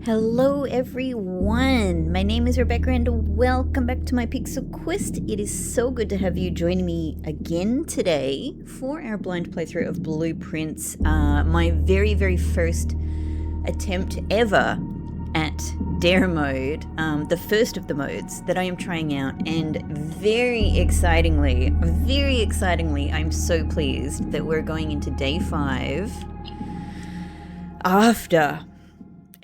Hello everyone, my name is Rebecca and welcome back to my Pixel Quest. It is so good to have you join me again today for our blind playthrough of Blueprints, my very first attempt ever at Dare mode, the first of the modes that I am trying out, and very excitingly, I'm so pleased that we're going into day 5 after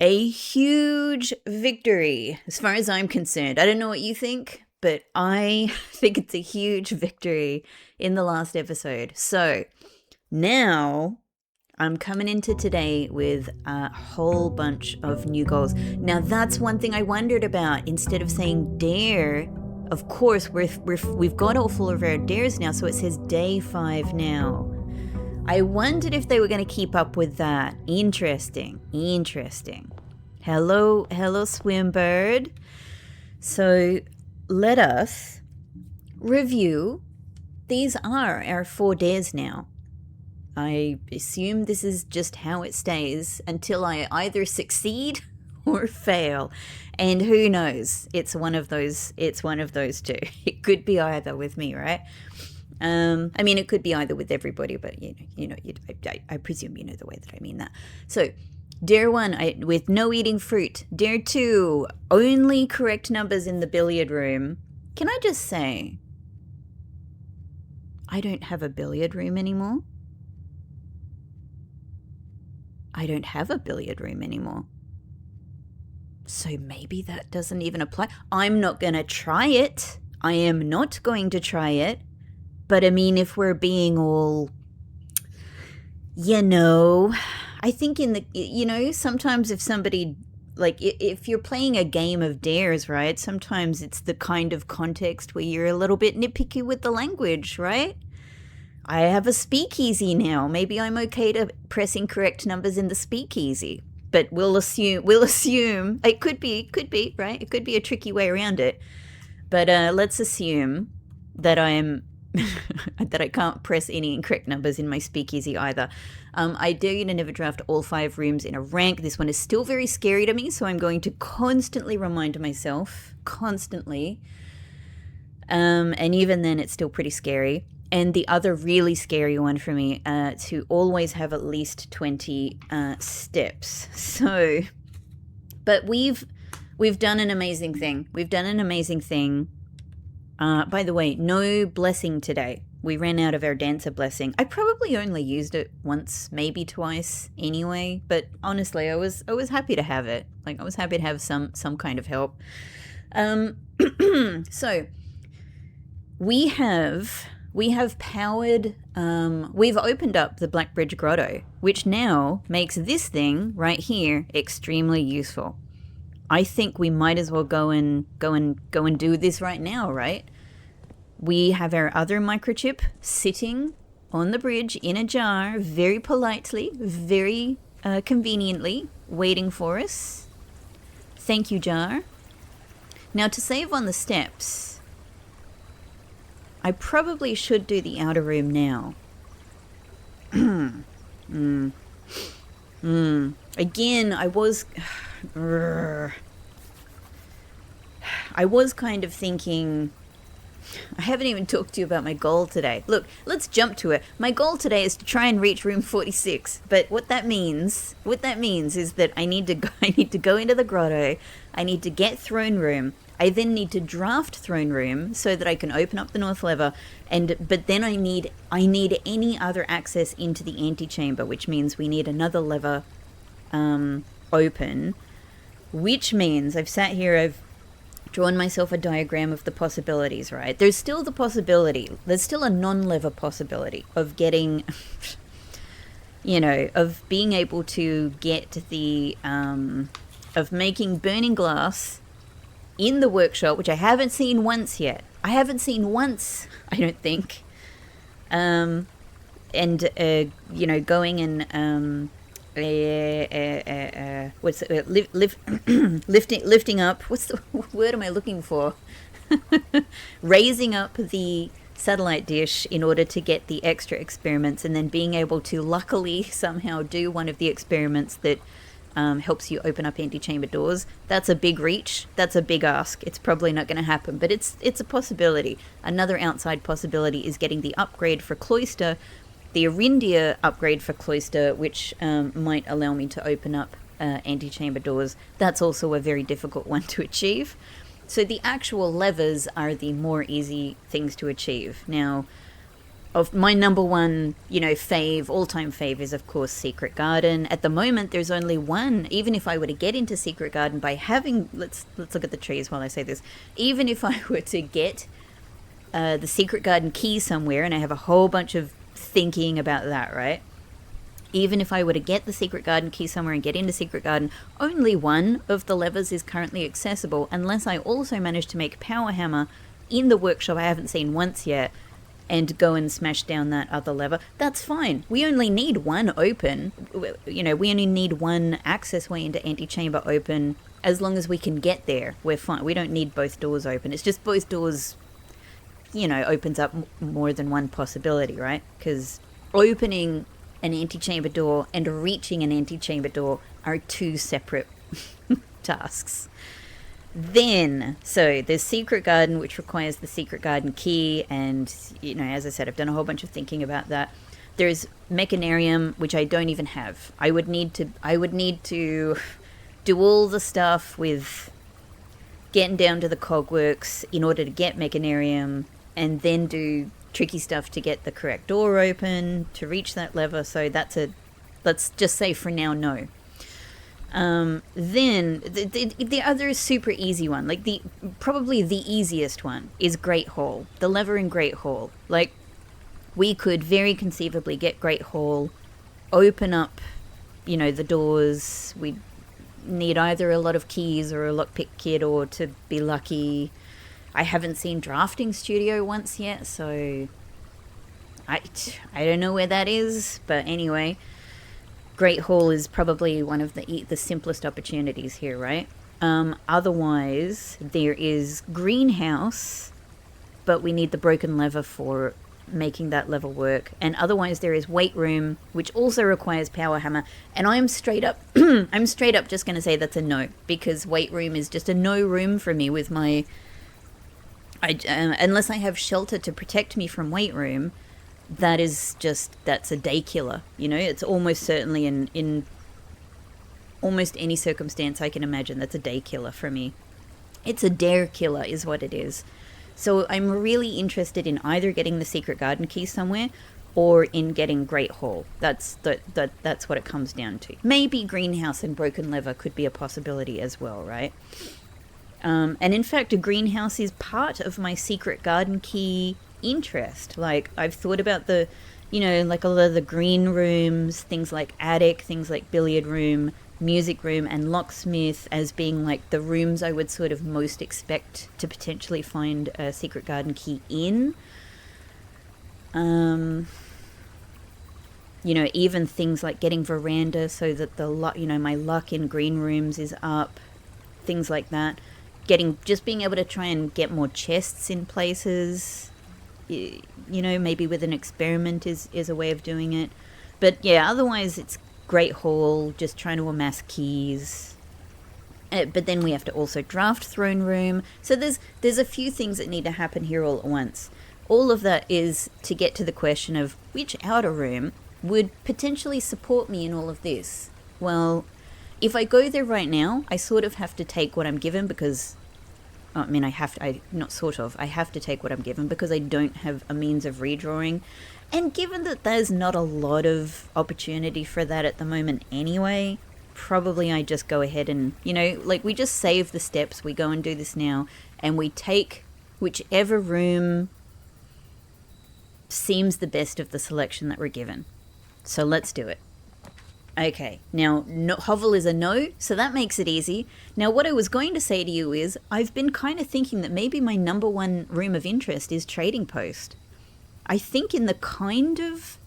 a huge victory, as far as I'm concerned. I don't know what you think, but I think it's a huge victory in the last episode. So now I'm coming into today with a whole bunch of new goals. Now that's one thing I wondered about. Instead of saying dare, of course we've got all full of our dares now, so it says day 5 now. I wondered if they were going to keep up with that. Interesting. Hello, Swimbird. So let us review. These are our 4 dares now. I assume this is just how it stays until I either succeed or fail. And who knows? It's one of those two. It could be either with me, right? I mean, it could be either with everybody, but I presume you know the way that I mean that. So, Dare 1, with no eating fruit. Dare 2, only correct numbers in the billiard room. Can I just say, I don't have a billiard room anymore. So maybe that doesn't even apply. I'm not going to try it. I am not going to try it. But I mean, if we're being all, I think sometimes if somebody, if you're playing a game of dares, right, sometimes it's the kind of context where you're a little bit nitpicky with the language, right? I have a speakeasy now. Maybe I'm okay to press incorrect numbers in the speakeasy. But we'll assume, it could be, right? It could be a tricky way around it. But let's assume that that I can't press any incorrect numbers in my speakeasy either. I dare you to never draft all 5 rooms in a rank. This one is still very scary to me, so I'm going to constantly remind myself, and even then it's still pretty scary. And the other really scary one for me, to always have at least 20 steps. So, but we've done an amazing thing. By the way, no blessing today. We ran out of our dancer blessing. I probably only used it once, maybe twice anyway, but honestly, I was happy to have it. I was happy to have some kind of help. So we have powered, we've opened up the Blackbridge Grotto, which now makes this thing right here extremely useful. I think we might as well go and do this right now, right? We have our other microchip sitting on the bridge in a jar, very politely, very conveniently, waiting for us. Thank you, jar. Now, to save on the steps, I probably should do the outer room now. Again, I was kind of thinking, I haven't even talked to you about my goal today. Look, let's jump to it. My goal today is to try and reach room 46. But what that means is that I need to go into the grotto. I need to get throne room. I then need to draft throne room so that I can open up the north lever, but then I need any other access into the antechamber, which means we need another lever open, which means I've sat here, I've drawn myself a diagram of the possibilities, right? There's still a non-lever possibility of getting, of being able to get of making burning glass in the workshop, which I haven't seen once yet. I don't think. Going and lifting up. What's the word am I looking for? Raising up the satellite dish in order to get the extra experiments, and then being able to luckily somehow do one of the experiments that helps you open up antechamber doors. That's a big reach. That's a big ask. It's probably not going to happen, but it's a possibility. Another outside possibility is getting the upgrade for Cloister, the Arindia upgrade for Cloister, which might allow me to open up antechamber doors. That's also a very difficult one to achieve. So the actual levers are the more easy things to achieve. Now, of my number one, all-time fave is, of course, Secret Garden. At the moment, there's only one. Even if I were to get into Secret Garden by having... Let's look at the trees while I say this. Even if I were to get the Secret Garden key somewhere, and I have a whole bunch of thinking about that, right? Even if I were to get the Secret Garden key somewhere and get into Secret Garden, only one of the levers is currently accessible, unless I also manage to make Power Hammer in the workshop I haven't seen once yet, and go and smash down that other lever. That's fine. We only need one open. We only need one access way into Antechamber open. As long as we can get there, we're fine. We don't need both doors open. It's just both doors, opens up more than one possibility, right? Because opening an antechamber door and reaching an antechamber door are two separate tasks. Then, so there's Secret Garden, which requires the Secret Garden key, and, as I said, I've done a whole bunch of thinking about that. There's Mechanarium, which I don't even have. I would need to do all the stuff with getting down to the cogworks in order to get Mechanarium, and then do tricky stuff to get the correct door open, to reach that lever, so let's just say for now, no. Then the other super easy one, probably the easiest one, is Great Hall. The lever in Great Hall. We could very conceivably get Great Hall, open up, the doors. We need either a lot of keys or a lockpick kit, or to be lucky. I haven't seen Drafting Studio once yet, so I don't know where that is, but anyway. Great Hall is probably one of the simplest opportunities here, right? Otherwise, there is Greenhouse, but we need the broken lever for making that level work. And otherwise, there is Weight Room, which also requires Power Hammer. And I'm straight up just going to say that's a no, because Weight Room is just a no room for me with my... unless I have shelter to protect me from Weight Room... that's a day killer. It's almost certainly in almost any circumstance I can imagine, that's a day killer for me. It's a dare killer is what it is. So I'm really interested in either getting the Secret Garden key somewhere or in getting Great Hall. That's what it comes down to. Maybe Greenhouse and Broken Lever could be a possibility as well, right? And in fact, a Greenhouse is part of my Secret Garden key interest. I've thought about a lot of the green rooms, things like attic, things like billiard room, music room, and locksmith as being the rooms I would sort of most expect to potentially find a Secret Garden key in. Even things like getting veranda so that my luck in green rooms is up, things like that. Just being able to try and get more chests in places. Maybe with an experiment is a way of doing it. But yeah, otherwise it's Great Hall, just trying to amass keys. But then we have to also draft Throne Room. So there's a few things that need to happen here all at once. All of that is to get to the question of which outer room would potentially support me in all of this. Well, if I go there right now, I sort of have to take what I'm given because... I have to take what I'm given because I don't have a means of redrawing. And given that there's not a lot of opportunity for that at the moment anyway, probably I just go ahead and, we just save the steps, we go and do this now, and we take whichever room seems the best of the selection that we're given. So let's do it. Okay, now Hovel is a no, so that makes it easy. Now what I was going to say to you is, I've been kind of thinking that maybe my number one room of interest is Trading Post. I think in the kind of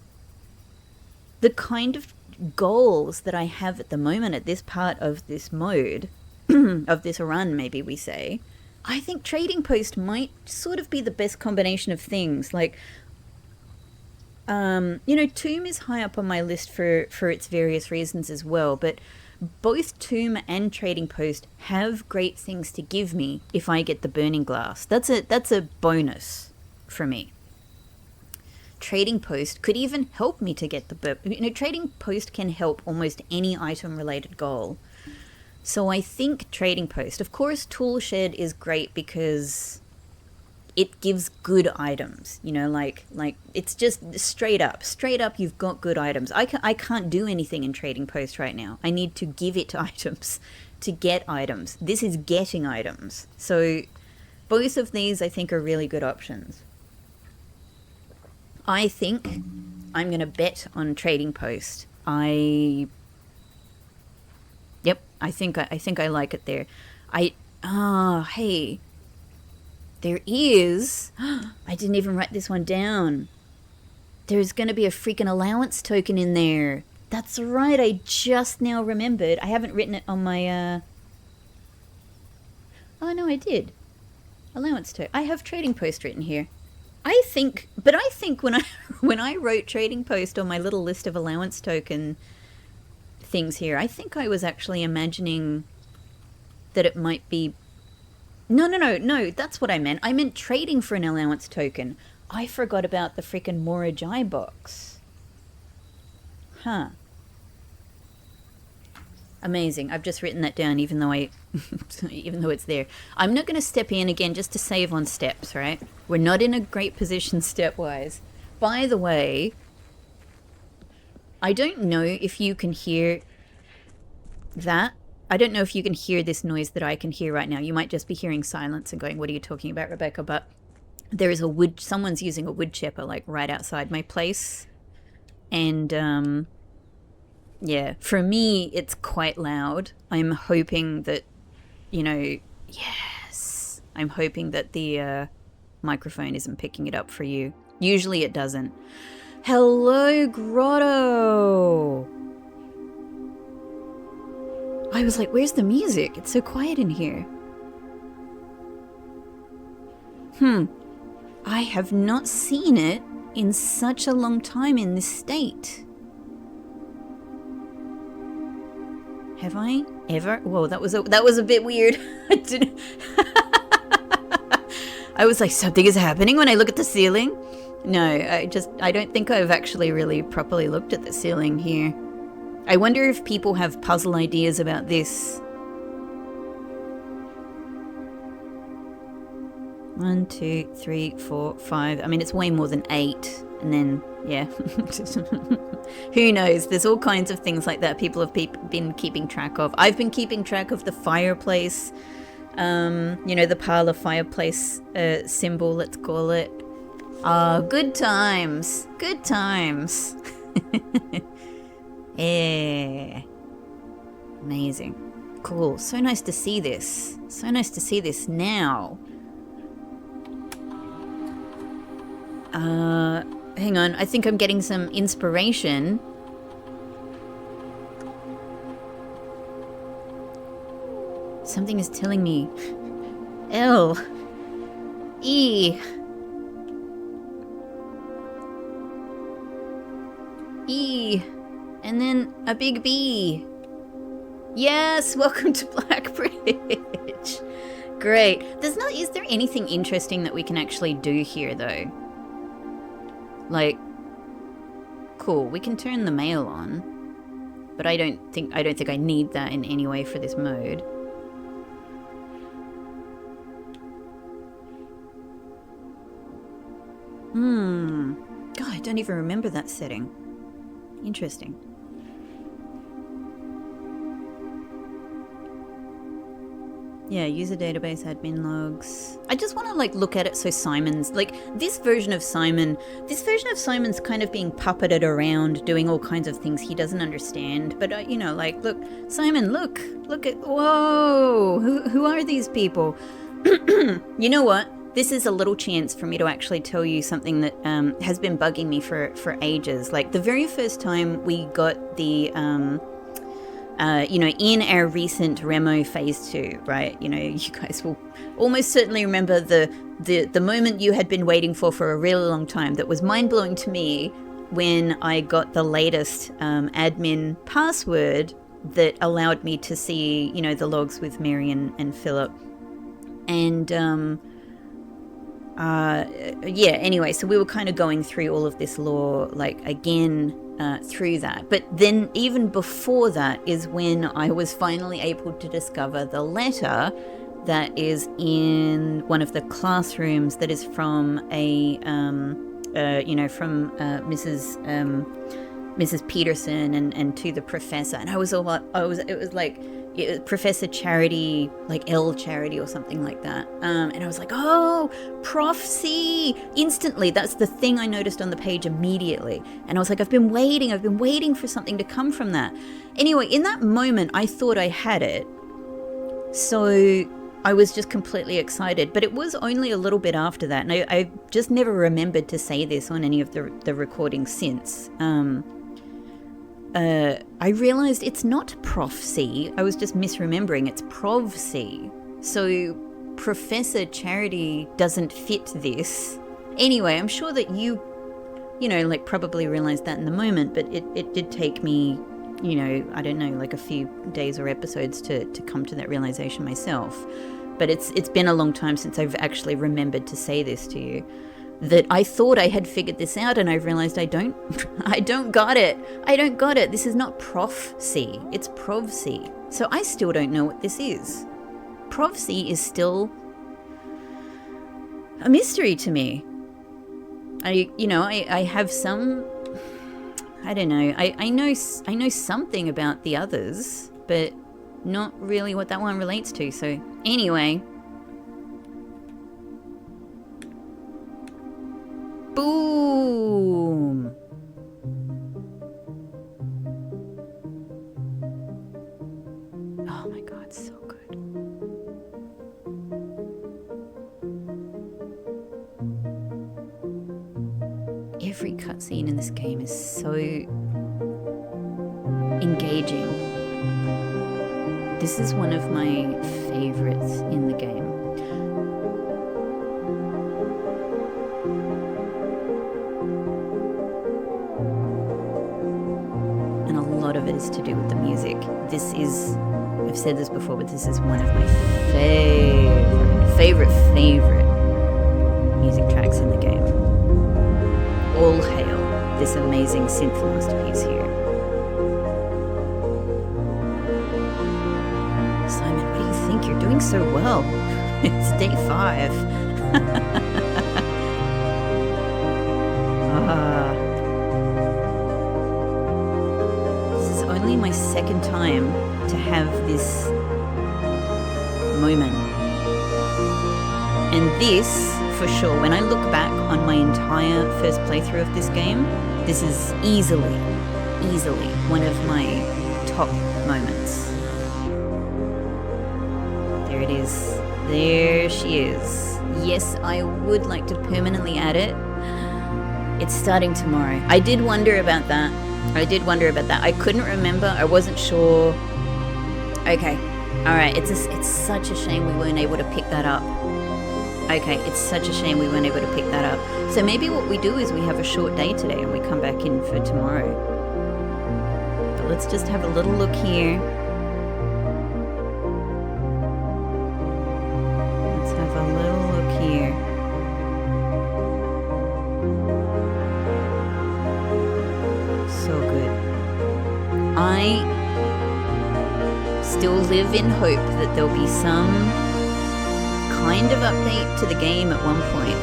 goals that I have at the moment at this part of this mode, of this run maybe we say, I think Trading Post might sort of be the best combination of things. Tomb is high up on my list for its various reasons as well, but both Tomb and Trading Post have great things to give me if I get the Burning Glass. That's a bonus for me. Trading Post could even help me to get the Trading Post can help almost any item related goal. So I think Trading Post, of course, Tool Shed is great because it gives good items, like it's just straight up you've got good items. I can't do anything in Trading Post right now. I need to give it items to get items. This is getting items. So both of these I think are really good options. I think I'm going to bet on Trading Post. I think I like it there. Hey, there is, I didn't even write this one down. There's going to be a freaking allowance token in there. That's right, I just now remembered. I haven't written it on my, oh no, I did. Allowance token. I have Trading Post written here. I think when I wrote Trading Post on my little list of allowance token things here, I think I was actually imagining that it might be... No, that's what I meant. I meant trading for an allowance token. I forgot about the freaking Morajai box. Huh. Amazing. I've just written that down even though even though it's there. I'm not going to step in again just to save on steps, right? We're not in a great position stepwise. By the way, I don't know if you can hear that. I don't know if you can hear this noise that I can hear right now. You might just be hearing silence and going, what are you talking about, Rebecca? But there is someone's using a wood chipper like right outside my place. And yeah, for me, it's quite loud. I'm hoping that, yes, I'm hoping that the microphone isn't picking it up for you. Usually it doesn't. Hello, Grotto. I was like, where's the music? It's so quiet in here. I have not seen it in such a long time in this state. Have I ever? Whoa, that was a bit weird. I didn't. I was like, something is happening when I look at the ceiling. No, I don't think I've actually really properly looked at the ceiling here. I wonder if people have puzzle ideas about this. 1, 2, 3, 4, 5. I mean, it's way more than 8. And then, yeah. Who knows? There's all kinds of things like that people have been keeping track of. I've been keeping track of the fireplace. The parlor fireplace symbol, let's call it. Good times. Good times. Yeah. Amazing. Cool. So nice to see this. So nice to see this now. Hang on. I think I'm getting some inspiration. Something is telling me. L. E. E. And then a big B. Yes, welcome to Blackbridge. Great. Is there anything interesting that we can actually do here though? Like, cool, we can turn the mail on, but I don't think I need that in any way for this mode. God, I don't even remember that setting. Interesting. Yeah, user database, admin logs. I just want to look at it so Simon's this version of Simon's kind of being puppeted around doing all kinds of things he doesn't understand. But look, Simon, look at, whoa, who are these people? You know what? This is a little chance for me to actually tell you something that has been bugging me for ages. The very first time we got the in our recent Remo Phase 2, right? You guys will almost certainly remember the moment you had been waiting for a really long time that was mind-blowing to me when I got the latest admin password that allowed me to see, the logs with Mary and Philip. And anyway, so we were kind of going through all of this lore, like, again, through that. But then even before that is when I was finally able to discover the letter that is in one of the classrooms that is from Mrs. Peterson and to the professor. And it was Professor Charity, like L Charity or something like that. And I was like, oh, Prof C. Instantly, that's the thing I noticed on the page immediately. And I was like, I've been waiting for something to come from that. Anyway, in that moment, I thought I had it. So I was just completely excited. But it was only a little bit after that. And I just never remembered to say this on any of the recordings since. I realized it's not Prof C. I was just misremembering. It's Prov C. So Professor Charity doesn't fit this. Anyway, I'm sure that you probably realized that in the moment, but it did take me, I don't know, like a few days or episodes to come to that realization myself. But it's been a long time since I've actually remembered to say this to you. That I thought I had figured this out, and I realized I don't got it. This is not Prof C, it's Prov C. So I still don't know what this is. Prov C is still a mystery to me. I have some, I don't know, I know something about the others, but not really what that one relates to. So anyway, boom! Oh my god, so good. Every cutscene in this game is so engaging. This is one of my favorites in the game. Of it is to do with the music. This is, I've said this before, but this is one of my favorite music tracks in the game. All hail this amazing synth masterpiece here. Simon, what do you think? You're doing so well. It's day 5. My second time to have this moment. And this, for sure, when I look back on my entire first playthrough of this game, this is easily one of my top moments. There it is. There she is. Yes, I would like to permanently add it. It's starting tomorrow. I did wonder about that. I couldn't remember. I wasn't sure. Okay. All right. It's such a shame we weren't able to pick that up. Okay. It's such a shame we weren't able to pick that up. So maybe what we do is we have a short day today and we come back in for tomorrow. But let's just have a little look here. Let's have a little look here. So good. I still live in hope that there'll be some kind of update to the game at one point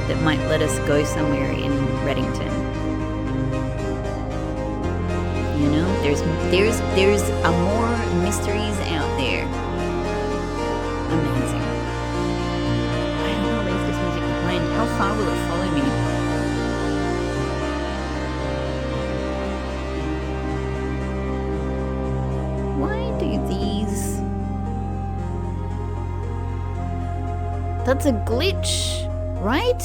that might let us go somewhere in Reddington. There's more mysteries out there. Amazing. I don't want to leave this music behind. How far will it follow me? That's a glitch, right?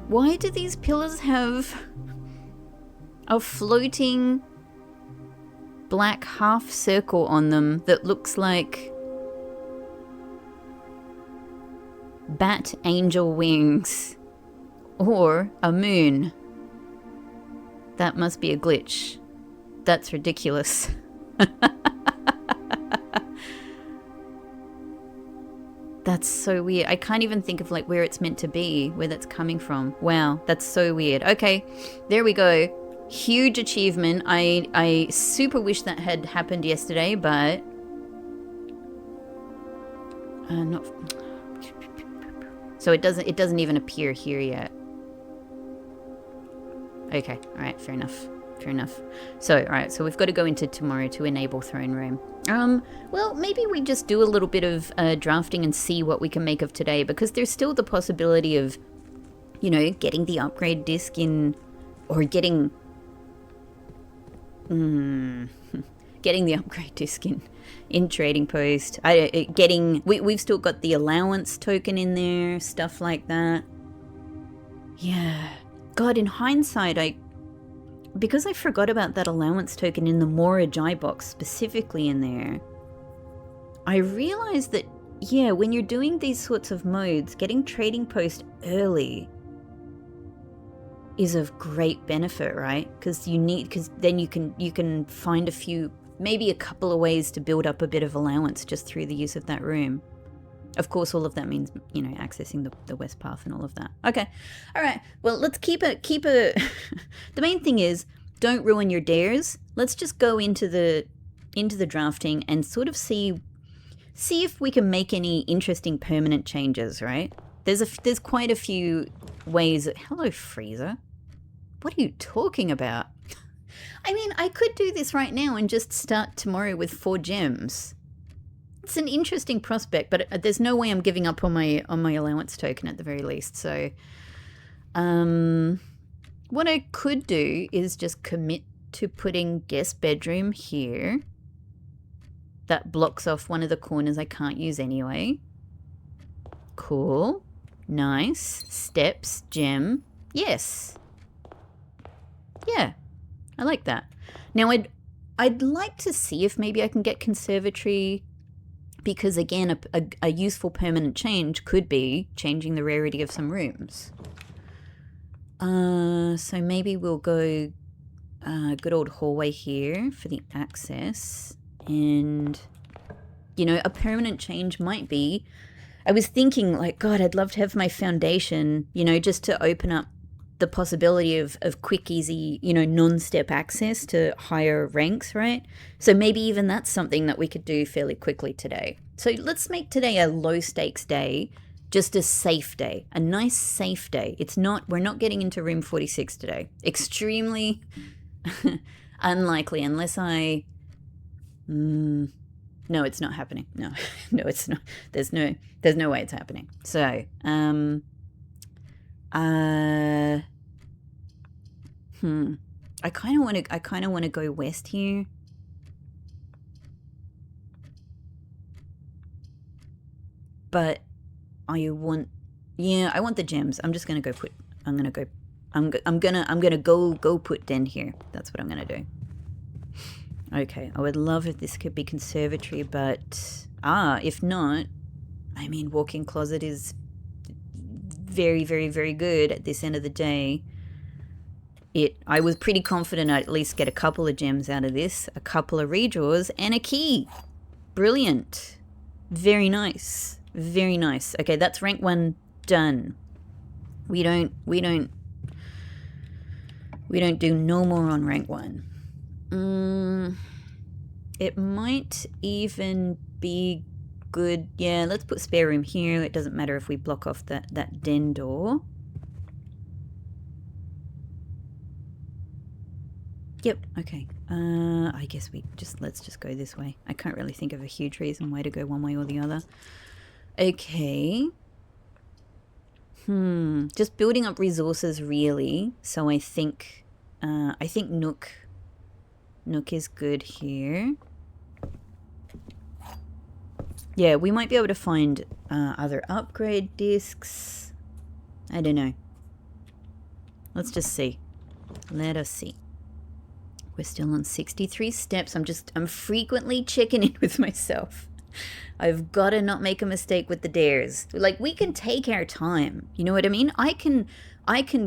Why do these pillars have a floating black half circle on them that looks like bat angel wings or a moon? That must be a glitch. That's ridiculous. That's so weird. I can't even think of like where it's meant to be, where that's coming from. Wow, that's so weird. Okay, there we go. Huge achievement. I super wish that had happened yesterday, but not. So it doesn't even appear here yet. Okay, all right, fair enough. Fair enough. So, all right, so we've got to go into tomorrow to enable throne room. Well, maybe we just do a little bit of drafting and see what we can make of today, because there's still the possibility of, you know, getting the upgrade disc in, or getting the upgrade disc in Trading Post. We've still got the allowance token in there, stuff like that. Yeah. God, in hindsight, because I forgot about that allowance token in the Morajai box specifically in there, I realized that, yeah, when you're doing these sorts of modes, getting Trading Post early is of great benefit, right? Because then you can find maybe a couple of ways to build up a bit of allowance just through the use of that room. Of course, all of that means, you know, accessing the west path and all of that. Okay. All right. Well, let's keep a the main thing is, don't ruin your dares. Let's just go into the drafting and sort of see if we can make any interesting permanent changes, right? There's quite a few ways. Hello, Freezer. What are you talking about? I mean, I could do this right now and just start tomorrow with 4 gems. It's an interesting prospect, but there's no way I'm giving up on my allowance token at the very least. So, what I could do is just commit to putting guest bedroom here. That blocks off one of the corners I can't use anyway. Cool. Nice. Steps, gem. Yes. Yeah, I like that. Now, I'd like to see if maybe I can get conservatory, because again, a useful permanent change could be changing the rarity of some rooms. So maybe we'll go good old hallway here for the access. And, you know, a permanent change might be, I was thinking like, God, I'd love to have my foundation, you know, just to open up the possibility of quick, easy, you know, non-step access to higher ranks, right? So maybe even that's something that we could do fairly quickly today. So let's make today a low stakes day, just a safe day, a nice safe day. We're not getting into room 46 today. Extremely unlikely, unless no, it's not happening. No, it's not. There's no way it's happening. So, I kind of want to go west here. But I want the gems. I'm just going to go go put Den here. That's what I'm going to do. Okay, I would love if this could be conservatory, but if not, I mean, walk-in closet is very, very, very good at this end of the day. I was pretty confident I'd at least get a couple of gems out of this, a couple of redraws, and a key. Brilliant. Very nice. Very nice. Okay, that's rank 1 done. We don't do no more on rank 1. It might even be good. Yeah, let's put spare room here. It doesn't matter if we block off that den door. Yep, okay. I guess let's just go this way. I can't really think of a huge reason why to go one way or the other. Okay. Just building up resources really. So I think Nook is good here. Yeah, we might be able to find other upgrade discs. I don't know. Let's just see. Let us see. We're still on 63 steps. I'm frequently checking in with myself. I've got to not make a mistake with the dares. Like, we can take our time. You know what I mean? I can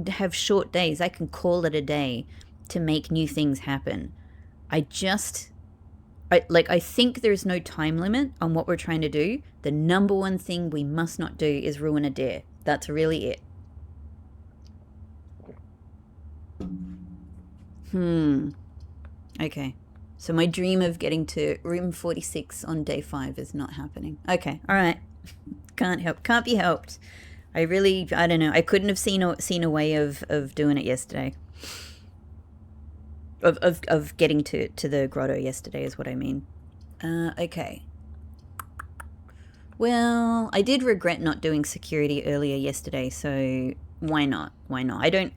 have short days. I can call it a day to make new things happen. I think there's no time limit on what we're trying to do. The number one thing we must not do is ruin a dare. That's really it. Okay. So my dream of getting to room 46 on day 5 is not happening. Okay. All right. Can't be helped. I don't know. I couldn't have seen a way of doing it yesterday. Of getting to the grotto yesterday is what I mean. Okay. Well, I did regret not doing security earlier yesterday, so why not? I don't,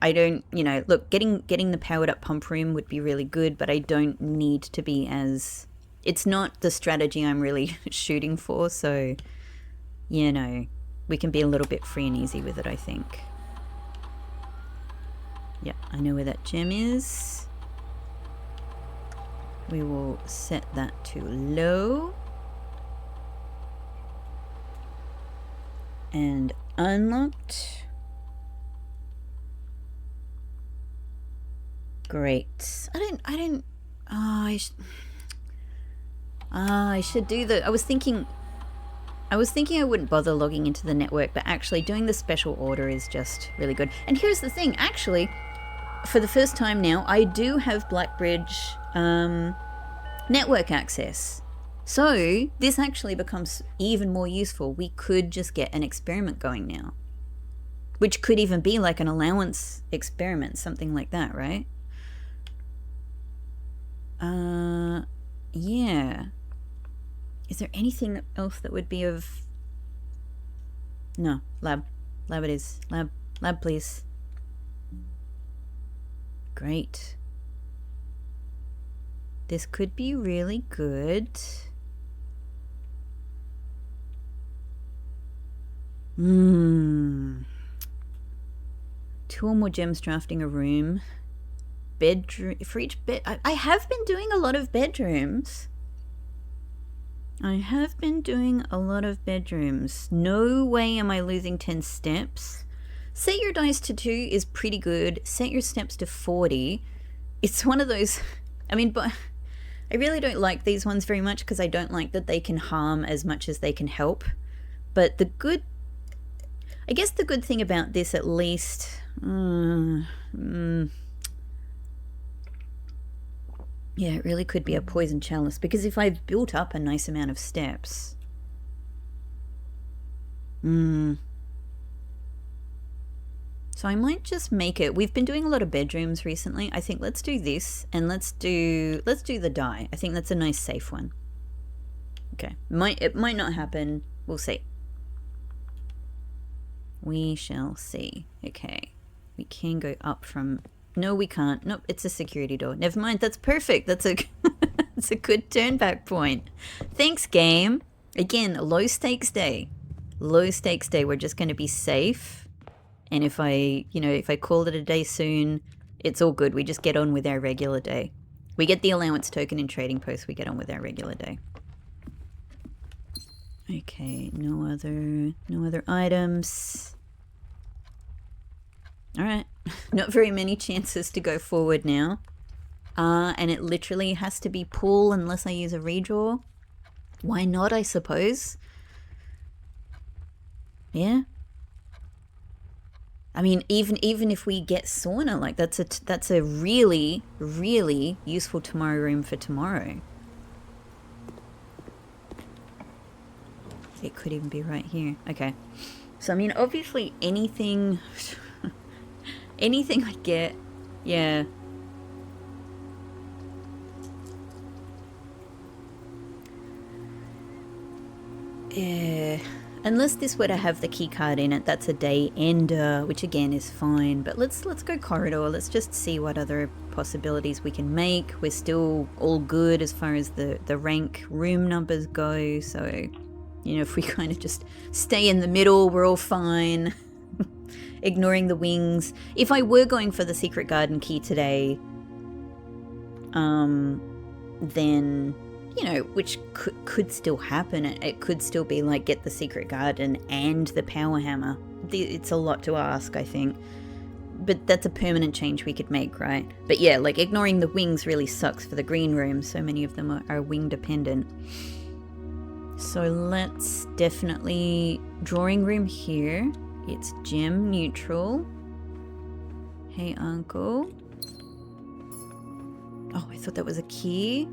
look, getting the powered up pump room would be really good, but I don't need to be as, it's not the strategy I'm really shooting for, so, we can be a little bit free and easy with it, I think. Yeah, I know where that gem is. We will set that to low. And unlocked. Great. I should do the, I was thinking I wouldn't bother logging into the network, but actually doing the special order is just really good. And here's the thing, actually, for the first time now, I do have Blackbridge network access. So this actually becomes even more useful. We could just get an experiment going now, which could even be like an allowance experiment, something like that, right? Yeah. Is there anything else that would be of... No, lab. Lab it is. Lab, please. Great. This could be really good. 2 or more gems drafting a room. Bedroom, for each bed. I have been doing a lot of bedrooms. No way am I losing 10 steps. Set your dice to 2 is pretty good. Set your steps to 40. It's one of those, but I really don't like these ones very much because I don't like that they can harm as much as they can help. But I guess the good thing about this, at least, yeah, it really could be a poison chalice, because if I've built up a nice amount of steps... So I might just make it... We've been doing a lot of bedrooms recently. I think let's do this, and let's do the die. I think that's a nice safe one. Okay. It might not happen. We'll see. We shall see. Okay. We can go up from... No, we can't. Nope, it's a security door. Never mind, that's perfect. That's a that's a good turn back point. Thanks, game. Again, low stakes day. Low stakes day. We're just going to be safe. And if I call it a day soon, it's all good. We just get on with our regular day. We get the allowance token in trading post. We get on with our regular day. Okay, no other items. All right, not very many chances to go forward now. And it literally has to be pull unless I use a redraw. Why not, I suppose? Yeah. Even if we get sauna, like that's a really, really useful tomorrow room for tomorrow. It could even be right here. Okay. So, obviously anything... anything I get, yeah. Yeah. Unless this were to have the key card in it, that's a day ender, which again is fine. But let's go corridor. Let's just see what other possibilities we can make. We're still all good as far as the rank room numbers go. So, if we kind of just stay in the middle, we're all fine. Ignoring the wings. If I were going for the secret garden key today, then, which could still happen. It could still be like get the secret garden and the power hammer. It's a lot to ask, I think. but that's a permanent change we could make, right? But yeah, like ignoring the wings really sucks for the green room. So many of them are wing dependent. So let's definitely drawing room here. It's gem neutral. Hey, uncle. Oh, I thought that was a key.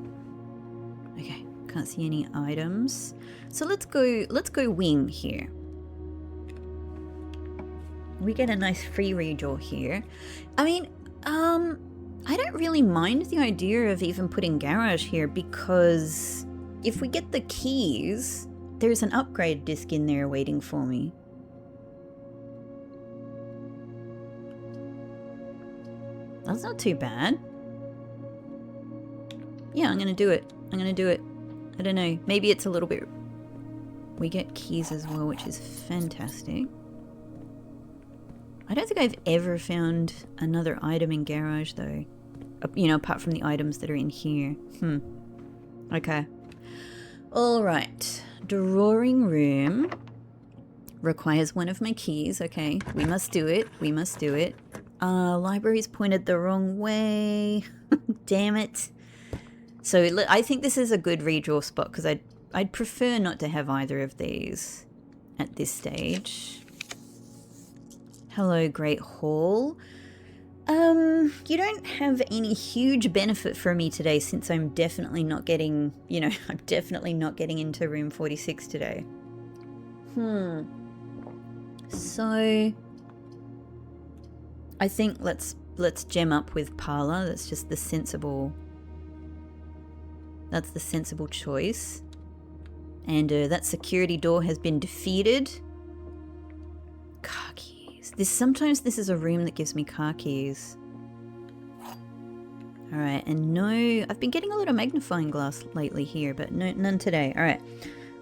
Okay, can't see any items. So let's go wing here. We get a nice free redraw here. I mean, I don't really mind the idea of even putting garage here because if we get the keys, there's an upgrade disc in there waiting for me. That's not too bad. Yeah, I'm gonna do it. I'm gonna do it. I don't know. Maybe it's a little bit... We get keys as well, which is fantastic. I don't think I've ever found another item in garage though. You know, apart from the items that are in here. Okay. Alright. Drawing room requires one of my keys. Okay, we must do it. We must do it. Library's pointed the wrong way. Damn it. So I think this is a good redraw spot because I'd prefer not to have either of these at this stage. Hello, Great Hall. You don't have any huge benefit for me today since I'm definitely not getting, you know, I'm definitely not getting into room 46 today. So I think let's gem up with parlor. That's just the sensible choice. And that security door has been defeated. Car keys. Sometimes this is a room that gives me car keys. Alright, and no, I've been getting a lot of magnifying glass lately here, but no, none today. Alright,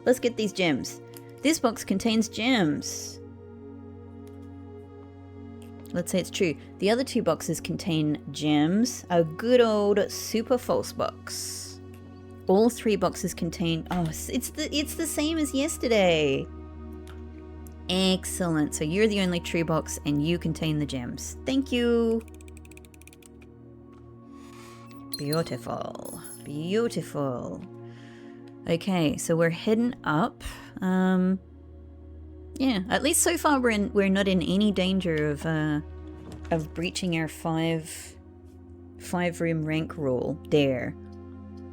let's get these gems. This box contains gems. Let's say it's true. The other two boxes contain gems. A good old super false box. All three boxes contain... Oh, it's the same as yesterday. Excellent. So you're the only true box and you contain the gems. Thank you. Beautiful. Beautiful. Okay, so we're heading up. Yeah, at least so far we're not in any danger of breaching our five room rank rule. Dare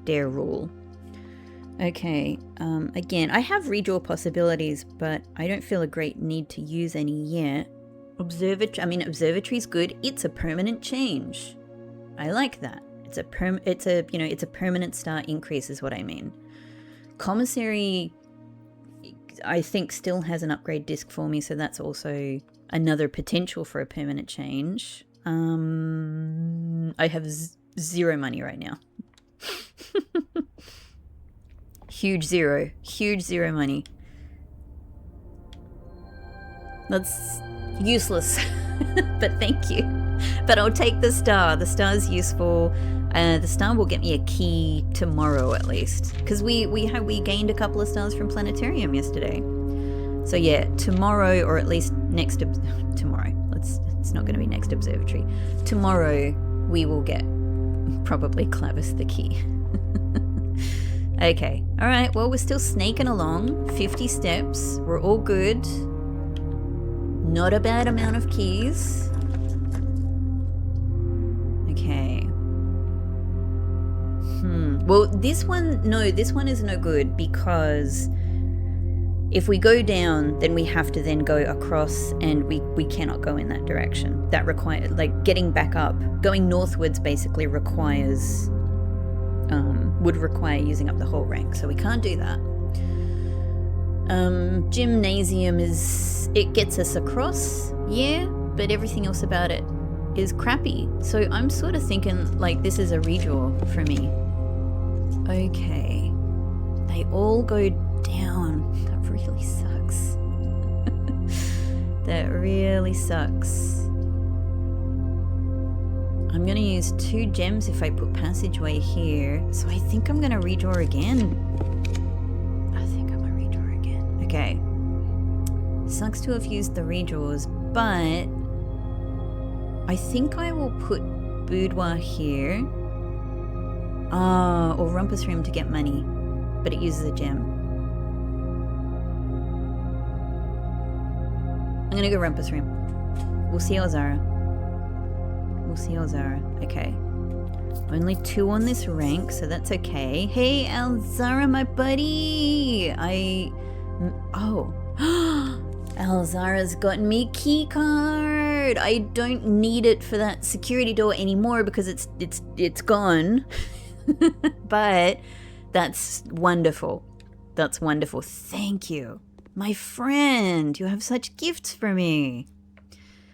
rule. Okay, again, I have redraw possibilities, but I don't feel a great need to use any yet. Observatory's good. It's a permanent change. I like that. It's a permanent star increase is what I mean. Commissary, I think, still has an upgrade disc for me, so that's also another potential for a permanent change. I have zero money right now. Huge zero money. That's useless, but thank you. But I'll take the star. The star's useful. The star will get me a key tomorrow at least, because we gained a couple of stars from Planetarium yesterday. So yeah, tomorrow, or at least tomorrow. It's not going to be next observatory. Tomorrow we will get probably Clavis the key. Okay, all right. Well, we're still snaking along. 50 steps. We're all good. Not a bad amount of keys. Okay. Well, this one is no good because if we go down, then we have to then go across, and we cannot go in that direction. That requires, like, getting back up, going northwards basically requires, would require using up the whole rank, so we can't do that. Gymnasium it gets us across, yeah, but everything else about it is crappy. So I'm sort of thinking, like, this is a redraw for me. Okay. They all go down. That really sucks. That really sucks. I'm going to use 2 gems if I put passageway here. So I think I'm going to redraw again. Okay. Sucks to have used the redraws, but I think I will put boudoir here. Or rumpus room to get money, but it uses a gem. I'm gonna go rumpus room. We'll see Alzara. Okay. Only 2 on this rank, so that's okay. Hey, Alzara, my buddy! Oh. Alzara's gotten me key card! I don't need it for that security door anymore because it's gone. But that's wonderful. That's wonderful. Thank you. My friend, you have such gifts for me.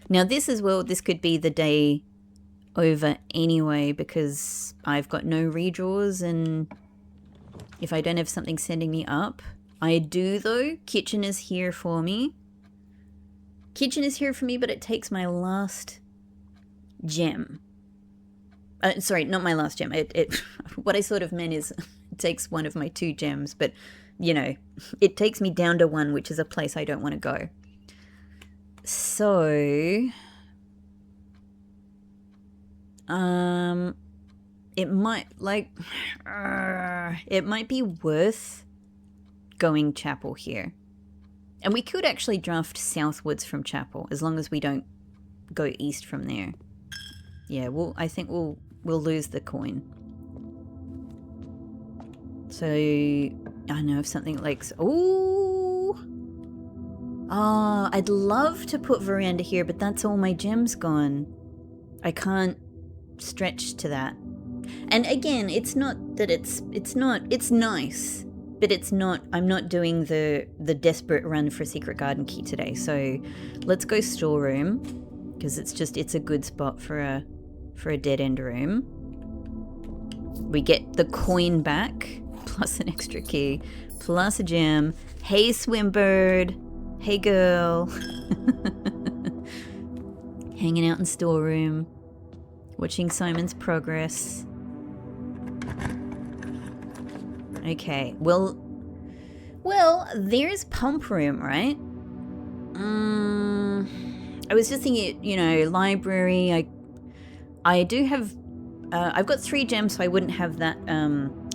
Now this as well, this could be the day over anyway because I've got no redraws, and if I don't have something sending me up. I do though. Kitchen is here for me. But it takes my last gem. Sorry, not my last gem. What I sort of meant is it takes one of my 2 gems, but you know, it takes me down to 1, which is a place I don't want to go. So, it might be worth going chapel here. And we could actually draft southwards from chapel as long as we don't go east from there. Yeah, I think we'll lose the coin. So I know if something like, I'd love to put veranda here, but that's all my gems gone. I can't stretch to that. And again, it's not that it's nice, but it's not, I'm not doing the desperate run for a secret garden key today. So let's go storeroom because it's a good spot for a dead end room. We get the coin back, plus an extra key, plus a gem. Hey, Swimbird. Hey, girl. Hanging out in storeroom, watching Simon's progress. Okay, well, there's pump room, right? I was just thinking, you know, library. I do have, I've got 3 gems, so I wouldn't have that,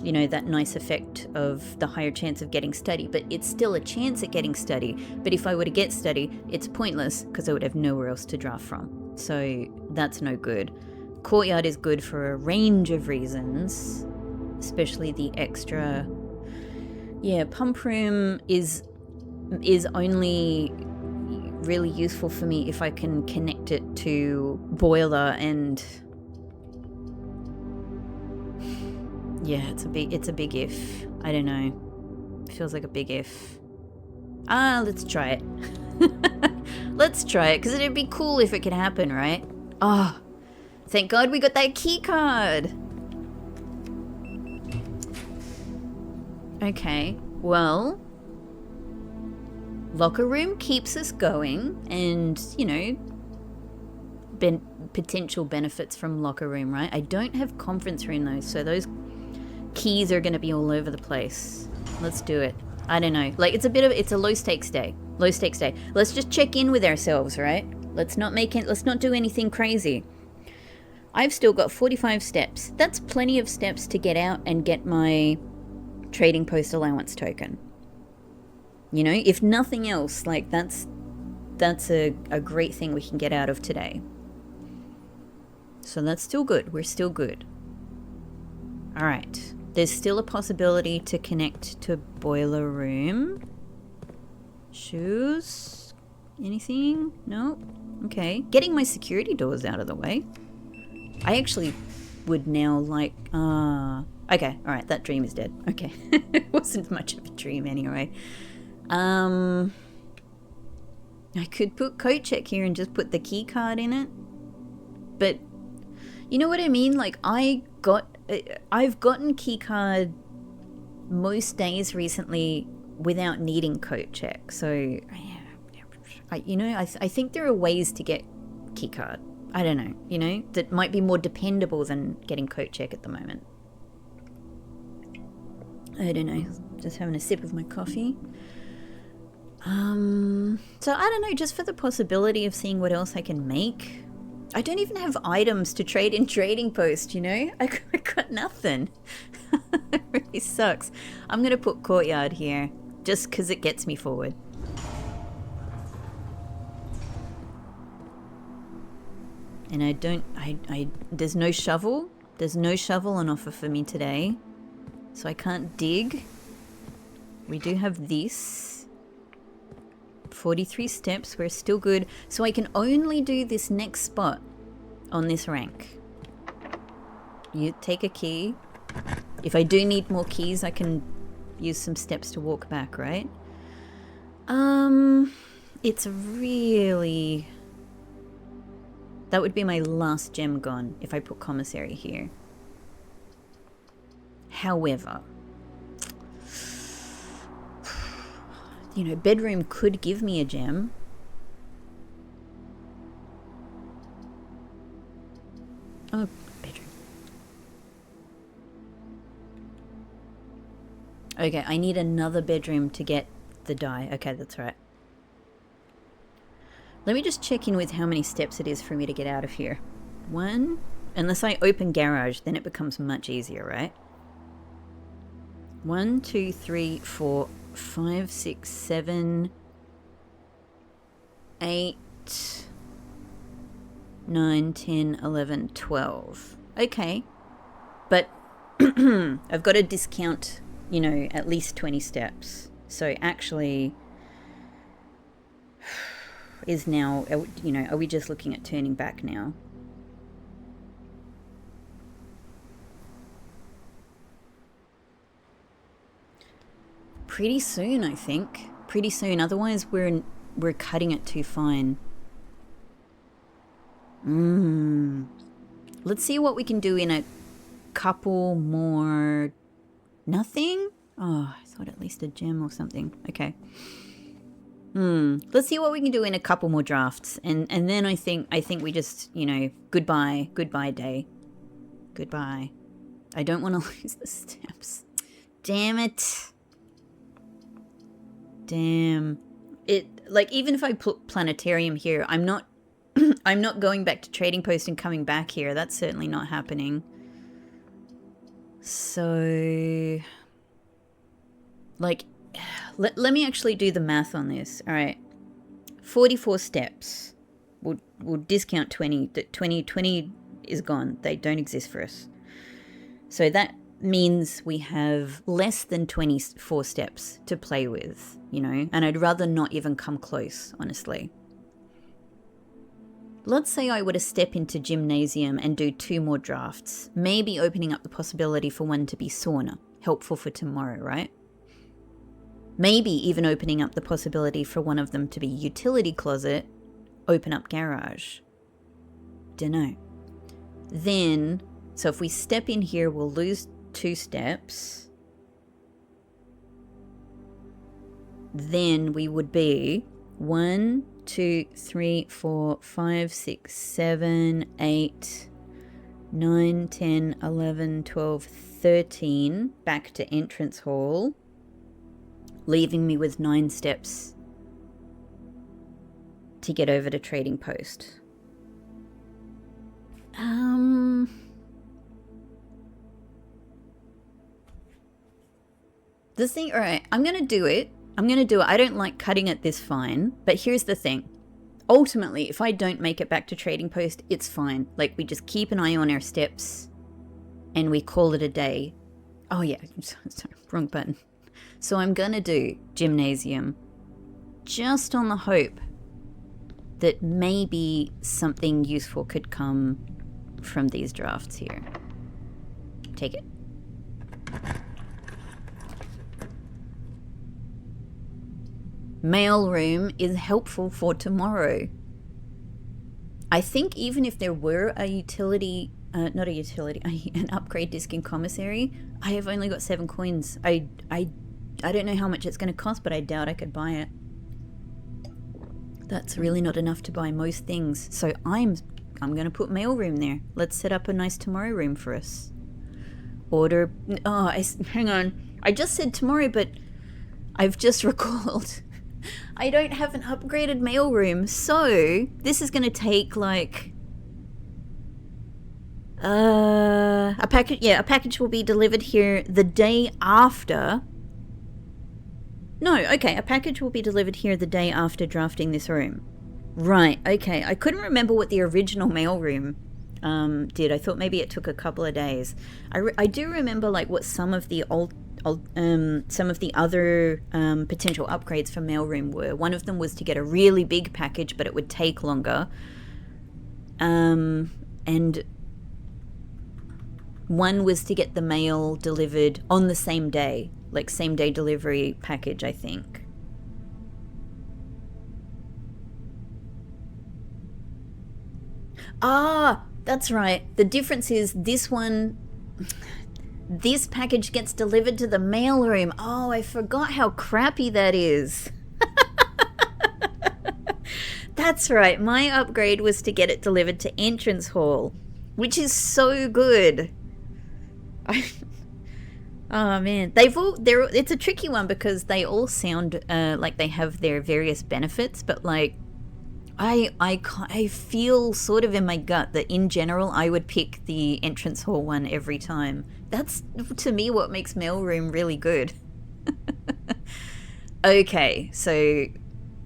you know, that nice effect of the higher chance of getting study, but it's still a chance at getting study. But if I were to get study, it's pointless because I would have nowhere else to draft from. So that's no good. Courtyard is good for a range of reasons, especially the extra. Yeah, pump room is only really useful for me if I can connect it to boiler, and yeah, it's a big if. I don't know. It feels like a big if. Let's try it. Let's try it, because it'd be cool if it could happen, right? Oh, thank God we got that key card. Okay, well, locker room keeps us going, and, you know, potential benefits from locker room, right? I don't have conference room though, so those keys are going to be all over the place. Let's do it. I don't know. Like, it's a low stakes day. Low stakes day. Let's just check in with ourselves, right? Let's not do anything crazy. I've still got 45 steps. That's plenty of steps to get out and get my trading post allowance token. You know, if nothing else, like that's a great thing we can get out of today. So that's still good. We're still good. All right. There's still a possibility to connect to boiler room. Shoes? Anything? No? Okay. Getting my security doors out of the way. I actually would now like... okay, alright, that dream is dead. Okay. It wasn't much of a dream anyway. I could put code check here and just put the key card in it. But you know what I mean? Like, I've gotten key card most days recently without needing code check. So, I think there are ways to get key card. I don't know, you know, that might be more dependable than getting code check at the moment. I don't know, just having a sip of my coffee. So I don't know, just for the possibility of seeing what else I can make. I don't even have items to trade in Trading Post, you know? I got nothing. It really sucks. I'm going to put courtyard here just because it gets me forward. And there's no shovel. There's no shovel on offer for me today. So I can't dig. We do have this. 43 steps, we're still good. So I can only do this next spot on this rank. You take a key. If I do need more keys, I can use some steps to walk back, right? It's really... That would be my last gem gone if I put commissary here. However, you know, bedroom could give me a gem. Oh, bedroom. Okay, I need another bedroom to get the dye. Okay, that's right. Let me just check in with how many steps it is for me to get out of here. 1, unless I open garage, then it becomes much easier, right? 1, 2, 3, 4, 5, 6, 7, 8, 9, 10, 11, 12. Okay. But I've got to discount, you know, at least 20 steps. So actually... is now, you know, are we just looking at turning back now? Pretty soon, I think. Pretty soon. Otherwise, we're cutting it too fine. Let's see what we can do in a couple more... Nothing? Oh, I thought at least a gem or something. Okay. Let's see what we can do in a couple more drafts, and then I think we just, you know, goodbye day, goodbye. I don't want to lose the steps. Damn it. Damn it. Like, even if I put planetarium here, I'm not I'm not going back to Trading Post and coming back here. That's certainly not happening. So, like, let me actually do the math on this. All right, 44 steps. We'll discount 20. 20 is gone. They don't exist for us. So that means we have less than 24 steps to play with, you know, and I'd rather not even come close, honestly. Let's say I were to step into gymnasium and do 2 more drafts, maybe opening up the possibility for one to be sauna, helpful for tomorrow, right? Maybe even opening up the possibility for one of them to be utility closet, open up garage. Dunno. Then, so if we step in here, we'll lose 2 steps. Then we would be 1, 2, 3, 4, 5, 6, 7, 8, 9, 10, 11, 12, 13, back to entrance hall, leaving me with 9 steps to get over to Trading Post. The thing, alright, I'm gonna do it. I don't like cutting it this fine, but here's the thing. Ultimately, if I don't make it back to Trading Post, it's fine. Like, we just keep an eye on our steps and we call it a day. Oh yeah, sorry, wrong button. So I'm gonna do gymnasium just on the hope that maybe something useful could come from these drafts here. Take it. Mailroom is helpful for tomorrow. I think even if there were a utility, not a utility, an upgrade disc in commissary, I have only got 7 coins. I don't know how much it's going to cost, but I doubt I could buy it. That's really not enough to buy most things. So I'm going to put mailroom there. Let's set up a nice tomorrow room for us. Order. Oh, hang on. I just said tomorrow, but I've just recalled I don't have an upgraded mailroom. So this is going to take like A package, yeah, a package will be delivered here the day after. No, okay, a package will be delivered here the day after drafting this room. Right, okay. I couldn't remember what the original mailroom did. I thought maybe it took a couple of days. I do remember like what some of the some of the other potential upgrades for mailroom were. One of them was to get a really big package, but it would take longer. And one was to get the mail delivered on the same day, like same day delivery package, I think. Ah, that's right. The difference is this one, this package gets delivered to the mailroom. Oh, I forgot how crappy that is. That's right. My upgrade was to get it delivered to entrance hall, which is so good. Oh man, it's a tricky one because they all sound like they have their various benefits, but like I feel sort of in my gut that in general I would pick the entrance hall one every time. That's to me what makes mailroom really good. Okay, so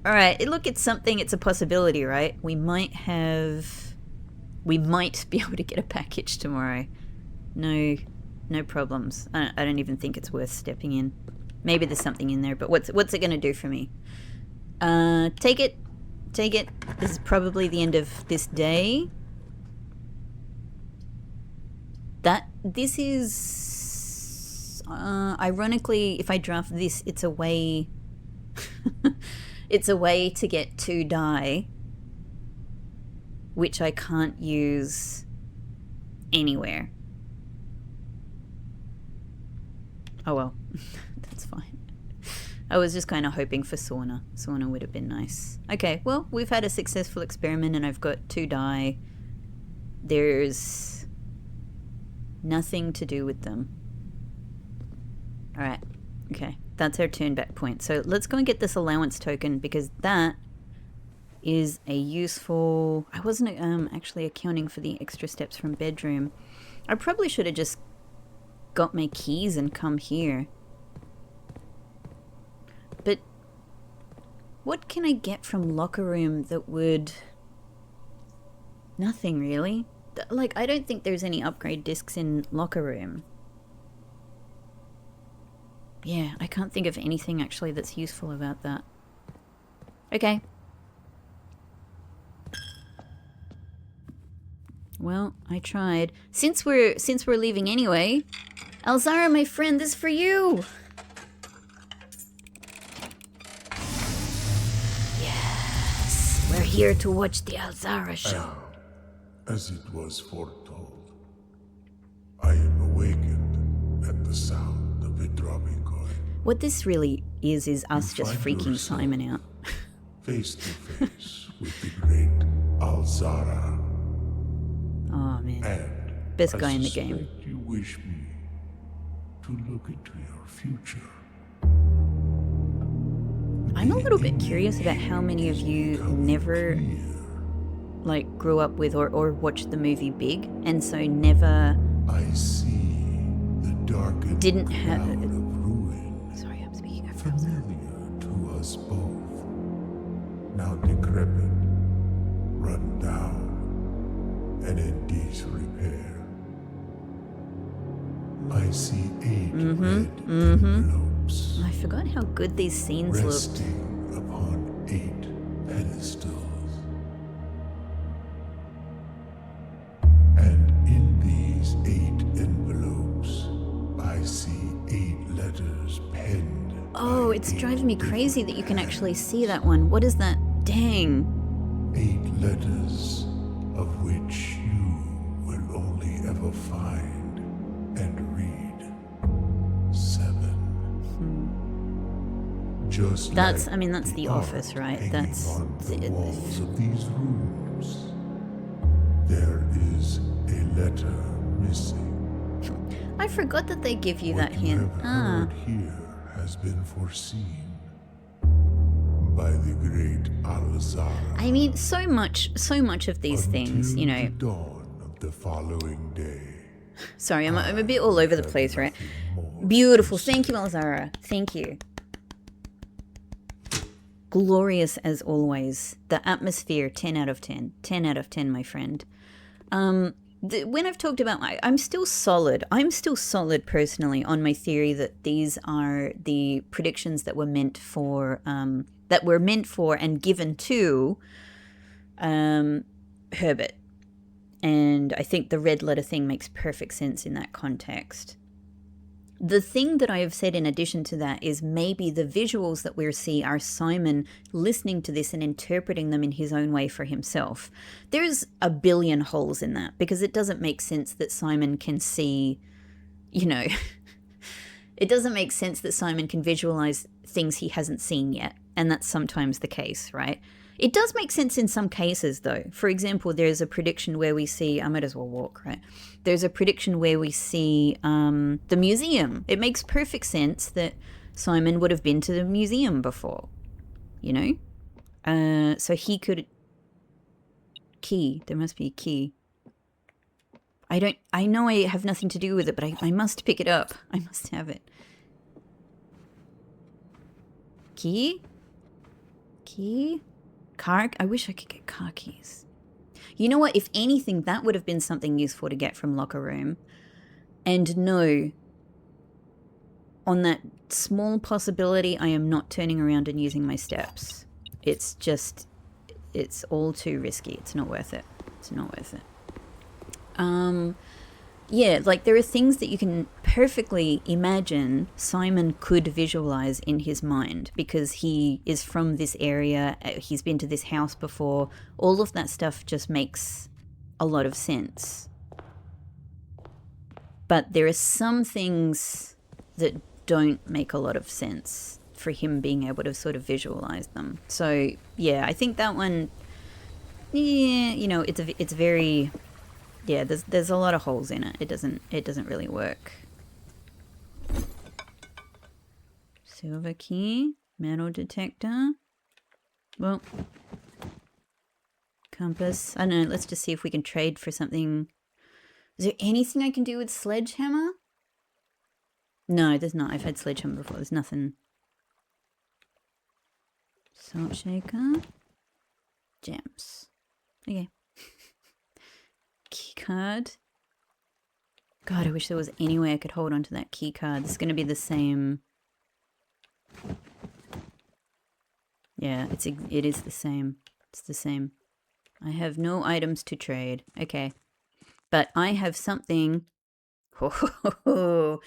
alright, look, it's something, it's a possibility, right? We might be able to get a package tomorrow. No problems. I don't even think it's worth stepping in. Maybe there's something in there, but what's it gonna do for me? Take it. This is probably the end of this day. This is ironically, if I draft this, it's a way it's a way to get 2 die, which I can't use anywhere. Oh well, that's fine. I was just kind of hoping for sauna. Sauna would have been nice. Okay, well, we've had a successful experiment and I've got 2 die. There's nothing to do with them. Alright, okay. That's our turn back point. So let's go and get this allowance token because that is a useful... I wasn't actually accounting for the extra steps from bedroom. I probably should have just got my keys and come here. But what can I get from locker room that would... Nothing really. Like, I don't think there's any upgrade discs in locker room. Yeah, I can't think of anything actually that's useful about that. Okay. Well, I tried. Since we're leaving anyway, Alzara, my friend, this is for you. Yes, we're here to watch the Alzara show. As it was foretold, I am awakened at the sound of a dropping coin. What this really is us just freaking Simon out. Face to face with the great Alzara. Oh man, and best guy in the game. You wish me to look into your future. I'm a little bit curious about how many of you never like grew up with or watched the movie Big, and so never I see the darkened didn't have cloud of ruin. Sorry, I'm speaking over Familiar to us both. Now decrepit, run down, and in disrepair. I see 8 red envelopes. I forgot how good these scenes looked. Resting upon 8 pedestals. And in these 8 envelopes, I see 8 letters penned. Oh, it's driving me crazy that you can actually see that one. What is that? Dang. 8 letters of which you will only ever find and read 7. Just That's, like I mean, that's the art office, right? hanging That's on the walls of these rooms. There is a letter missing. I forgot that they give you What that you hint. have Ah. heard here has been foreseen by the great Alzara. I mean, so much of these things, you know, Until the dawn of the following day. Sorry, I'm a bit all over the place, right? More Beautiful. Thank you, Alzara. Thank you. Glorious as always. The atmosphere, 10 out of 10. 10 out of 10, my friend. When I've talked about I'm still solid. I'm still solid personally on my theory that these are the predictions that were meant for and given to Herbert. And I think the red letter thing makes perfect sense in that context. The thing that I have said in addition to that is maybe the visuals that we see are Simon listening to this and interpreting them in his own way for himself. There's a billion holes in that because it doesn't make sense that Simon can see, it doesn't make sense that Simon can visualize things he hasn't seen yet. And that's sometimes the case, right? It does make sense in some cases, though. For example, there's a prediction where we see, I might as well walk, right? There's a prediction where we see the museum. It makes perfect sense that Simon would have been to the museum before, So he could... Key. There must be a key. I know I have nothing to do with it, but I must pick it up. I must have it. Key? Key? Car? I wish I could get car keys. You know what? If anything, that would have been something useful to get from locker room. And no, on that small possibility, I am not turning around and using my steps. It's all too risky. It's not worth it. It's not worth it. Yeah, like there are things that you can perfectly imagine Simon could visualize in his mind because he is from this area, he's been to this house before. All of that stuff just makes a lot of sense. But there are some things that don't make a lot of sense for him being able to sort of visualize them. So, yeah, I think that one, yeah, it's very... Yeah, there's a lot of holes in it. It doesn't really work. Silver key, metal detector. Well, compass. I don't know. Let's just see if we can trade for something. Is there anything I can do with sledgehammer? No, there's not. I've had sledgehammer before. There's nothing. Salt shaker. Gems. Okay. Key card. God, I wish there was any way I could hold on to that key card. It's going to be the same. Yeah, it is the same. It's the same. I have no items to trade. Okay. But I have something. Oh,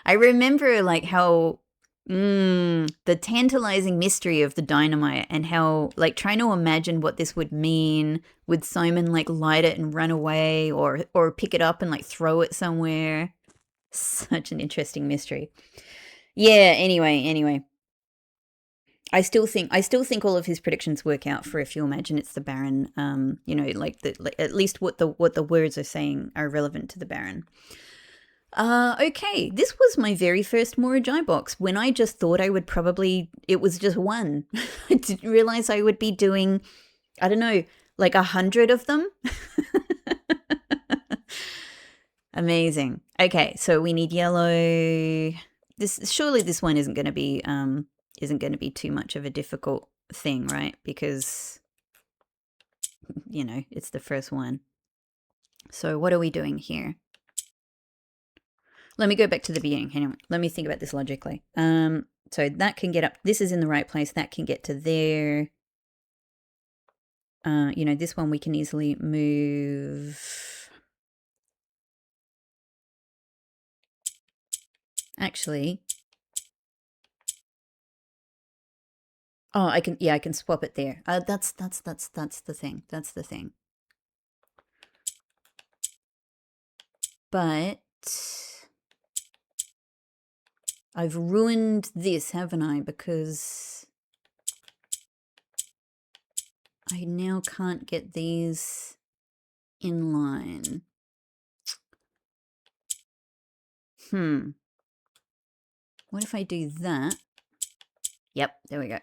I remember like how the tantalizing mystery of the dynamite and how like trying to imagine what this would mean. Would Simon like light it and run away or pick it up and like throw it somewhere? Such an interesting mystery. Yeah, anyway. I still think all of his predictions work out for if you imagine it's the Baron. Like at least what the words are saying are relevant to the Baron. Okay, this was my very first Morajai box when I just thought I would probably, it was just one. I didn't realize I would be doing, I don't know, like 100 of them. Amazing. Okay, so we need yellow. Surely this one isn't going to be too much of a difficult thing, right? Because, it's the first one. So what are we doing here? Let me go back to the beginning. Hang on. Let me think about this logically. So that can get up. This is in the right place. That can get to there. This one we can easily move. Actually. Oh, I can swap it there. That's the thing. That's the thing. But I've ruined this, haven't I? Because I now can't get these in line. What if I do that? Yep, there we go.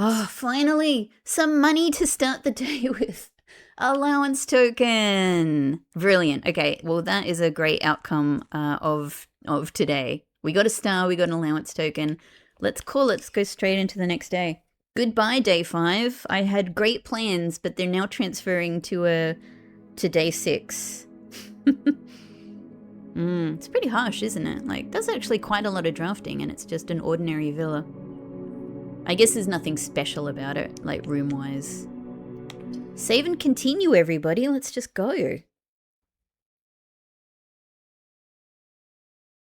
Oh, finally, some money to start the day with. Allowance token. Brilliant. Okay, well, that is a great outcome of today. We got a star, we got an allowance token. Let's call it. Let's go straight into the next day. Goodbye, day 5. I had great plans, but they're now transferring to day 6. It's pretty harsh, isn't it? Like, there's actually quite a lot of drafting, and it's just an ordinary villa. I guess there's nothing special about it, like room-wise. Save and continue, everybody. Let's just go.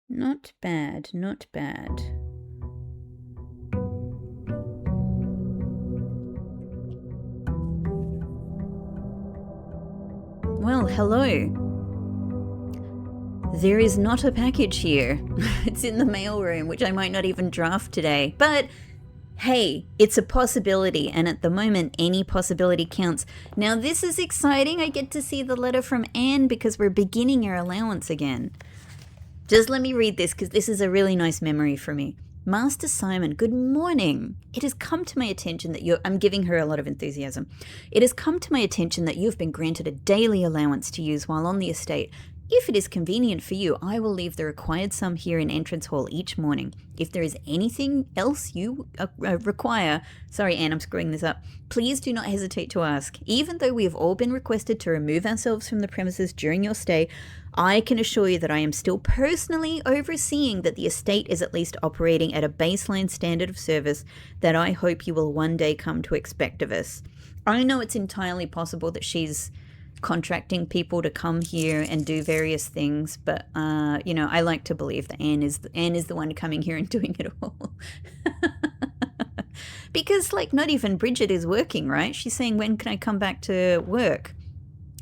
Not bad, not bad. Well, hello. There is not a package here. It's in the mailroom, which I might not even draft today. But hey, it's a possibility, and at the moment, any possibility counts. Now, this is exciting. I get to see the letter from Anne because we're beginning our allowance again. Just let me read this because this is a really nice memory for me. Master Simon, good morning. It has come to my attention that I'm giving her a lot of enthusiasm. It has come to my attention that you have been granted a daily allowance to use while on the estate. If it is convenient for you, I will leave the required sum here in entrance hall each morning. If there is anything else you require, sorry Anne, I'm screwing this up, please do not hesitate to ask. Even though we have all been requested to remove ourselves from the premises during your stay, I can assure you that I am still personally overseeing that the estate is at least operating at a baseline standard of service that I hope you will one day come to expect of us. I know it's entirely possible that she's contracting people to come here and do various things, but I like to believe that Anne is the one coming here and doing it all. Because not even Bridget is working, right? She's saying, when can I come back to work?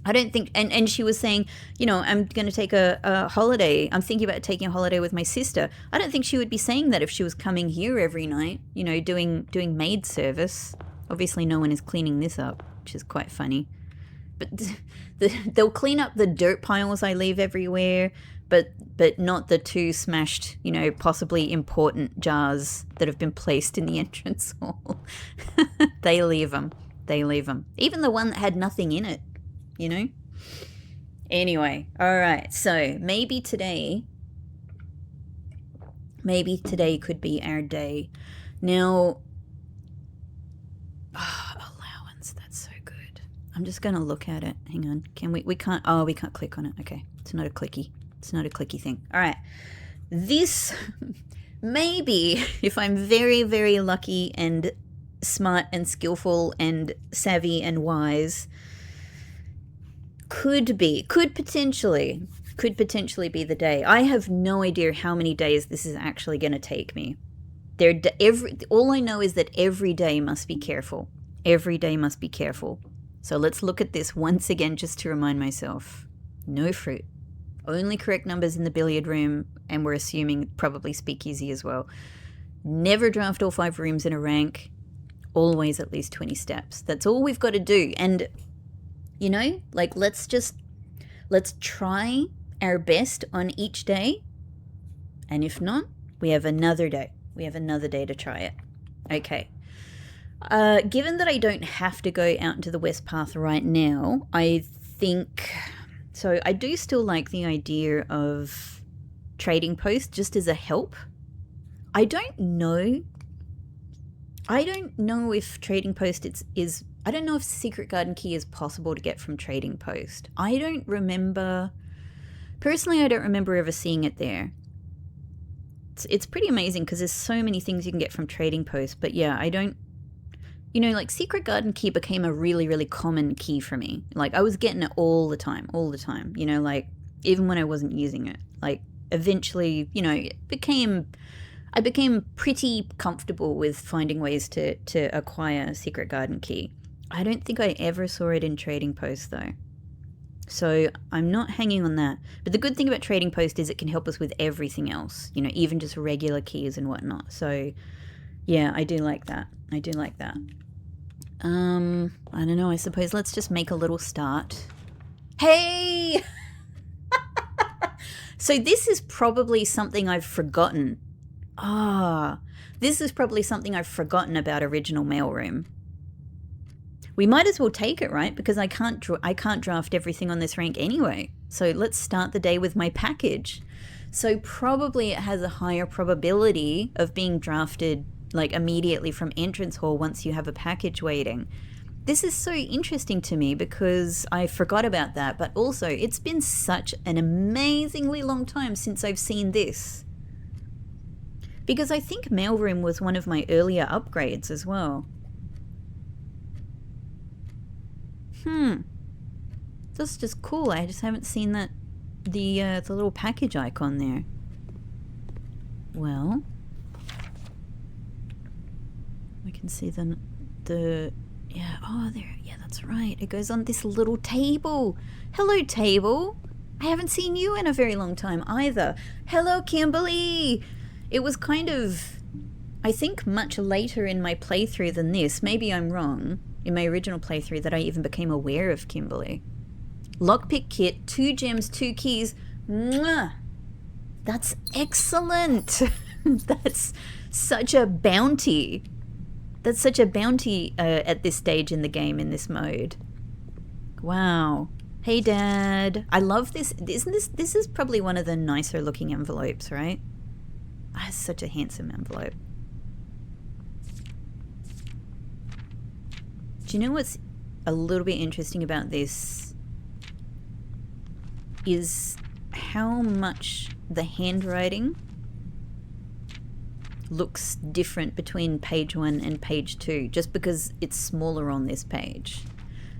I don't think, and she was saying, I'm going to take a holiday. I'm thinking about taking a holiday with my sister. I don't think she would be saying that if she was coming here every night, doing maid service. Obviously no one is cleaning this up, which is quite funny. But they'll clean up the dirt piles I leave everywhere, but not the 2 smashed, possibly important jars that have been placed in the entrance hall. They leave them. Even the one that had nothing in it, Anyway, all right. So maybe today could be our day. Now, allowance. That's so good. I'm just going to look at it. Hang on. Can we can't click on it. Okay. It's not a clicky thing. All right. This, maybe, if I'm very, very lucky and smart and skillful and savvy and wise, could potentially be the day. I have no idea how many days this is actually going to take me. All I know is that every day must be careful. So let's look at this once again just to remind myself. No fruit. Only correct numbers in the billiard room, and we're assuming probably speakeasy as well. Never draft all 5 rooms in a rank. Always at least 20 steps. That's all we've got to do. And, let's try our best on each day. And if not, we have another day. To try it. Okay. Given that I don't have to go out into the West Path right now, I think... So I do still like the idea of trading post just as a help. I don't know if trading post is I don't know if secret garden key is possible to get from trading post. I don't remember ever seeing it there. It's pretty amazing because there's so many things you can get from trading post. But yeah, I don't, secret garden key became a really, really common key for me. I was getting it all the time, even when I wasn't using it. Eventually, I became pretty comfortable with finding ways to acquire a secret garden key. I don't think I ever saw it in trading post though. So I'm not hanging on that. But the good thing about trading post is it can help us with everything else, even just regular keys and whatnot. So yeah, I do like that. I don't know, I suppose let's just make a little start. Hey! So this is probably something I've forgotten. Ah, this is probably something I've forgotten about original mailroom. We might as well take it, right? Because I can't draft everything on this rank anyway. So let's start the day with my package. So probably it has a higher probability of being drafted like immediately from entrance hall once you have a package waiting. This is so interesting to me because I forgot about that, but also it's been such an amazingly long time since I've seen this. Because I think mailroom was one of my earlier upgrades as well. That's just cool. I just haven't seen that the little package icon there. Well, I can see the yeah, oh there, yeah, that's right. It goes on this little table. Hello, table. I haven't seen you in a very long time either. Hello, Kimberly. It was kind of, I think, much later in my playthrough than this. Maybe I'm wrong. In my original playthrough that I even became aware of Kimberly. Lockpick kit, 2 gems, 2 keys. Mwah! That's excellent. That's such a bounty. That's such a bounty at this stage in the game, in this mode. Wow. Hey, Dad. I love this. This is probably one of the nicer looking envelopes, right? Ah, it's such a handsome envelope. Do you know what's a little bit interesting about this? Is how much the handwriting looks different between page 1 and page 2, just because it's smaller on this page.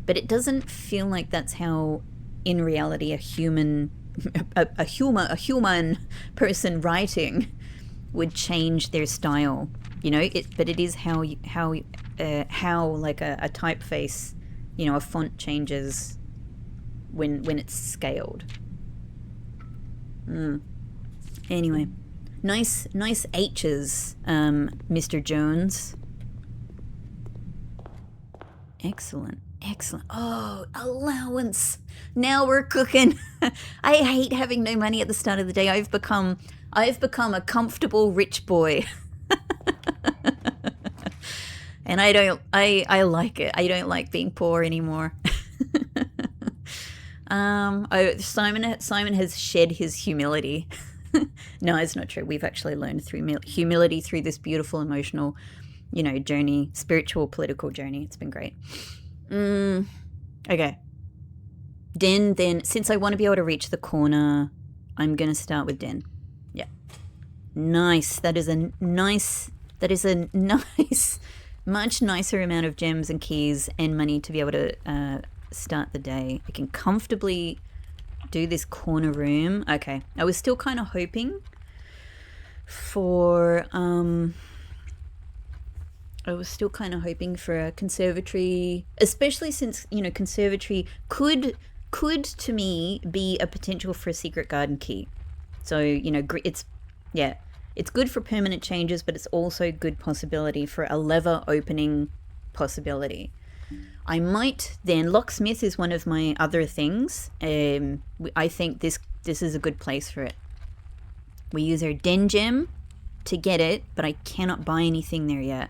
But it doesn't feel like that's how, in reality, a human person writing would change their style. You know, but it is how like a typeface, you know, a font changes when it's scaled. Anyway, nice H's, Mr. Jones. Excellent. Oh, allowance. Now we're cooking. I hate having no money at the start of the day. I've become a comfortable rich boy. And I like it. I don't like being poor anymore. Simon has shed his humility. No, it's not true. We've actually learned through humility through this beautiful emotional, you know, journey, spiritual, political journey. It's been great. Okay. Den, since I want to be able to reach the corner, I'm going to start with Den. Yeah. Nice. That is a nice, much nicer amount of gems and keys and money to be able to start the day. I can comfortably do this corner room. Okay. I was still kind of hoping for a conservatory, especially since, you know, conservatory could to me be a potential for a secret garden key. So, you know, it's good for permanent changes, but it's also good possibility for a lever opening possibility. I might then, locksmith is one of my other things. I think this is a good place for it. We use our den gem to get it, but I cannot buy anything there yet.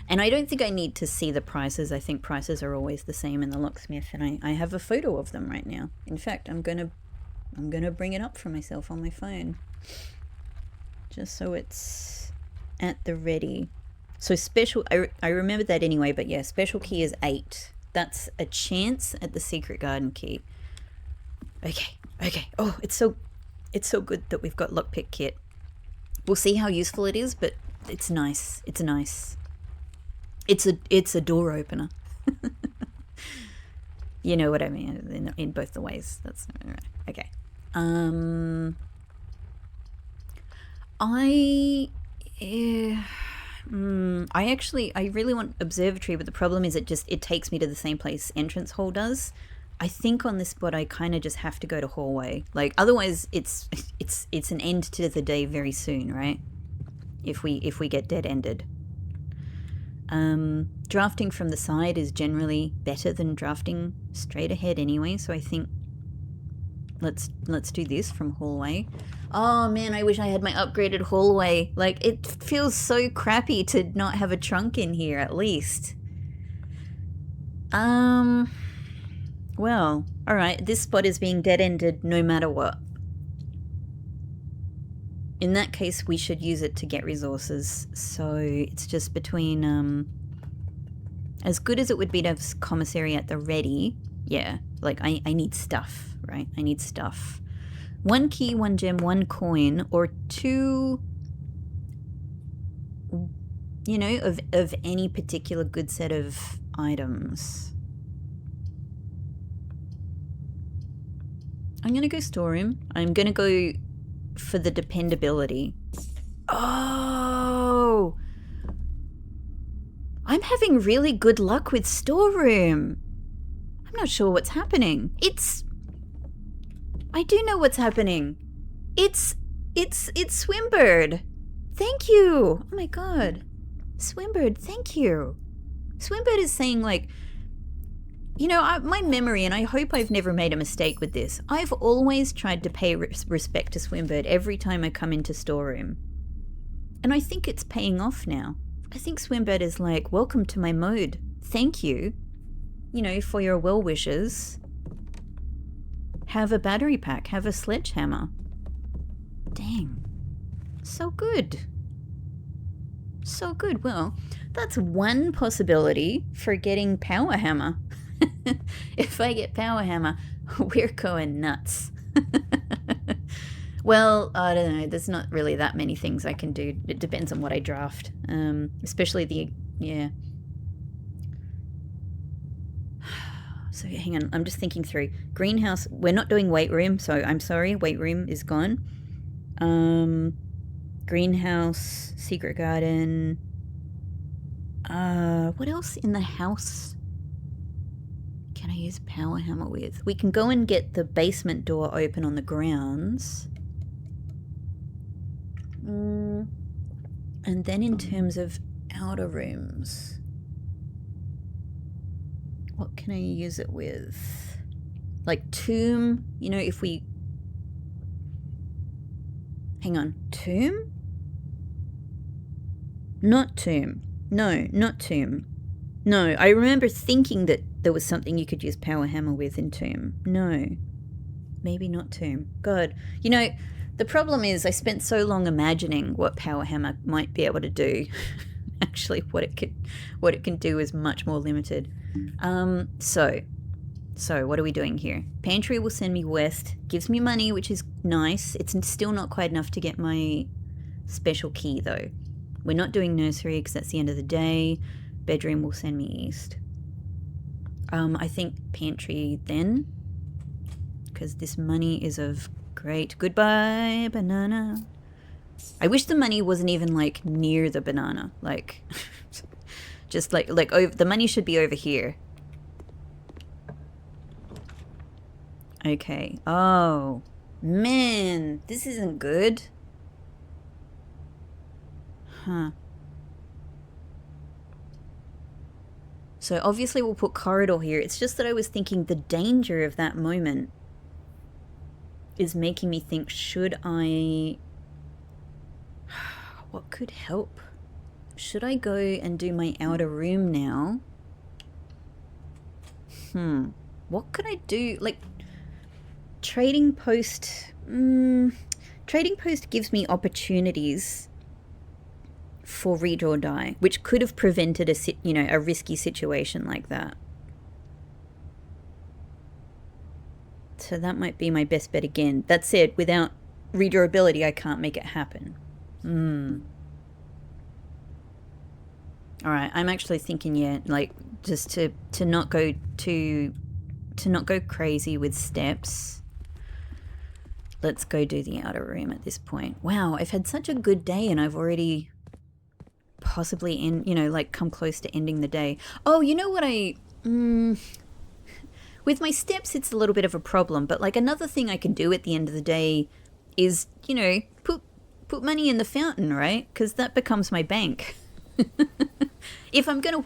And I don't think I need to see the prices. I think prices are always the same in the locksmith, and I have a photo of them right now. In fact, I'm gonna bring it up for myself on my phone, just so it's at the ready. So special, I remember that anyway, but yeah, special key is 8. That's a chance at the secret garden key. Okay. Oh, it's so good that we've got lockpick kit. We'll see how useful it is, but it's nice. It's nice. It's a door opener. You know what I mean in both the ways. That's right. Okay. I really want observatory, but the problem is it takes me to the same place entrance hall does. I think on this spot I kind of just have to go to hallway. Like otherwise it's an end to the day very soon, right? If we get dead ended. Drafting from the side is generally better than drafting straight ahead anyway, so I think let's do this from hallway. Oh man, I wish I had my upgraded hallway. Like, it feels so crappy to not have a trunk in here at least. Well, alright, this spot is being dead-ended no matter what. In that case, we should use it to get resources. So it's just between, as good as it would be to have commissary at the ready, yeah, like I need stuff, right? I need stuff. 1 key, 1 gem, 1 coin, or 2, you know, of any particular good set of items. I'm gonna go storeroom. I'm gonna go for the dependability. Oh! I'm having really good luck with storeroom. I'm not sure what's happening. I do know what's happening. It's Swimbird. Thank you. Oh my god. Swimbird, thank you. Swimbird is saying, like, you know, my memory, and I hope I've never made a mistake with this, I've always tried to pay respect to Swimbird every time I come into storeroom. And I think it's paying off now. I think Swimbird is like, welcome to my mode. Thank you, you know, for your well wishes. Have a battery pack, have a sledgehammer. Dang. So good. So good. Well, that's one possibility for getting power hammer. If I get power hammer, we're going nuts. Well, I don't know. There's not really that many things I can do. It depends on what I draft. Especially yeah. So hang on. I'm just thinking through. Greenhouse. We're not doing weight room, so I'm sorry. Weight room is gone. Greenhouse, secret garden. What else in the house can I use power hammer with? We can go and get the basement door open on the grounds. And then in terms of outer rooms, what can I use it with? Like tomb, you know, if we... Hang on, tomb? Not tomb. No, not tomb. No, I remember thinking that there was something you could use power hammer with in tomb. No, maybe not tomb. God, you know, the problem is I spent so long imagining what power hammer might be able to do. Actually, what it can do is much more limited. So what are we doing here? Pantry will send me west, gives me money, which is nice. It's still not quite enough to get my special key though. We're not doing nursery because that's the end of the day. Bedroom will send me east. I think pantry then, because this money is of great... Goodbye, banana. I wish the money wasn't even, like, near the banana. Like, just, like over, the money should be over here. Okay. Oh, man. This isn't good. Huh. So obviously we'll put corridor here. It's just that I was thinking the danger of that moment is making me think, should I... What could help? Should I go and do my outer room now? What could I do? Like, trading post... trading post gives me opportunities for redraw die, which could have prevented a risky situation like that. So that might be my best bet again. That said, without redrawability, I can't make it happen. All right, I'm actually thinking, yeah, like just to not go crazy with steps. Let's go do the outer room at this point. Wow, I've had such a good day, and I've already possibly come close to ending the day. Oh, you know what with my steps it's a little bit of a problem, but like another thing I can do at the end of the day is, you know, put money in the fountain, right? Because that becomes my bank. If I'm gonna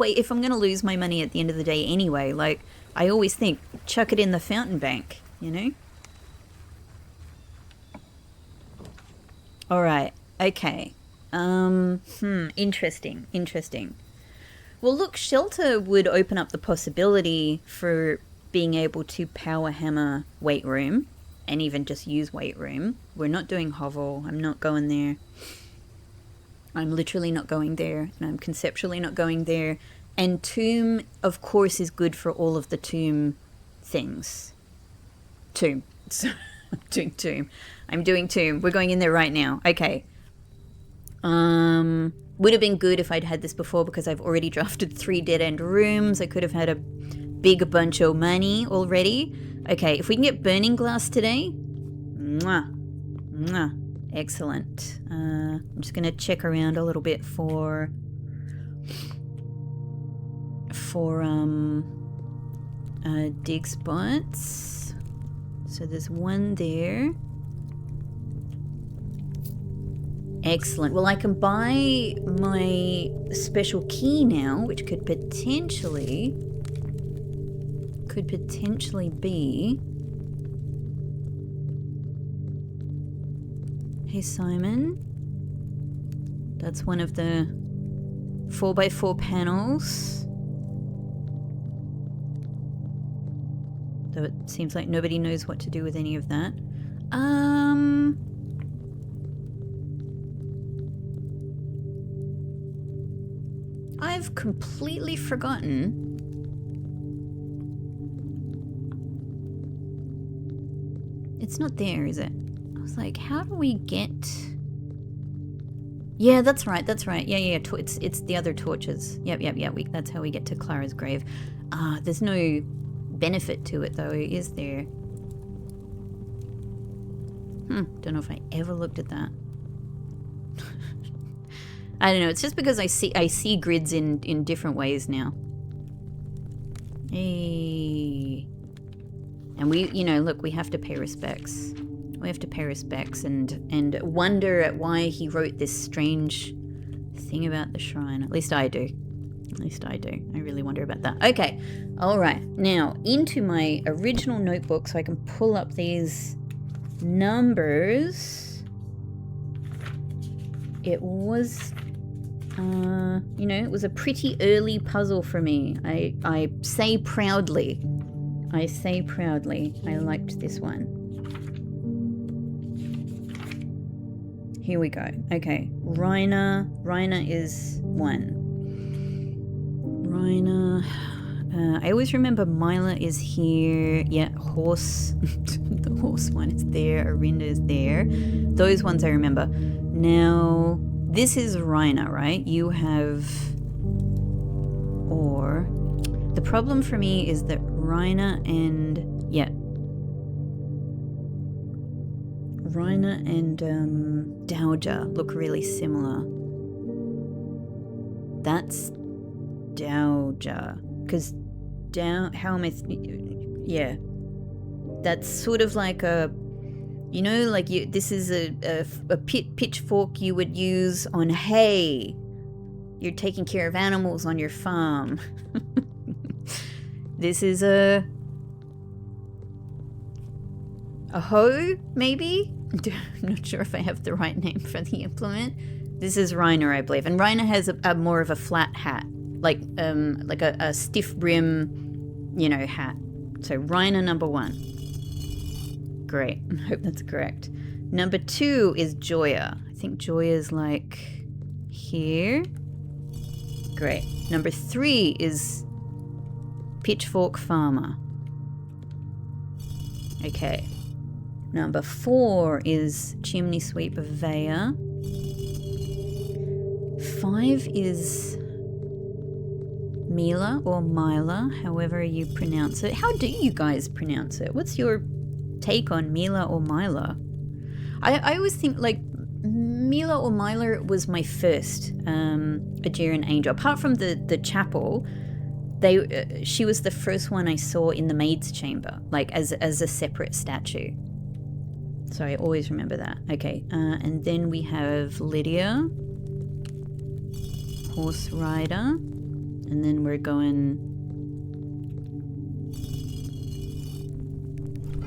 lose my money at the end of the day anyway, like I always think, chuck it in the fountain bank, you know? All right. Okay. Interesting. Interesting. Well, look, shelter would open up the possibility for being able to power hammer weight room and even just use weight room. We're not doing hovel. I'm not going there. I'm literally not going there, and I'm conceptually not going there. And tomb, of course, is good for all of the tomb things. Tomb. So, I'm doing tomb. I'm doing tomb. We're going in there right now. Okay. Would have been good if I'd had this before because I've already drafted 3 dead-end rooms. I could have had a big bunch of money already. Okay, if we can get burning glass today. Mwah. Mwah. Excellent. I'm just going to check around a little bit for dig spots. So there's one there. Excellent. Well, I can buy my special key now, which could potentially be... Hey, Simon. That's one of the 4x4 panels. Though it seems like nobody knows what to do with any of that. I've completely forgotten. It's not there, is it? I was like, how do we get... Yeah, that's right. Yeah. It's the other torches. Yep. That's how we get to Clara's grave. There's no benefit to it, though, is there? Don't know if I ever looked at that. I don't know. It's just because I see grids in different ways now. Hey. And we, look, we have to pay respects. We have to pay respects and wonder at why he wrote this strange thing about the shrine. At least I do. I really wonder about that. Okay. All right. Now, into my original notebook so I can pull up these numbers. It was... it was a pretty early puzzle for me. I say proudly. I liked this one. Here we go. Okay. Reiner is 1. Reiner. I always remember Mila is here. Yeah, horse. The horse one is there. Arinda is there. Those ones I remember. Now... This is Reiner, right? You have... Or... The problem for me is that Reiner and... Yeah. Reiner and Dowager look really similar. That's Dowager. Because how am I... Yeah. That's sort of like a... this is a pitchfork you would use on hay. You're taking care of animals on your farm. This is a hoe, maybe? I'm not sure if I have the right name for the implement. This is Reiner, I believe. And Reiner has a more of a flat hat. Like a stiff brim, hat. So Reiner number 1. Great. I hope that's correct. Number 2 is Joya. I think Joya's like here. Great. Number 3 is Pitchfork Farmer. Okay. Number 4 is Chimney Sweep of Vaya. 5 is Mila or Mila, however you pronounce it. How do you guys pronounce it? What's your take on Mila or Mila? I always think Mila or Mila was my first Aegean angel. Apart from the chapel, she was the first one I saw in the maid's chamber, as a separate statue. So I always remember that. Okay, and then we have Lydia, horse rider, and then we're going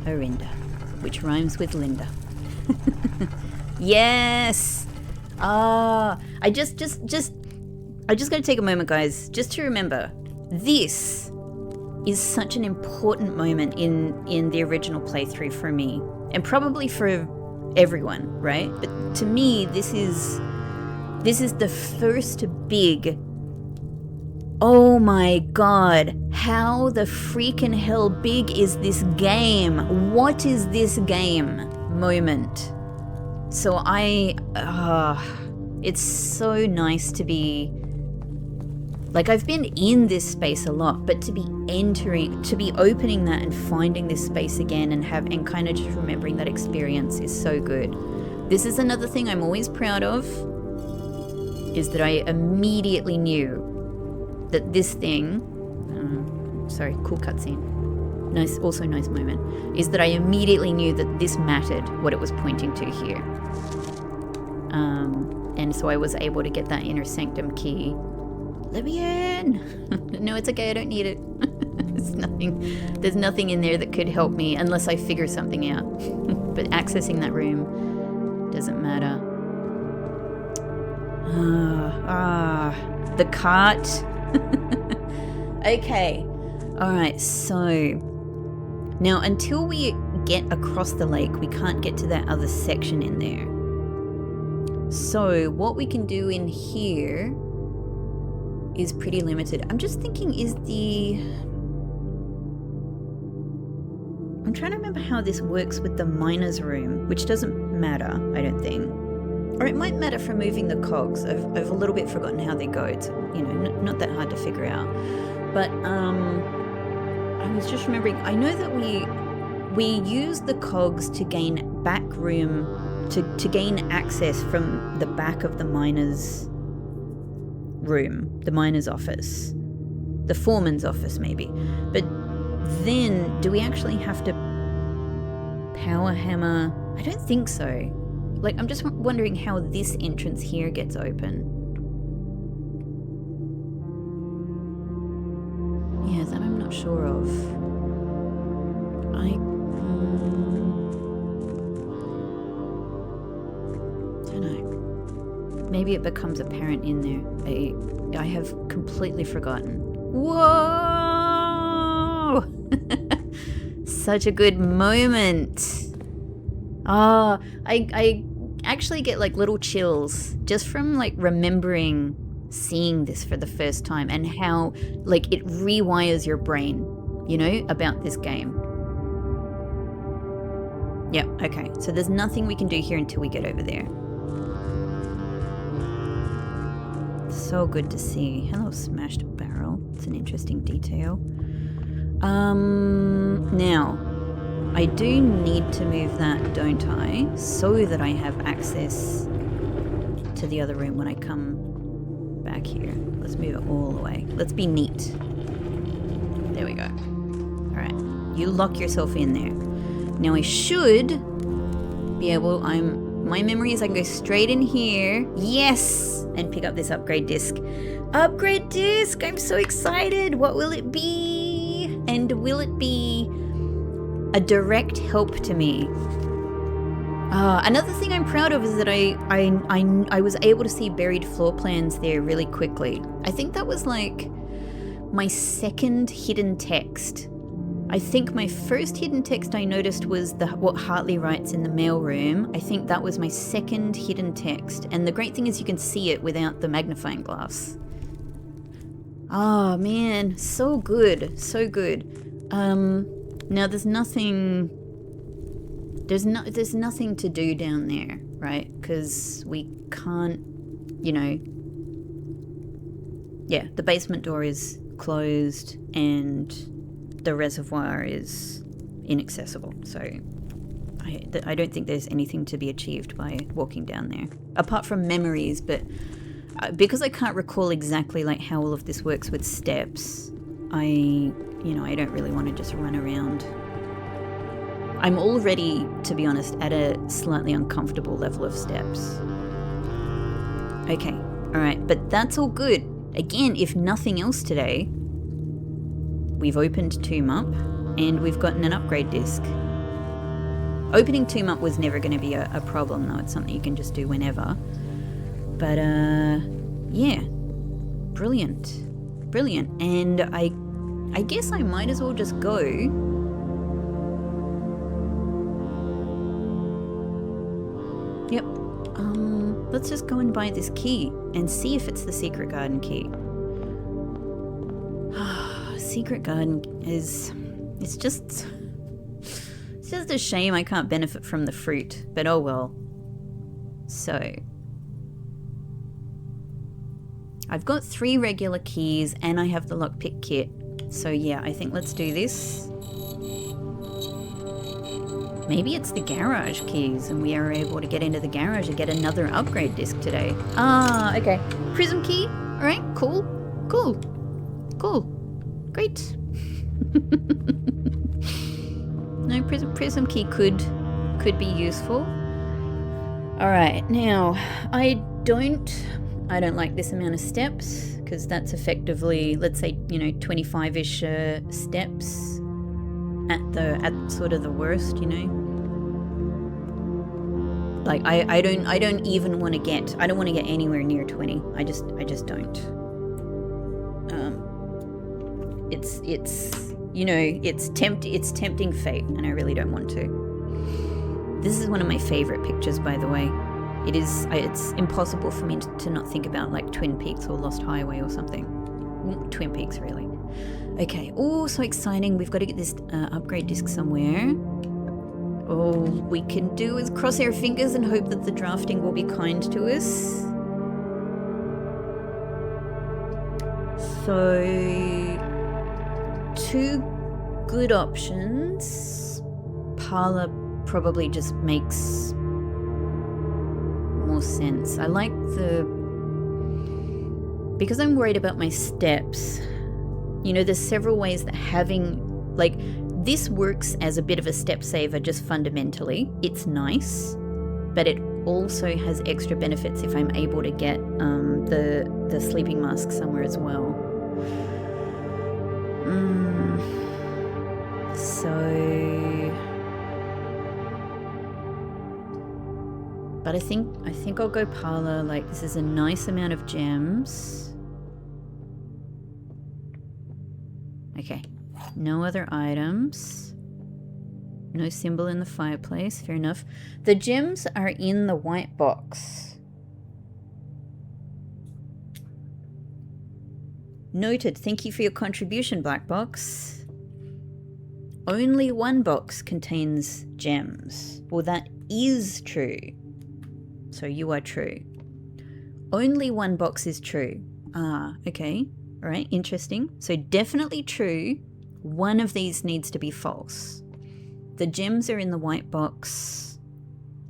Orinda, which rhymes with Linda. Yes. I just gotta take a moment, guys, just to remember, this is such an important moment in the original playthrough for me, and probably for everyone, right? But to me, this is the first big, oh my god, how the freaking hell big is this game? What is this game moment? So it's so nice to be, like, I've been in this space a lot, but to be opening that and finding this space again and kind of just remembering that experience is so good. This is another thing I'm always proud of, is that I immediately knew that this thing, sorry, cool cutscene, nice moment, is that I immediately knew that this mattered, what it was pointing to here. And so I was able to get that inner sanctum key. Let me in! No, it's okay, I don't need it. There's nothing in there that could help me unless I figure something out. But accessing that room doesn't matter. The cart. Okay. Alright, so now until we get across the lake, we can't get to that other section in there. So what we can do in here is pretty limited. I'm just thinking, I'm trying to remember how this works with the miner's room, which doesn't matter, I don't think. Or it might matter for moving the cogs. I've a little bit forgotten how they go. It's, not that hard to figure out. But I was just remembering, I know that we use the cogs to gain back room, to gain access from the back of the miner's room, the miner's office, the foreman's office maybe. But then do we actually have to power hammer? I don't think so. Like, I'm just wondering how this entrance here gets open. Yeah, that I'm not sure of. Don't know. Maybe it becomes apparent in there. I have completely forgotten. Whoa! Such a good moment. I actually get like little chills just from like remembering seeing this for the first time and how like it rewires your brain, about this game. Yep, okay. So there's nothing we can do here until we get over there. So good to see. Hello, smashed barrel. It's an interesting detail. Now, I do need to move that, don't I? So that I have access to the other room when I come back here. Let's move it all the way. Let's be neat. There we go. Alright. You lock yourself in there. Now I should be able... My memory is I can go straight in here. Yes! And pick up this upgrade disc. Upgrade disc! I'm so excited! What will it be? And will it be a direct help to me? Another thing I'm proud of is that I was able to see buried floor plans there really quickly. I think that was like my second hidden text. I think my first hidden text I noticed was what Hartley writes in the mailroom. I think that was my second hidden text. And the great thing is you can see it without the magnifying glass. Oh man, so good, so good. Now there's nothing to do down there, right? Because we can't, yeah, the basement door is closed and the reservoir is inaccessible. So I don't think there's anything to be achieved by walking down there, apart from memories. But because I can't recall exactly like how all of this works with steps, I don't really want to just run around. I'm already, to be honest, at a slightly uncomfortable level of steps. Okay, alright, but that's all good. Again, if nothing else today, we've opened Tomb Up, and we've gotten an upgrade disc. Opening Tomb up was never going to be a problem, though. It's something you can just do whenever. But, yeah. Brilliant. Brilliant. And I guess I might as well just go. Yep. Let's just go and buy this key and see if it's the secret garden key. Secret garden is... It's just a shame I can't benefit from the fruit, but oh well. So... I've got 3 regular keys and I have the lockpick kit. So yeah, I think let's do this. Maybe it's the garage keys and we are able to get into the garage and get another upgrade disc today. Ah, okay. Prism key. Alright, cool. Cool. Cool. Great. No, prism key could be useful. Alright, now I don't like this amount of steps because that's effectively, let's say, 25-ish steps at sort of the worst, Like I don't even want to get anywhere near 20. I just don't. It's tempting fate, and I really don't want to. This is one of my favorite pictures, by the way. It's impossible for me to not think about like Twin Peaks or Lost Highway or something. Twin Peaks, really. Okay, oh, so exciting. We've got to get this upgrade disc somewhere. All we can do is cross our fingers and hope that the drafting will be kind to us. So, 2 good options. Parlor probably just makes more sense. I like because I'm worried about my steps, there's several ways that having, like, this works as a bit of a step saver just fundamentally. It's nice, but it also has extra benefits if I'm able to get the sleeping mask somewhere as well. But I think I'll go parlor. Like, this is a nice amount of gems. Okay. No other items. No symbol in the fireplace. Fair enough. The gems are in the white box. Noted. Thank you for your contribution, Black Box. Only 1 box contains gems. Well, that is true. So you are true. Only 1 box is true. Ah, okay. All right, interesting. So definitely true. One of these needs to be false. The gems are in the white box.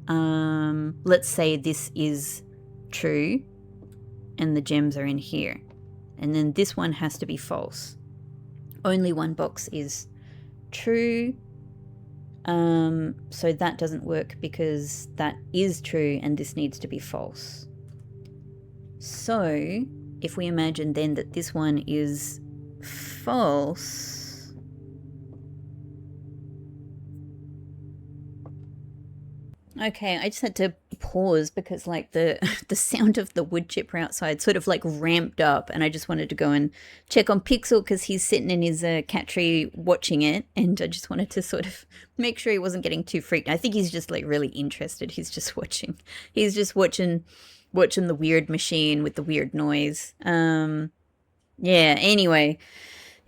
Let's say this is true and the gems are in here. And then this one has to be false. Only 1 box is true. So that doesn't work because that is true and this needs to be false. So if we imagine then that this one is false, okay, I just had to pause because like the sound of the wood chipper outside sort of like ramped up, and I just wanted to go and check on Pixel because he's sitting in his cat tree watching it, and I just wanted to sort of make sure he wasn't getting too freaked. I think he's just like really interested. He's just watching the weird machine with the weird noise. Yeah, anyway,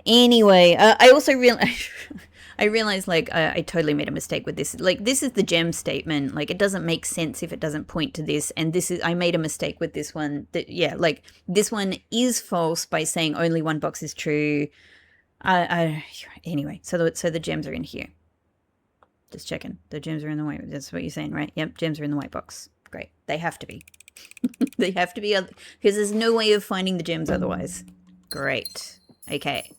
I also realized like I totally made a mistake with this. Like, this is the gem statement. Like, it doesn't make sense if it doesn't point to this. And I made a mistake with this one. Like, this one is false by saying only 1 box is true. Anyway, so the gems are in here. Just checking. The gems are in the white. That's what you're saying, right? Yep, gems are in the white box. Great. They have to be. They have to be, because there's no way of finding the gems otherwise. Great. Okay.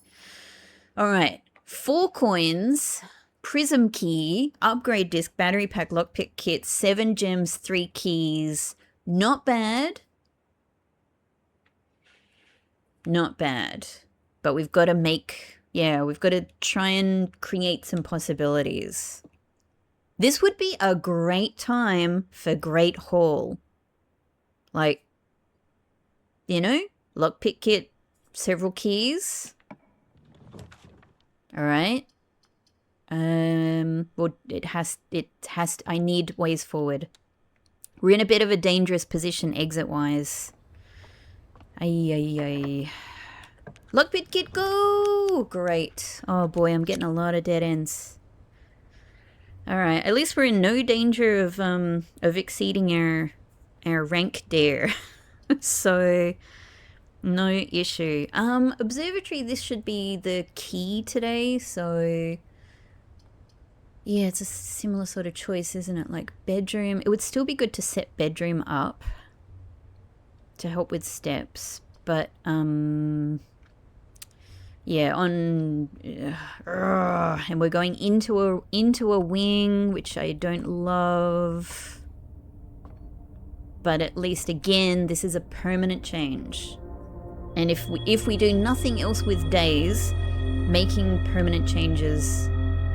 All right. 4 coins, prism key, upgrade disc, battery pack, lockpick kit, 7 gems, 3 keys. Not bad. Not bad. But we've got to we've got to try and create some possibilities. This would be a great time for Great Hall. Like, you know, lockpick kit, several keys. All right. Well, I need ways forward. We're in a bit of a dangerous position exit-wise. Ay. Lockpick kit, go! Great. Oh boy, I'm getting a lot of dead ends. All right, at least we're in no danger of exceeding our rank dare. So, no issue. Observatory, this should be the key today, so... Yeah, it's a similar sort of choice, isn't it? Like bedroom. It would still be good to set bedroom up to help with steps, but yeah, on and we're going into a wing, which I don't love. But at least again, this is a permanent change. And if we do nothing else with days, making permanent changes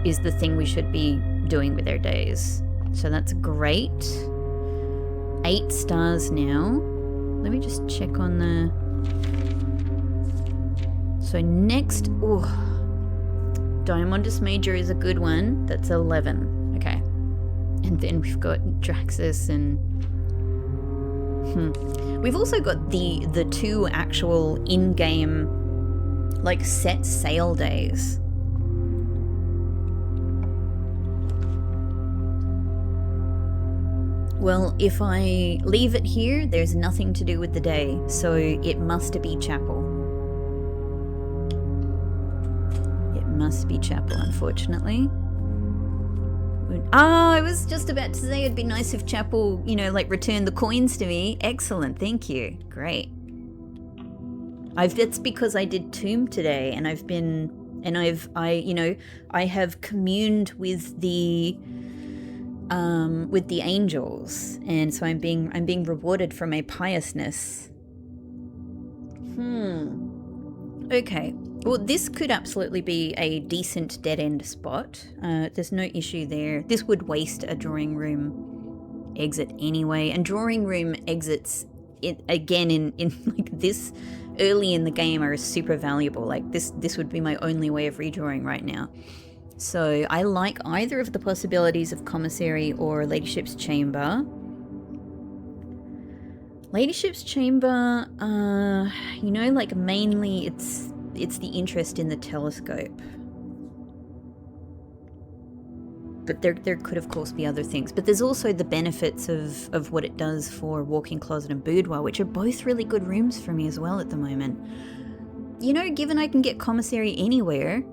is the thing we should be doing with our days. So that's great. 8 stars now. Let me just check on the... So next... Oh, Diamondus Major is a good one. That's 11. Okay. And then we've got Draxus and... We've also got the 2 actual in-game, like, set sail days. Well, if I leave it here, there's nothing to do with the day, so it must be chapel. It must be chapel, unfortunately. I was just about to say it'd be nice if chapel, you know, like returned the coins to me. Excellent, thank you. Great. That's because I did Tomb today, and I have communed with the angels, and so I'm being rewarded for my piousness. Okay. Well, this could absolutely be a decent dead-end spot. There's no issue there. This would waste a drawing room exit anyway, and drawing room exits, again, in like this early in the game are super valuable. Like this would be my only way of redrawing right now. So I like either of the possibilities of Commissary or Ladyship's Chamber. Ladyship's Chamber, like mainly it's the interest in the telescope. But there could of course be other things. But there's also the benefits of what it does for walk-in closet and boudoir, which are both really good rooms for me as well at the moment. You know, given I can get Commissary anywhere,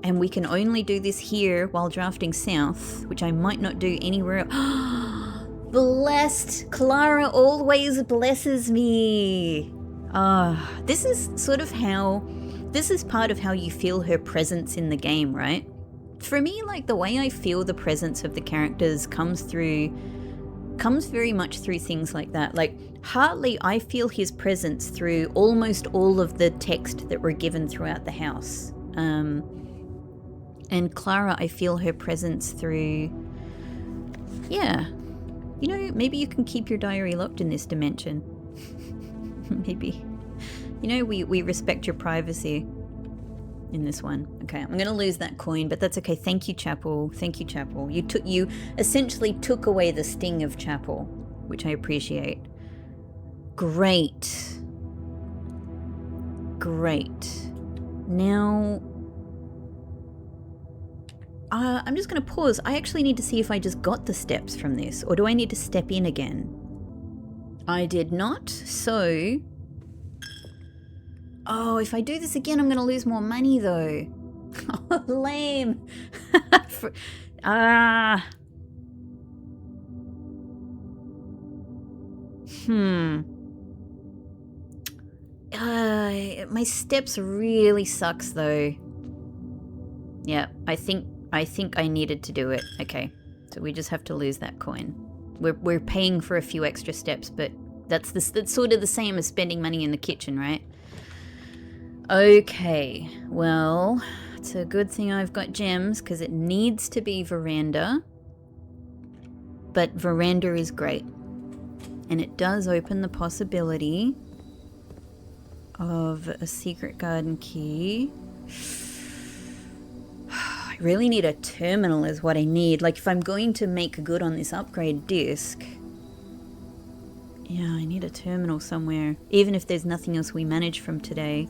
and we can only do this here while drafting south, which I might not do anywhere else. Blessed! Clara always blesses me! This is part of how you feel her presence in the game, right? For me, like, the way I feel the presence of the characters comes very much through things like that. Like, Hartley, I feel his presence through almost all of the text that we're given throughout the house. And Clara, I feel her presence through... Yeah. You know, maybe you can keep your diary locked in this dimension. Maybe. You know, we respect your privacy in this one. Okay, I'm going to lose that coin, but that's okay. Thank you, Chapel. Thank you, Chapel. You essentially took away the sting of Chapel, which I appreciate. Great. Great. Now... I'm just going to pause. I actually need to see if I just got the steps from this, or do I need to step in again? I did not, so... Oh, if I do this again, I'm going to lose more money, though. Oh, lame. My steps really sucks, though. Yeah, I think I needed to do it. Okay, so we just have to lose that coin. We're paying for a few extra steps, but that's sort of the same as spending money in the kitchen, right? Okay, well, it's a good thing I've got gems, because it needs to be veranda. but veranda is great. And it does open the possibility of a secret garden key. I really need a terminal is what I need. Like, if I'm going to make good on this upgrade disc, yeah, I need a terminal somewhere, even if there's nothing else we manage from today.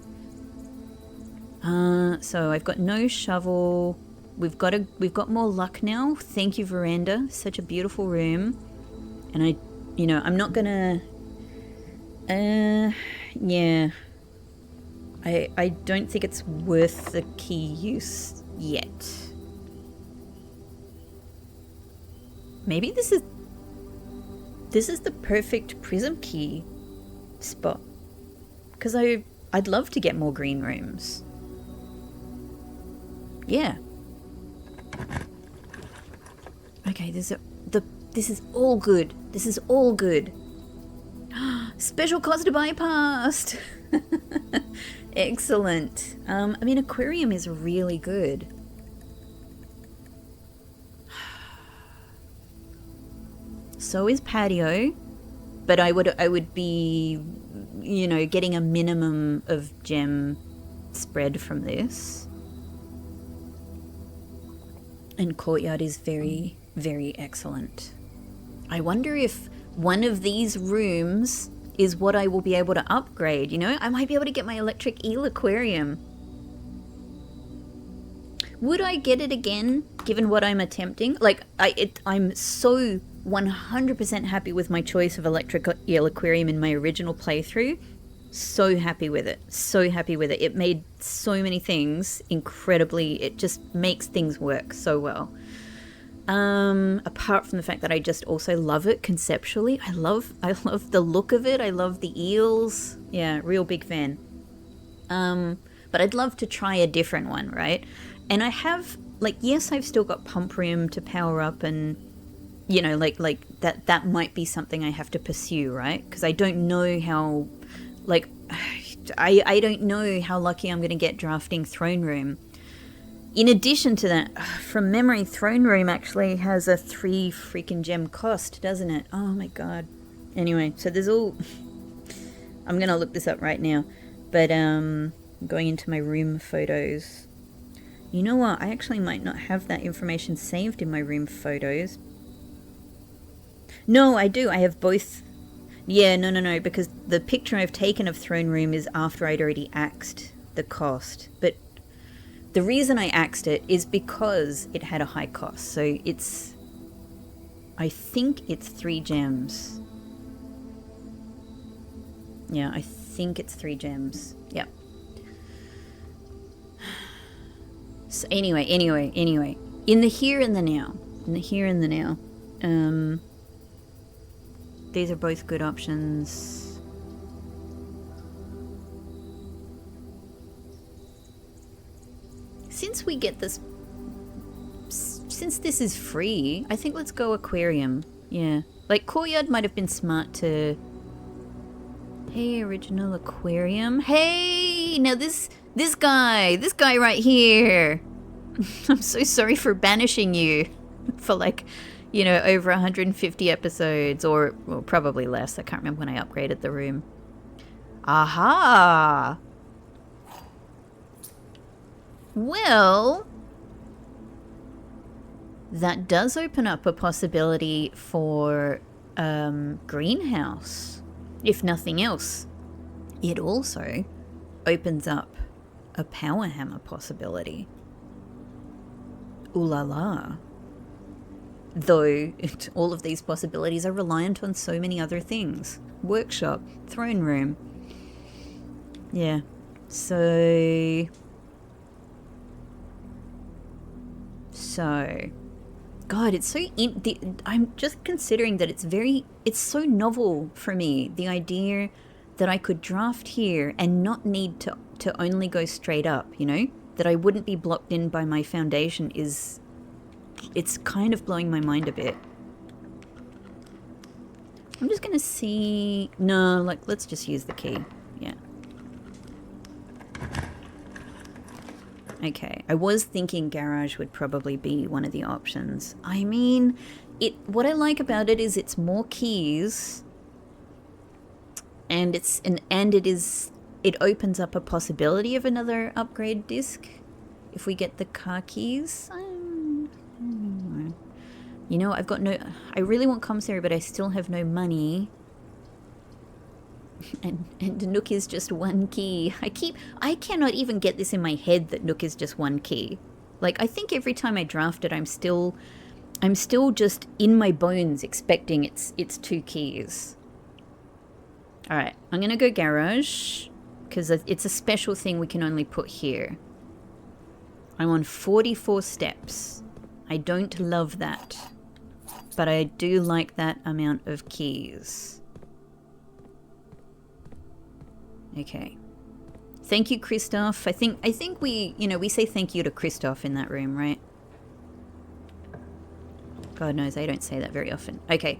So I've got no shovel. We've got more luck now. Thank you, veranda. Such a beautiful room. And I'm not gonna, yeah. I don't think it's worth the key use yet. Maybe this is the perfect prism key spot. Because I'd love to get more green rooms. Yeah. Okay, this is all good. This is all good. Special cost bypassed. Excellent. I mean, aquarium is really good. So is patio, but I would be, getting a minimum of gem spread from this. And courtyard is very, very excellent. I wonder if one of these rooms is what I will be able to upgrade, I might be able to get my electric eel aquarium. Would I get it again, given what I'm attempting? Like, I'm so 100% happy with my choice of electric eel aquarium in my original playthrough. So happy with it. So happy with it. It made so many things incredibly. It just makes things work so well. Apart from the fact that I just also love it conceptually. I love the look of it. I love the eels. Yeah, real big fan. But I'd love to try a different one, right? And I have, yes, I've still got pump room to power up and, that might be something I have to pursue, right? Because I don't know how, I don't know how lucky I'm going to get drafting throne room. In addition to that, from memory, throne room actually has a 3 freaking gem cost, doesn't it? Oh my god. Anyway, so there's all... I'm going to look this up right now. But, going into my room photos. You know what? I actually might not have that information saved in my room photos. No, I do. I have both. Yeah, no, because the picture I've taken of throne room is after I'd already axed the cost. But the reason I axed it is because it had a high cost. So I think it's 3 gems. Yeah, I think it's 3 gems. Yep. So anyway. In the here and the now. These are both good options. Since this is free, I think let's go aquarium. Yeah. Courtyard might have been smart to... Hey, original aquarium. Hey! Now this guy right here. I'm so sorry for banishing you for over 150 episodes, or probably less. I can't remember when I upgraded the room. Aha! Well, that does open up a possibility for greenhouse. If nothing else, it also opens up a power hammer possibility. Ooh la la. Though all of these possibilities are reliant on so many other things. Workshop, throne room. Yeah. So... God, it's so... I'm just considering that it's so novel for me. The idea that I could draft here and not need to only go straight up, That I wouldn't be blocked in by my foundation is... It's kind of blowing my mind a bit. I'm just gonna see... No, let's just use the key. Yeah. Okay, I was thinking garage would probably be one of the options. I mean, what I like about it is it's more keys, and it opens up a possibility of another upgrade disc if we get the car keys. You know, I really want commissary, but I still have no money. And Nook is just one key. I cannot even get this in my head that Nook is just one key. Like, I think every time I draft it, I'm still just in my bones expecting it's 2 keys. All right, I'm gonna go garage because it's a special thing we can only put here. I'm on 44 steps. I don't love that, but I do like that amount of keys. Okay. Thank you, Christoph. I think we say thank you to Christoph in that room, right? God knows I don't say that very often. Okay.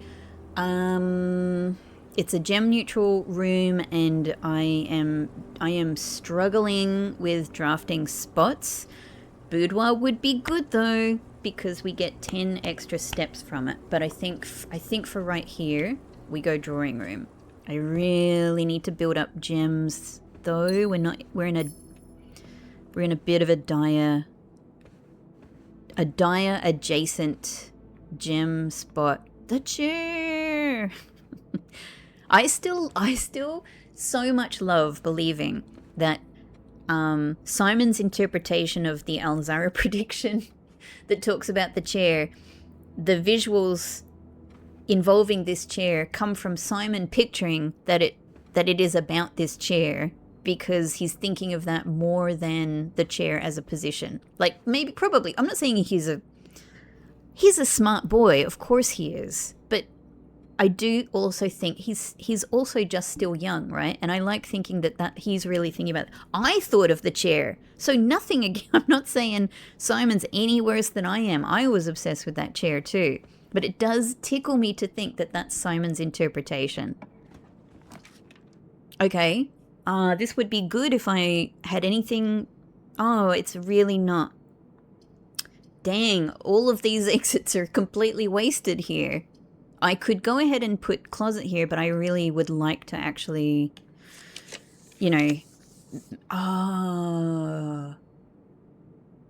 It's a gem neutral room, and I am struggling with drafting spots. Boudoir would be good though, because we get 10 extra steps from it. But I think for right here, we go drawing room. I really need to build up gems though. We're in a bit of a dire adjacent gem spot. The chair. I still so much love believing that Simon's interpretation of the Alzara prediction that talks about the chair, the visuals involving this chair come from Simon picturing that it is about this chair, because he's thinking of that more than the chair as a position. Like, maybe, probably, I'm not saying he's a smart boy, of course he is, but I do also think he's also just still young, right? And I like thinking that he's really thinking about it. I thought of the chair. So nothing again. I'm not saying Simon's any worse than I am. I was obsessed with that chair too. But it does tickle me to think that that's Simon's interpretation. Okay. This would be good if I had anything. Oh, it's really not. Dang, all of these exits are completely wasted here. I could go ahead and put closet here, but I really would like to actually,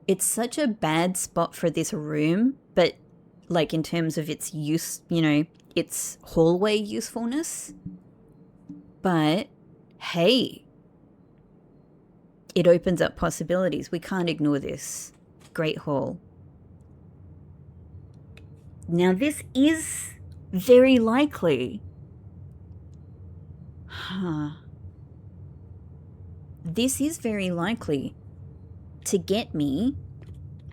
it's such a bad spot for this room, but like in terms of its use, its hallway usefulness. But hey, it opens up possibilities. We can't ignore this. Great hall. Now this is very likely. This is very likely to get me.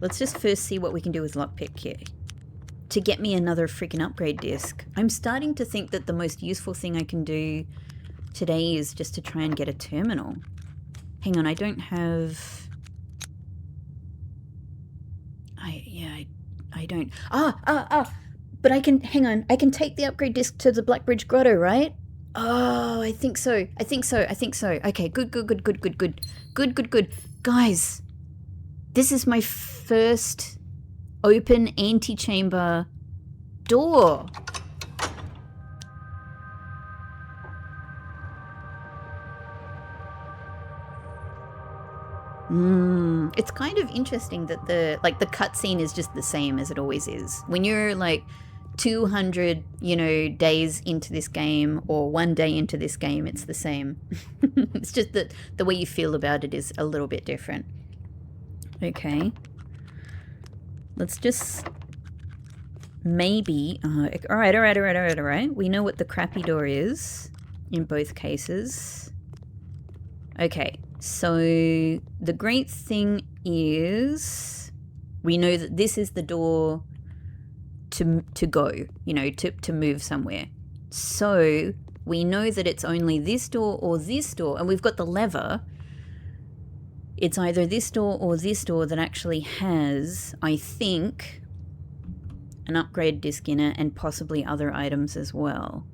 Let's just first see what we can do with lockpick here. To get me another freaking upgrade disc. I'm starting to think that the most useful thing I can do today is just to try and get a terminal. Hang on, I don't have... I don't... But I can... Hang on, I can take the upgrade disc to the Blackbridge Grotto, right? Oh, I think so. Okay, good. Guys, this is my first open antechamber door. It's kind of interesting that the cutscene is just the same as it always is. When you're like 200, days into this game, or 1 day into this game, it's the same. It's just that the way you feel about it is a little bit different. Okay. Let's just maybe... all right. We know what the crappy door is in both cases. Okay, so the great thing is we know that this is the door to go, to move somewhere. So we know that it's only this door or this door, and we've got the lever. It's either this door or this door that actually has, I think, an upgrade disc in it, and possibly other items as well.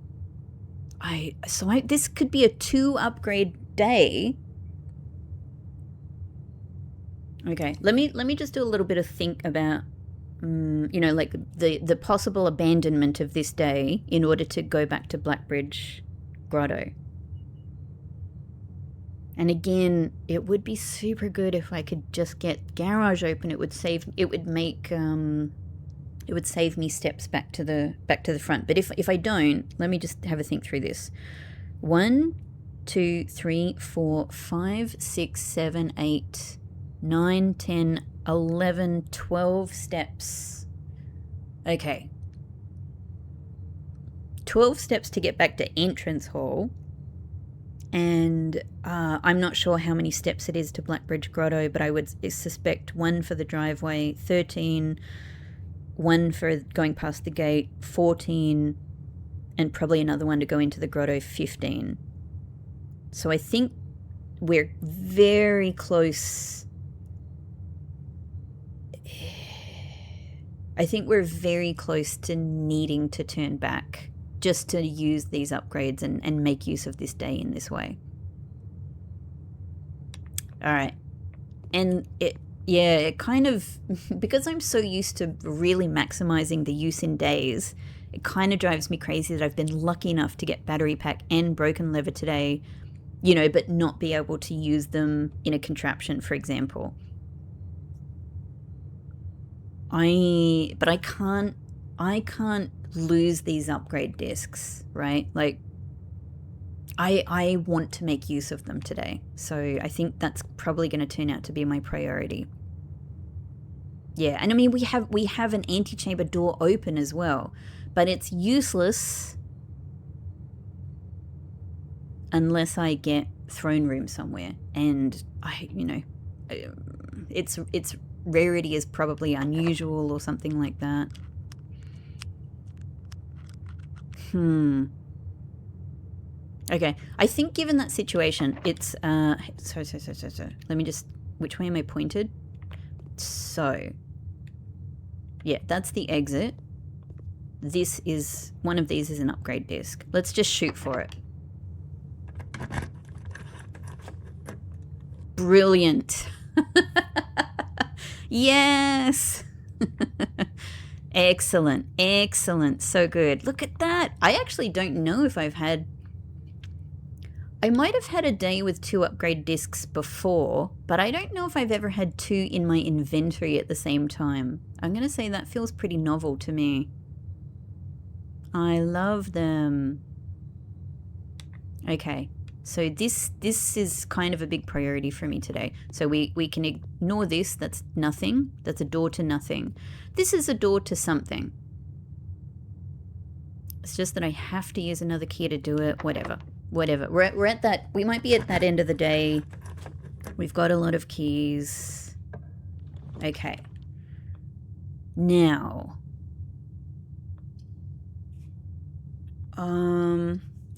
This could be a 2 upgrade day. Okay, let me just do a little bit of think about you know, like the possible abandonment of this day in order to go back to Blackbridge Grotto. And again, it would be super good if I could just get garage open. It would save me steps back to the front. But if I don't, let me just have a think through this. 1, 2, 3, 4, 5, 6, 7, 8, 9, 10, 11, 12 steps. Okay. 12 steps to get back to entrance hall. And I'm not sure how many steps it is to Blackbridge Grotto, but I would suspect 1 for the driveway, 13, 1 for going past the gate, 14, and probably another one to go into the grotto, 15. So I think we're very close. I think we're very close to needing to turn back just to use these upgrades and make use of this day in this way. All right. And it kind of, because I'm so used to really maximizing the use in days, it kind of drives me crazy that I've been lucky enough to get battery pack and broken lever today, you know, but not be able to use them in a contraption, for example. I can't lose these upgrade discs, right? Like, I want to make use of them today. So I think that's probably going to turn out to be my priority. Yeah, and I mean, we have an antechamber door open as well, but it's useless unless I get throne room somewhere. And its rarity is probably unusual or something like that. Okay, I think given that situation, it's so let me just, which way am I pointed? So yeah, that's the exit. This is, one of these is an upgrade disc. Let's just shoot for it. Brilliant. Yes. Excellent, excellent, so good. Look at that. I actually don't know if I might have had a day with 2 upgrade discs before, but I don't know if I've ever had 2 in my inventory at the same time. I'm going to say that feels pretty novel to me. I love them. Okay, so this is kind of a big priority for me today. So we can ignore this. That's nothing. That's a door to nothing. This is a door to something. It's just that I have to use another key to do it. Whatever. We're at that. We might be at that end of the day. We've got a lot of keys. Okay. Now.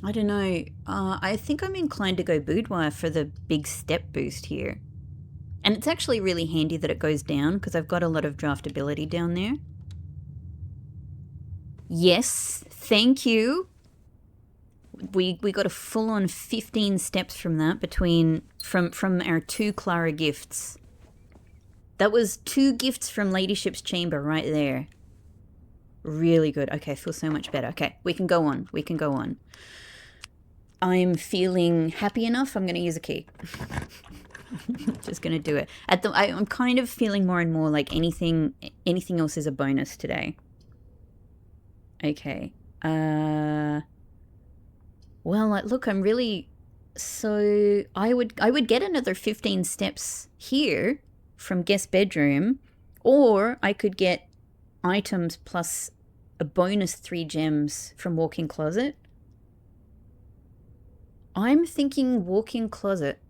I don't know. I think I'm inclined to go boudoir for the big step boost here. And it's actually really handy that it goes down because I've got a lot of draftability down there. Yes, thank you. We got a full-on 15 steps from that from our 2 Clara gifts. That was 2 gifts from Ladyship's Chamber right there. Really good. Okay, I feel so much better. Okay, we can go on. We can go on. I'm feeling happy enough. I'm going to use a key. Just going to do it. I'm kind of feeling more and more like anything else is a bonus today. Okay. Well, look, I'm really, so I would get another 15 steps here from guest bedroom, or I could get items plus a bonus 3 gems from walk-in closet. I'm thinking walk-in closet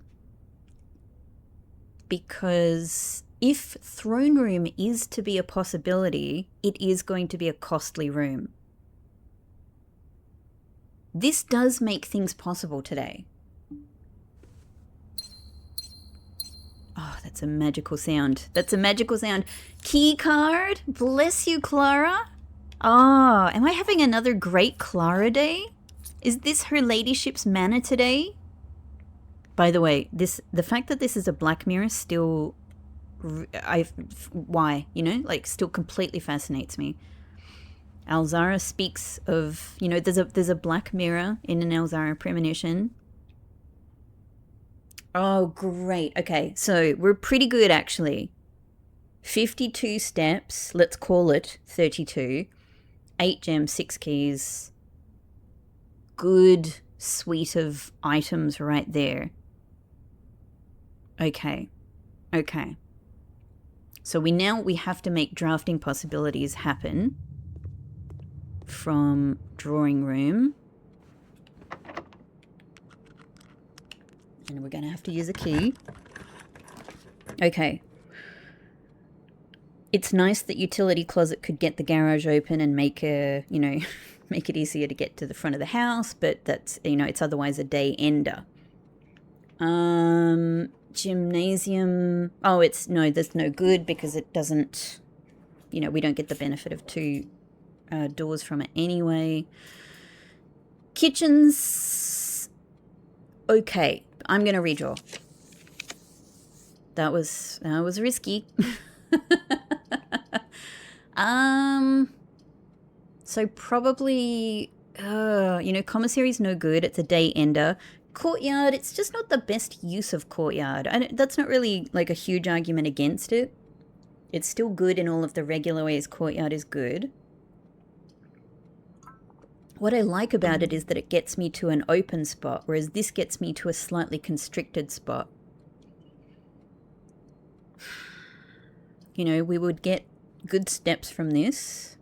because if throne room is to be a possibility, it is going to be a costly room. This does make things possible today. Oh, that's a magical sound. That's a magical sound. Key card. Bless you, Clara. Oh, am I having another great Clara day? Is this her ladyship's manor today? By the way, the fact that this is a black mirror still why, you know, like still completely fascinates me. Alzara speaks of, you know, there's a black mirror in an Alzara premonition. Oh, great. Okay, so we're pretty good actually. 52 steps, let's call it 32. 8 gems, 6 keys. Good suite of items right there. Okay. Okay. So we have to make drafting possibilities happen from drawing room. And we're going to have to use a key. Okay. It's nice that utility closet could get the garage open and make a, you know, make it easier to get to the front of the house, but that's, you know, it's otherwise a day ender. Gymnasium. Oh, it's no, that's no good because it doesn't, you know, we don't get the benefit of 2 doors from it anyway. Kitchens. Okay, I'm gonna redraw. That was risky. So probably, you know, commissary's no good. It's a day ender. Courtyard, it's just not the best use of courtyard. That's not really like a huge argument against it. It's still good in all of the regular ways courtyard is good. What I like about it is that it gets me to an open spot, whereas this gets me to a slightly constricted spot. You know, we would get good steps from this.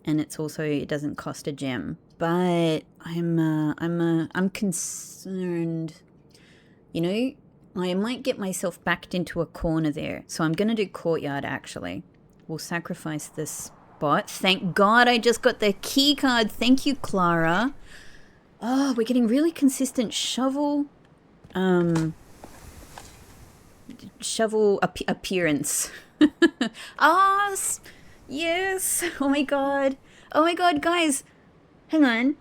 And it's also, it doesn't cost a gem. But I'm concerned. You know, I might get myself backed into a corner there. So I'm going to do courtyard, actually. We'll sacrifice this spot. Thank God I just got the key card. Thank you, Clara. Oh, we're getting really consistent shovel appearance. Ah, yes. Oh my god, guys, hang on.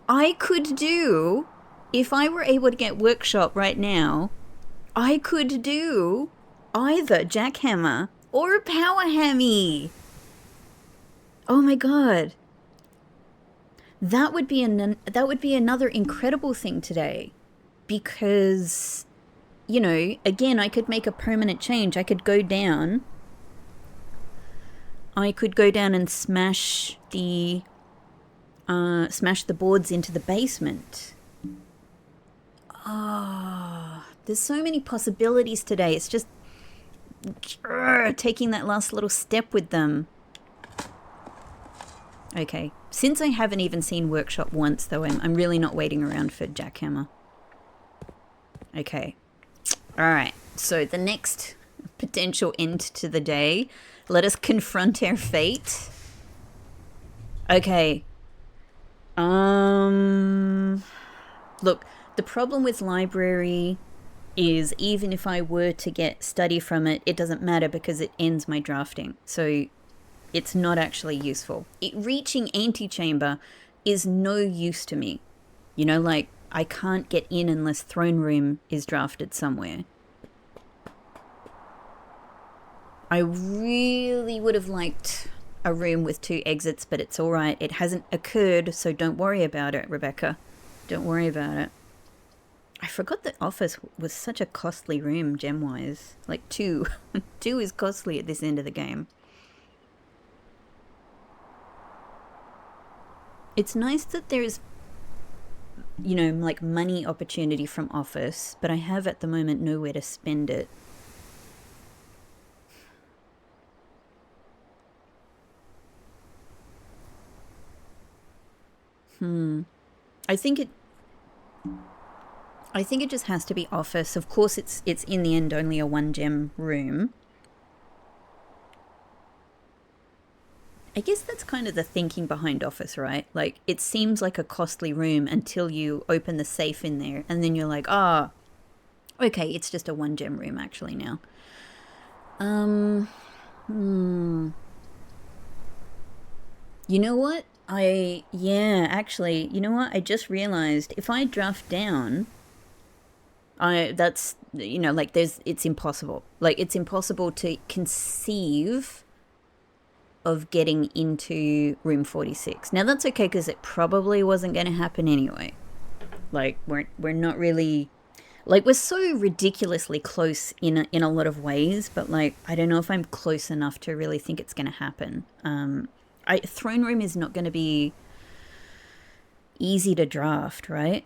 I could do, if I were able to get workshop right now, I could do either jackhammer or a power hammy. Oh my god, that would be another incredible thing today, because, you know, again, I could make a permanent change. I could go down and smash the boards into the basement. Oh, there's so many possibilities today. It's just taking that last little step with them. Okay, since I haven't even seen workshop once, though, I'm really not waiting around for jackhammer. Okay. Alright, so the next potential end to the day. Let us confront our fate. Okay. Look, the problem with library is even if I were to get study from it, it doesn't matter because it ends my drafting. So it's not actually useful. Reaching antechamber is no use to me. You know, like, I can't get in unless throne room is drafted somewhere. I really would have liked a room with 2 exits, but it's alright. It hasn't occurred, so don't worry about it, Rebecca. Don't worry about it. I forgot that office was such a costly room, gem-wise. Like 2. 2 is costly at this end of the game. It's nice that there's, you know, like money opportunity from office, but I have at the moment nowhere to spend it. I think it just has to be office. Of course, it's in the end only a 1 gem room. I guess that's kind of the thinking behind office, right? Like, it seems like a costly room until you open the safe in there, and then you're like, ah, oh, okay, it's just a 1 gem room actually now. You know what? Actually, you know what? I just realized if I draft down, That's, you know, like it's impossible. Like it's impossible to conceive of getting into room 46. Now that's okay because it probably wasn't going to happen anyway. Like we're not really, like we're so ridiculously close in a lot of ways, but like I don't know if I'm close enough to really think it's going to happen. Throne room is not going to be easy to draft, right?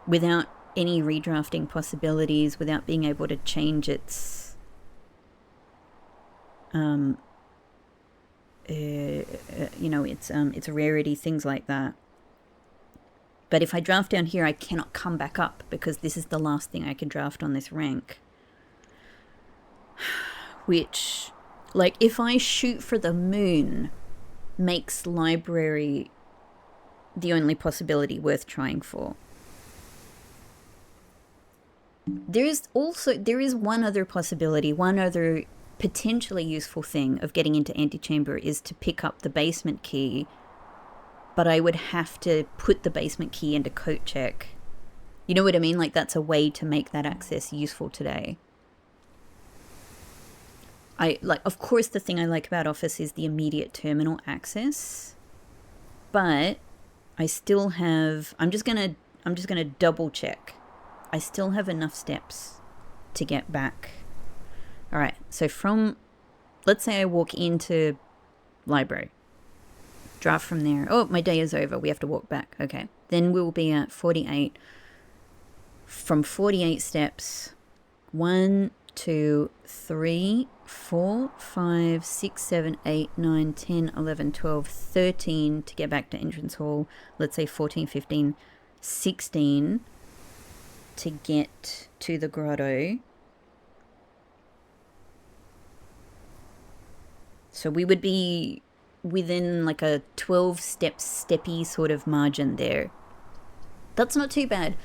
Without any redrafting possibilities, without being able to change its you know, its rarity, things like that. But if I draft down here, I cannot come back up because this is the last thing I can draft on this rank. Which, like, if I shoot for the moon, makes library the only possibility worth trying for. There is one other possibility, one other potentially useful thing of getting into Antechamber is to pick up the basement key, but I would have to put the basement key into coat check. You know what I mean? Like that's a way to make that access useful today. Of course the thing I like about Office is the immediate terminal access, but I still have, I'm just gonna double check. I still have enough steps to get back. All right, so let's say I walk into library, draft from there. Oh, my day is over. We have to walk back. Okay, then we'll be at 48. From 48 steps, 1, 2, 3, 4, 5, 6, 7, 8, 9, 10, 11, 12, 13 to get back to entrance hall. Let's say 14, 15, 16 to get to the grotto. So we would be within like a 12-steppy sort of margin there. That's not too bad.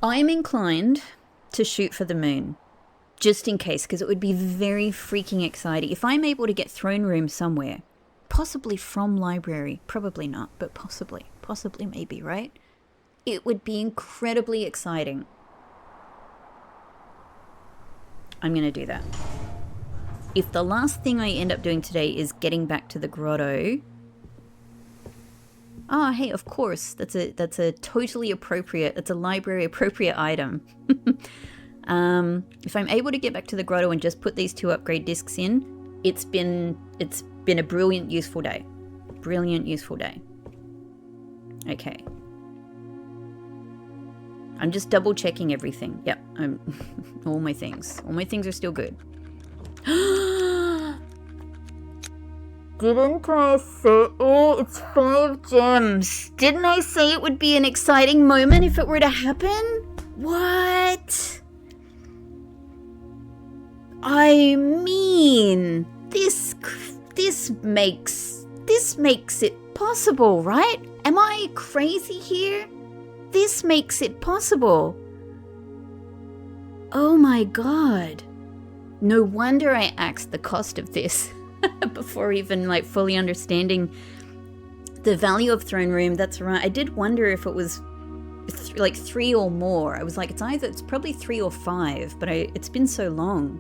I'm inclined to shoot for the moon, just in case, because it would be very freaking exciting. If I'm able to get throne room somewhere, possibly from library, probably not, but possibly maybe, right? It would be incredibly exciting. I'm going to do that. If the last thing I end up doing today is getting back to the grotto... Ah, hey, of course, that's a totally appropriate, that's a library appropriate item. If I'm able to get back to the grotto and just put these 2 upgrade discs in, it's been a brilliant, useful day. Brilliant, useful day. Okay. I'm just double checking everything. Yep, all my things are still good. Didn't I say, oh, it's 5 gems. Didn't I say it would be an exciting moment if it were to happen? What? I mean, this makes it possible, right? Am I crazy here? This makes it possible. Oh my god. No wonder I axed the cost of this before even like fully understanding the value of throne room. That's right. I did wonder if it was like 3 or more. I was like, it's probably 3 or 5, but it's been so long.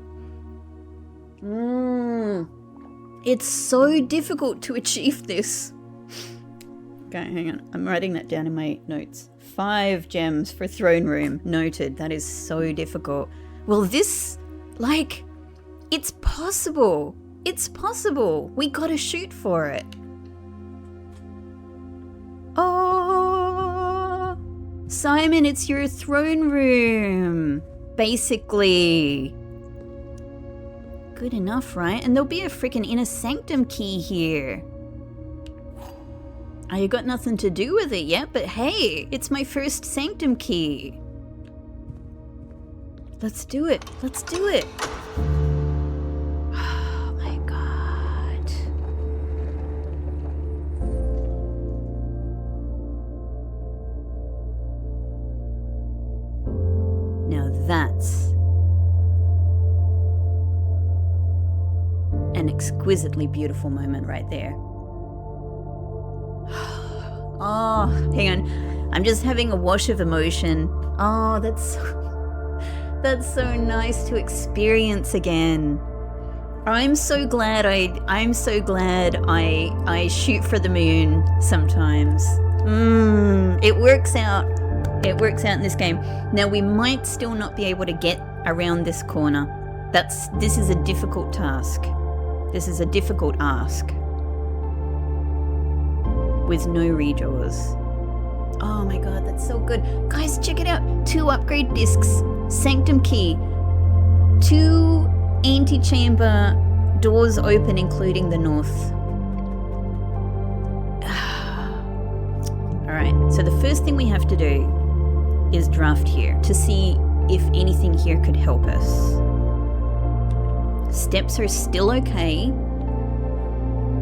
It's so difficult to achieve this. Okay, hang on. I'm writing that down in my notes. 5 gems for throne room. Noted. That is so difficult. Well, this, like, it's possible. It's possible. We gotta shoot for it. Oh, Simon, it's your throne room. Basically. Good enough, right? And there'll be a freaking inner sanctum key here. I got nothing to do with it yet, but hey, it's my first sanctum key. Let's do it. Let's do it. Oh my god. Now that's an exquisitely beautiful moment right there. Oh, hang on. I'm just having a wash of emotion. Oh, that's so nice to experience again. I'm so glad I shoot for the moon sometimes. It works out. It works out in this game. Now we might still not be able to get around this corner. This is a difficult task. This is a difficult ask. With no redraws. Oh my god, that's so good. Guys, check it out. 2 upgrade discs. Sanctum key. 2 antechamber doors open, including the north. Alright, so the first thing we have to do is draft here to see if anything here could help us. Steps are still okay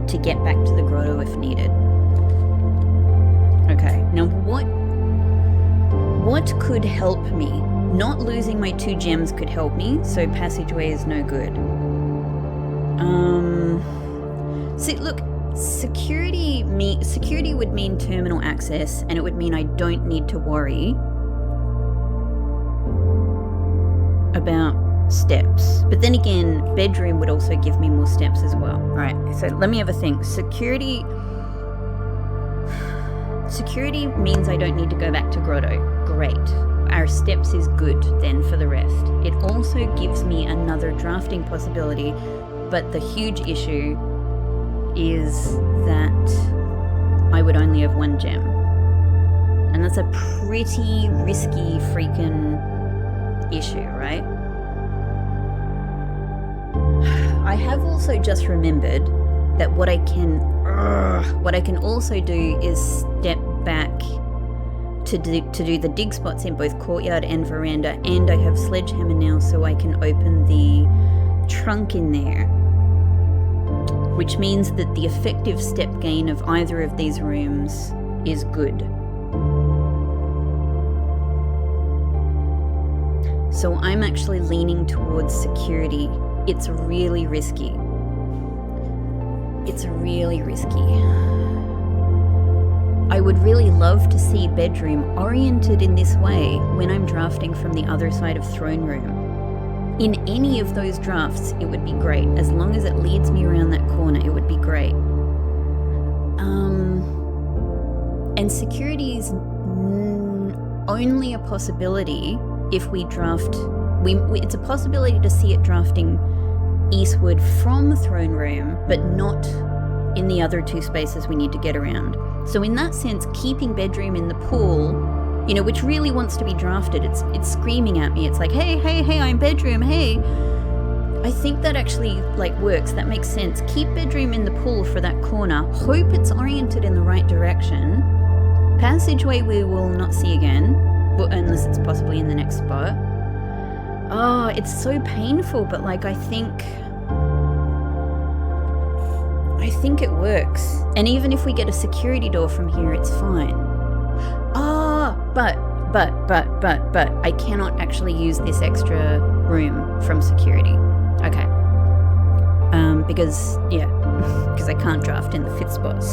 to get back to the grotto if needed. Okay, now what could help me? Not losing my 2 gems could help me, so passageway is no good. See, look, security would mean terminal access, and it would mean I don't need to worry about steps. But then again, bedroom would also give me more steps as well. Alright, so let me have a think. Security means I don't need to go back to grotto. Great. Our steps is good then for the rest. It also gives me another drafting possibility, but the huge issue is that I would only have 1 gem. And that's a pretty risky freaking issue, right? I have also just remembered that what I can also do is step back to do the dig spots in both courtyard and veranda, and I have sledgehammer now, so I can open the trunk in there, which means that the effective step gain of either of these rooms is good. So I'm actually leaning towards security. It's really risky. It's really risky. I would really love to see bedroom oriented in this way when I'm drafting from the other side of throne room. In any of those drafts, it would be great. As long as it leads me around that corner, it would be great. And security is only a possibility if we draft... it's a possibility to see it drafting eastward from throne room, but not in the other 2 spaces we need to get around. So in that sense, keeping bedroom in the pool, which really wants to be drafted, it's screaming at me. It's like, hey, I'm bedroom, hey. I think that actually works. That makes sense. Keep bedroom in the pool for that corner. Hope it's oriented in the right direction. Passageway we will not see again, unless it's possibly in the next spot. Oh, it's so painful, but I think it works. And even if we get a security door from here, it's fine. But I cannot actually use this extra room from security. Okay. Because I can't draft in the 5th spot.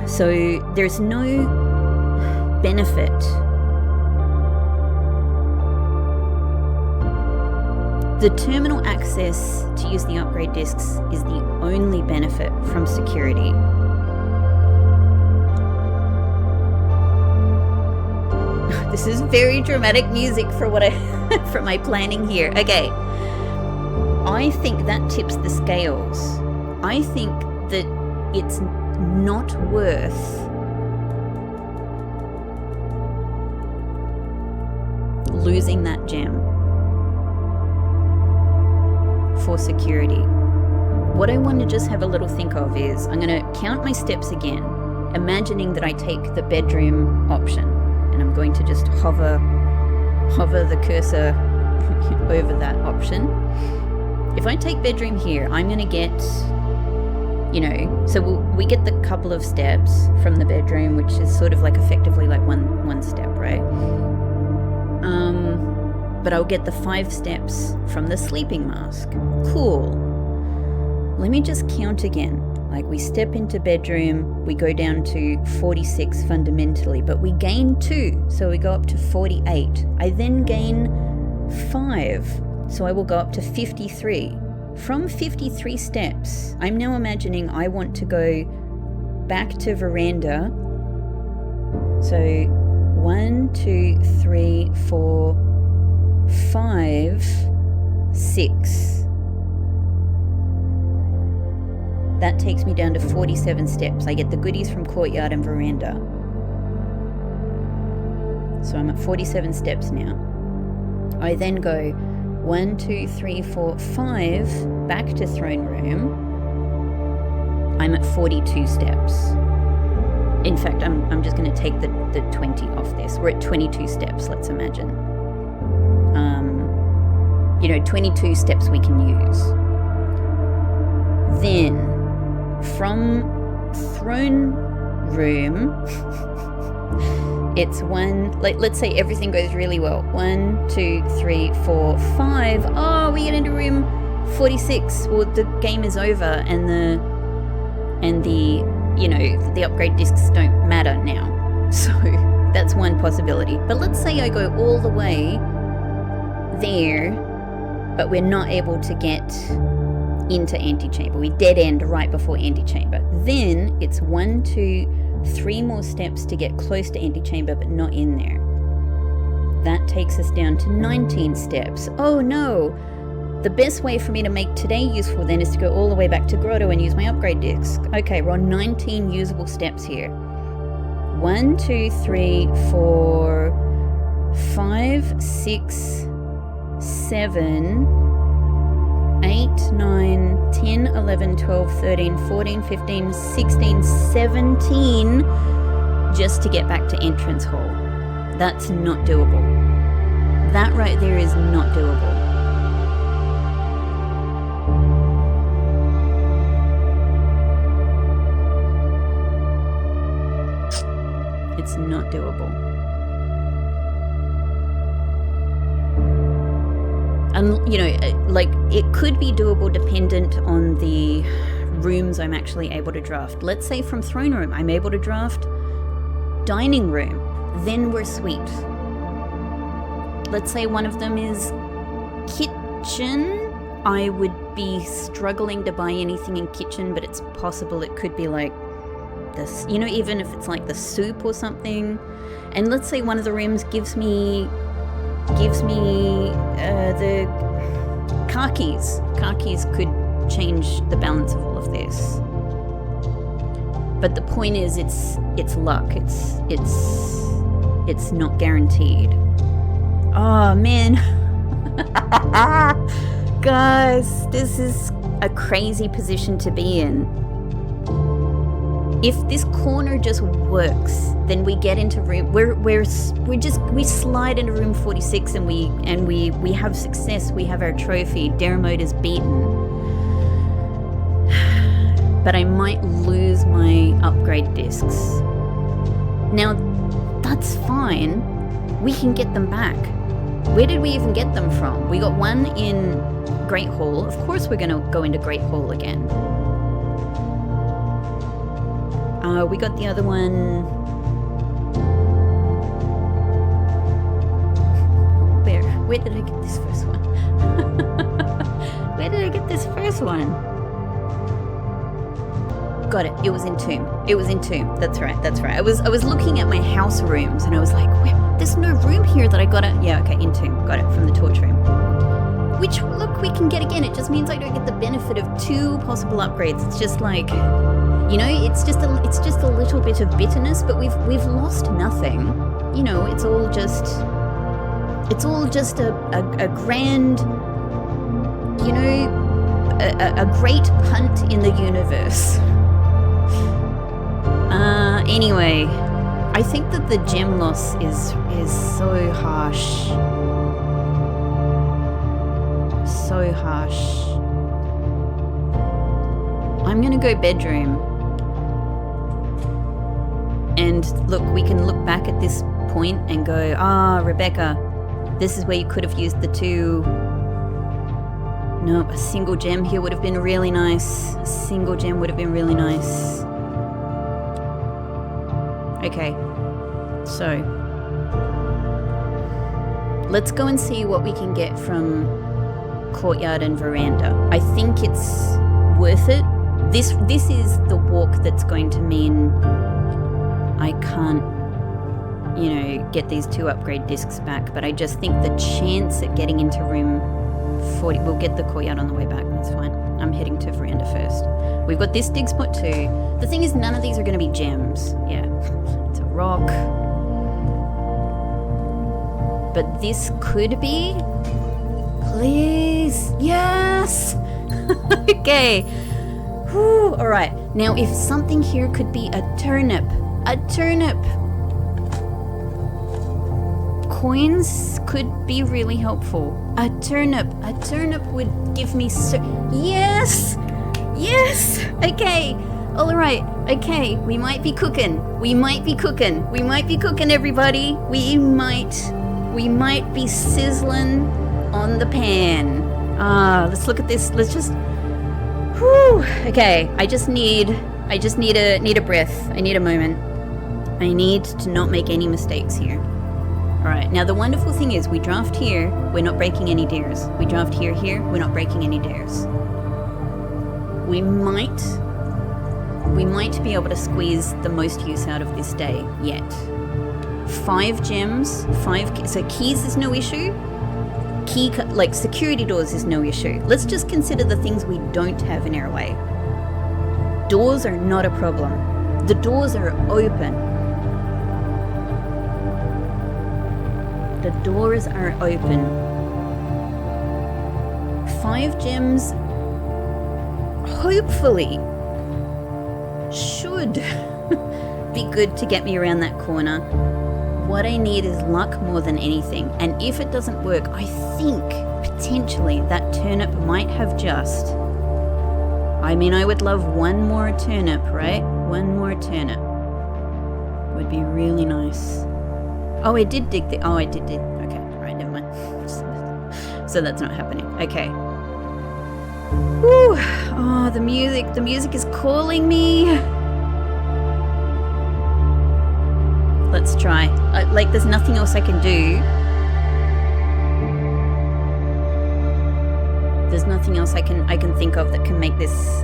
So there's no benefit. The terminal access to use the upgrade discs is the only benefit from security. This is very dramatic music for for my planning here. Okay. I think that tips the scales. I think that it's not worth losing that gem for security. What I want to just have a little think of is I'm going to count my steps again, imagining that I take the bedroom option, and I'm going to just hover the cursor over that option. If I take bedroom here, I'm going to get, so we get the couple of steps from the bedroom, which is sort of effectively one step, right? But I'll get the 5 steps from the sleeping mask. Cool. let me just count again. Like, we step into bedroom, we go down to 46 fundamentally, but we gain 2, so we go up to 48. I then gain 5, so I will go up to 53. From 53 steps, I'm now imagining I want to go back to veranda. So 1, 2, 3, 4, 5, 6. That takes me down to 47 steps. I get the goodies from courtyard and veranda. So I'm at 47 steps now. I then go 1, 2, 3, 4, 5 back to throne room. I'm at 42 steps. In fact, I'm just going to take the 20 off this. We're at 22 steps, let's imagine. 22 steps we can use. Then, from throne room, it's let's say everything goes really well. 1, 2, 3, 4, 5. Oh, we get into room 46. Well, the game is over, and the upgrade discs don't matter now. So that's one possibility. But let's say I go all the way there, but we're not able to get into antechamber. We dead end right before antechamber. Then it's 1, 2, 3 more steps to get close to antechamber, but not in there. That takes us down to 19 steps. Oh no! The best way for me to make today useful then is to go all the way back to Grotto and use my upgrade disc. Okay, we're on 19 usable steps here. 1, 2, 3, 4, 5, 6, 7, 8, 9, 10, 11, 12, 13, 14, 15, 16, 17 just to get back to entrance hall. That's not doable. That right there is not doable. It's not doable. And, it could be doable dependent on the rooms I'm actually able to draft. Let's say from throne room, I'm able to draft dining room. Then we're sweet. Let's say one of them is kitchen. I would be struggling to buy anything in kitchen, but it's possible it could be like this, even if it's like the soup or something. And let's say one of the rooms gives me the car keys. Car keys could change the balance of all of this. But the point is, it's luck. It's not guaranteed. Oh man, guys, this is a crazy position to be in. If this corner just works, then we get into room. We slide into room 46, and we have success. We have our trophy. Dare mode is beaten. But I might lose my upgrade discs. Now, that's fine. We can get them back. Where did we even get them from? We got one in Great Hall. Of course, we're going to go into Great Hall again. We got the other one. Where did I get this first one? Where did I get this first one? Got it. It was in Tomb. That's right. I was looking at my house rooms and I was like, there's no room here that I got it. Yeah, okay, in Tomb. Got it from the torch room. Which, look, we can get again. It just means I don't get the benefit of 2 possible upgrades. It's just like, it's just a little bit of bitterness, but we've lost nothing. It's all just a grand, a great punt in the universe. Anyway, I think that the gem loss is so harsh. So harsh. I'm gonna go bedroom. And look, we can look back at this point and go, Rebecca, this is where you could have used the 2 No, a single gem here would have been really nice. A single gem would have been really nice. Okay, so let's go and see what we can get from courtyard and veranda. I think it's worth it. This is the walk that's going to mean I can't, you know, get these 2 upgrade discs back, but I just think the chance at getting into room 40, we'll get the courtyard on the way back, that's fine. I'm heading to veranda first. We've got this dig spot too. The thing is, none of these are going to be gems. Yeah, it's a rock. But this could be. Please, yes. Okay. Whew. All right. Now, if something here could be a turnip. Coins could be really helpful. A turnip would give me yes. Okay. All right. Okay. We might be cooking. Everybody. We might be sizzling on the pan. Let's look at this. Let's just. Whew. Okay. I just need a breath. I need a moment. I need to not make any mistakes here. Alright, now the wonderful thing is we draft here, we're not breaking any dares. We draft here, we're not breaking any dares. We might be able to squeeze the most use out of this day yet. 5 gems, so keys is no issue. Like security doors is no issue. Let's just consider the things we don't have in our way. Doors are not a problem. The doors are open. The doors are open. 5 gems, hopefully, should be good to get me around that corner. What I need is luck more than anything. And if it doesn't work, I think potentially that turnip might have just. I mean, I would love one more turnip, right? One more turnip would be really nice. Oh, I did dig the. Oh, I did. Okay, right, never mind. So that's not happening. Okay. Whew. Oh, the music is calling me. Let's try. Like, there's nothing else I can do. There's nothing else I can think of that can make this.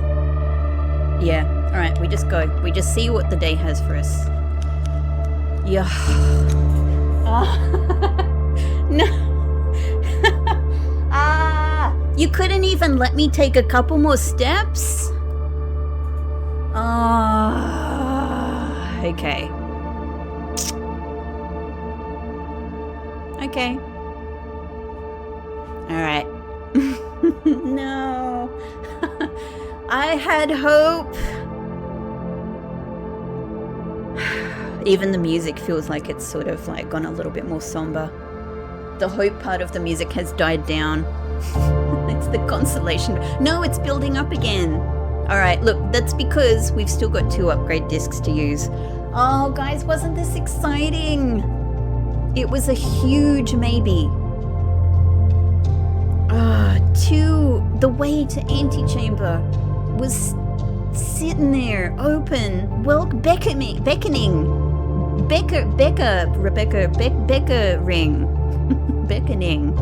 Yeah. All right. We just go. We just see what the day has for us. Yeah. No. You couldn't even let me take a couple more steps? Okay. Okay. Alright. No. I had hope. Even the music feels like it's sort of like gone a little bit more somber. The hope part of the music has died down. It's the consolation. No, it's building up again. Alright, look, that's because we've still got 2 upgrade discs to use. Oh, guys, wasn't this exciting? It was a huge maybe. The way to antechamber was sitting there, open, beckoning. Becca ring. Beckoning.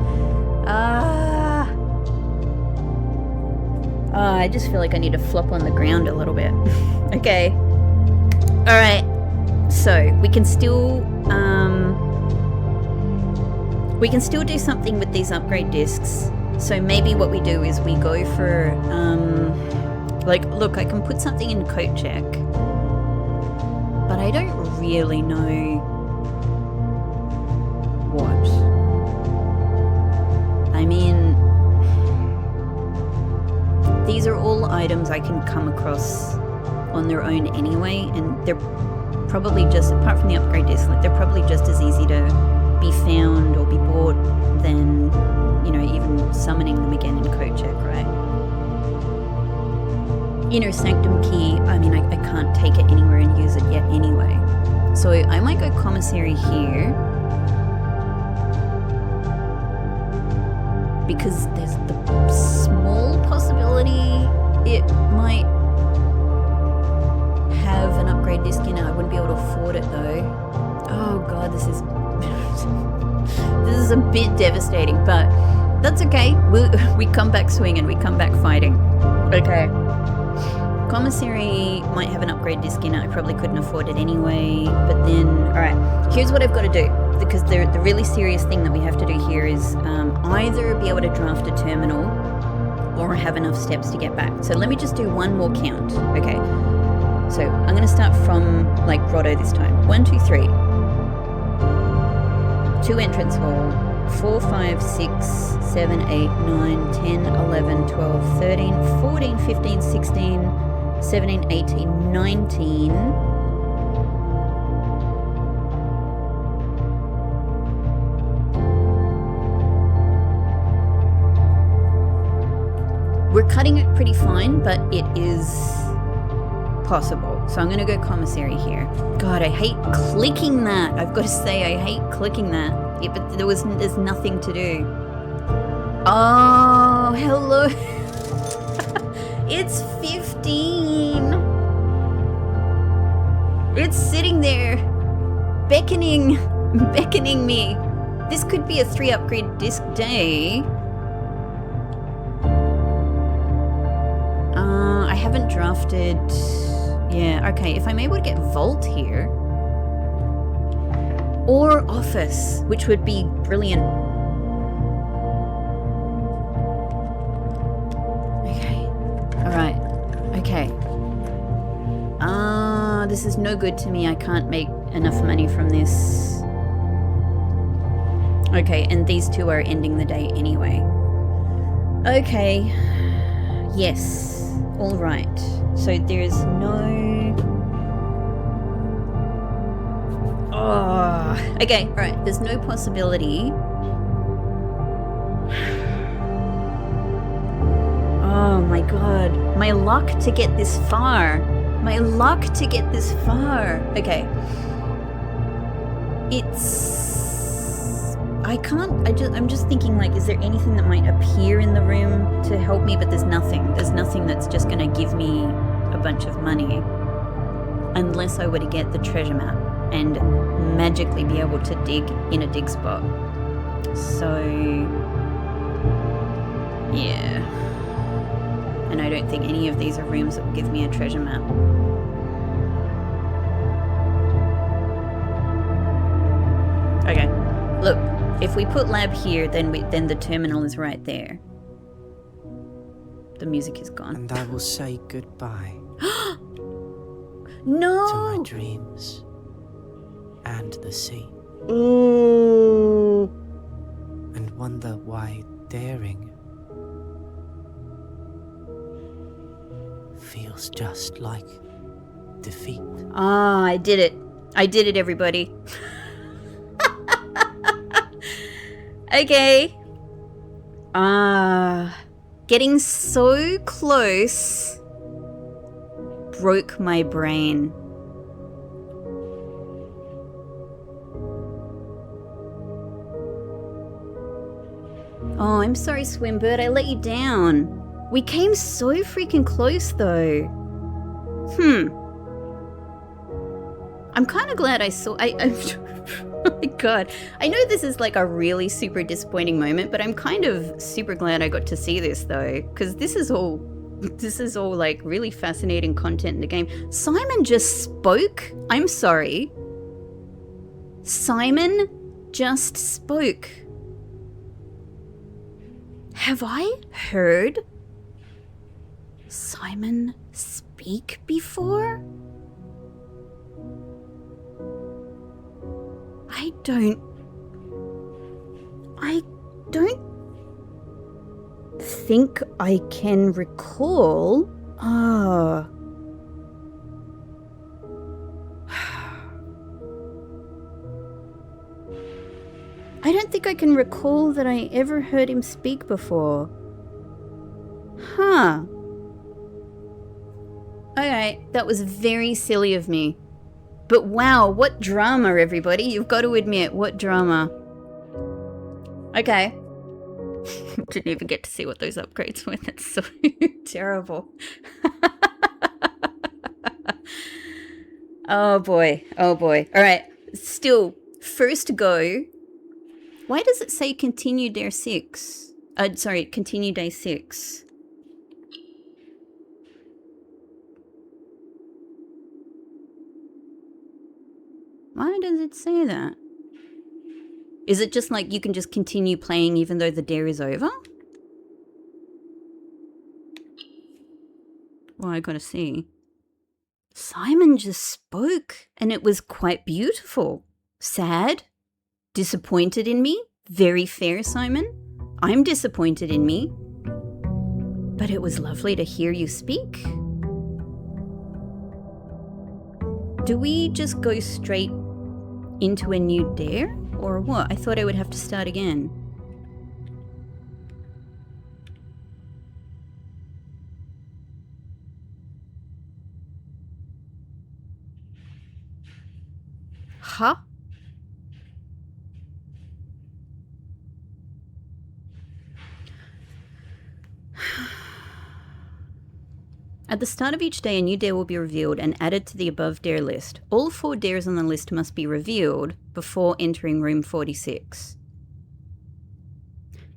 I just feel like I need to flop on the ground a little bit. Okay. Alright. So, we can still do something with these upgrade discs. So maybe what we do is we go for, like, look, I can put something in coat check. But I don't really know what. I mean, these are all items I can come across on their own anyway, and they're probably just, apart from the upgrade disc, like, they're probably just as easy to be found or be bought than, you know, even summoning them again in code check, right? Inner Sanctum key, I mean, I can't take it anywhere and use it yet anyway. So I might go commissary here. Because there's the small it might have an upgrade disc in it. I wouldn't be able to afford it though. Oh god, this is this is a bit devastating, but that's okay. We come back swinging, we come back fighting. Okay. Commissary might have an upgrade disc in it. I probably couldn't afford it anyway. But then, alright, here's what I've got to do. Because the really serious thing that we have to do here is either be able to draft a terminal or have enough steps to get back. So let me just do one more count. Okay. So I'm going to start from like grotto this time. 1, 2, 3. 2 entrance hall. 4, 5, 6, 7, 8, 9, 10, 11, 12, 13, 14, 15, 16, 17, 18, 19. We're cutting it pretty fine, but it is possible. So I'm going to go commissary here. God, I hate clicking that. I've got to say, I hate clicking that. Yeah, but there's nothing to do. Oh, hello. It's 15. It's sitting there, beckoning me. This could be a 3 upgrade disc day. I haven't drafted. Yeah, okay. If I'm able to get Vault here, or Office, which would be brilliant. Okay. Alright. Okay. This is no good to me. I can't make enough money from this. Okay, and these two are ending the day anyway. Okay. Yes. Alright. So there's no... Oh, okay, alright. There's no possibility. Oh my god. My luck to get this far. My luck to get this far. Okay. I'm just thinking, like, is there anything that might appear in the room to help me? But there's nothing. There's nothing that's just gonna give me a bunch of money. Unless I were to get the treasure map and magically be able to dig in a dig spot. So, yeah. And I don't think any of these are rooms that will give me a treasure map. Okay, look, if we put lab here, then the terminal is right there. The music is gone. And I will say goodbye. No! To my dreams and the sea. Ooh. And wonder why daring feels just like defeat. Ah, I did it. I did it, everybody. Okay. Getting so close broke my brain. Oh, I'm sorry, Swimbird. I let you down. We came so freaking close, though. I'm kind of glad I saw... Oh my god. I know this is like a really super disappointing moment, but I'm kind of super glad I got to see this, though. Because this is all like really fascinating content in the game. Simon just spoke? I'm sorry. Simon just spoke. Have I heard Simon speak before? I don't think I can recall. I don't think I can recall that I ever heard him speak before. Huh. Okay, that was very silly of me. But wow, what drama, everybody. You've got to admit, what drama. Okay. Didn't even get to see what those upgrades were. That's so terrible. Oh boy. Oh boy. All right. Still, first go. Why does it say continue day 6? Sorry, continue day 6. Why does it say that? Is it just like you can just continue playing even though the dare is over? Well, I gotta see. Simon just spoke, and it was quite beautiful. Sad, disappointed in me. Very fair, Simon. I'm disappointed in me. But it was lovely to hear you speak. Do we just go straight into a new dare? Or what? I thought I would have to start again. Huh? At the start of each day, a new dare will be revealed and added to the above dare list. All 4 dares on the list must be revealed before entering room 46.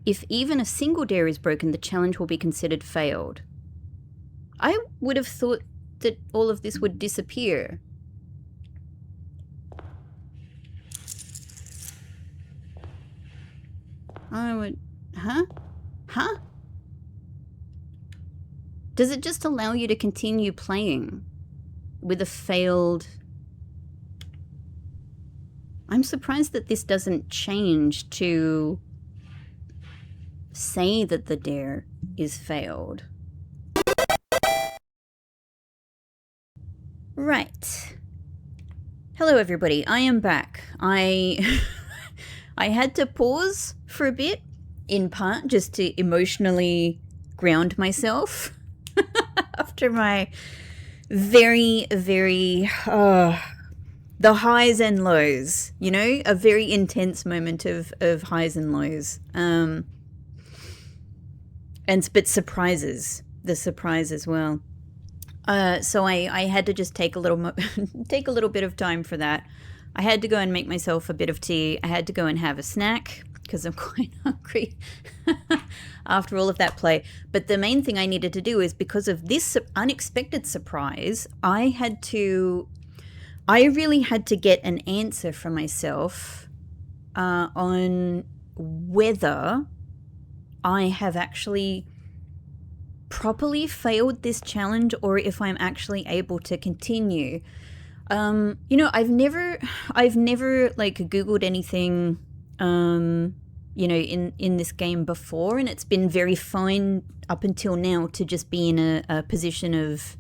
If even a single dare is broken, the challenge will be considered failed. I would have thought that all of this would disappear. I would... Huh? Huh? Does it just allow you to continue playing with a failed... I'm surprised that this doesn't change to say that the dare is failed. Right. Hello everybody, I am back. I had to pause for a bit, in part just to emotionally ground myself after my very, very, the highs and lows, you know, a very intense moment of highs and lows. But surprises, the surprise as well. So I had to just take a little take a little bit of time for that. I had to go and make myself a bit of tea. I had to go and have a snack because I'm quite hungry after all of that play. But the main thing I needed to do is, because of this unexpected surprise, I really had to get an answer for myself on whether I have actually properly failed this challenge or if I'm actually able to continue. You know, I've never like Googled anything, you know, in this game before, and it's been very fine up until now to just be in a position of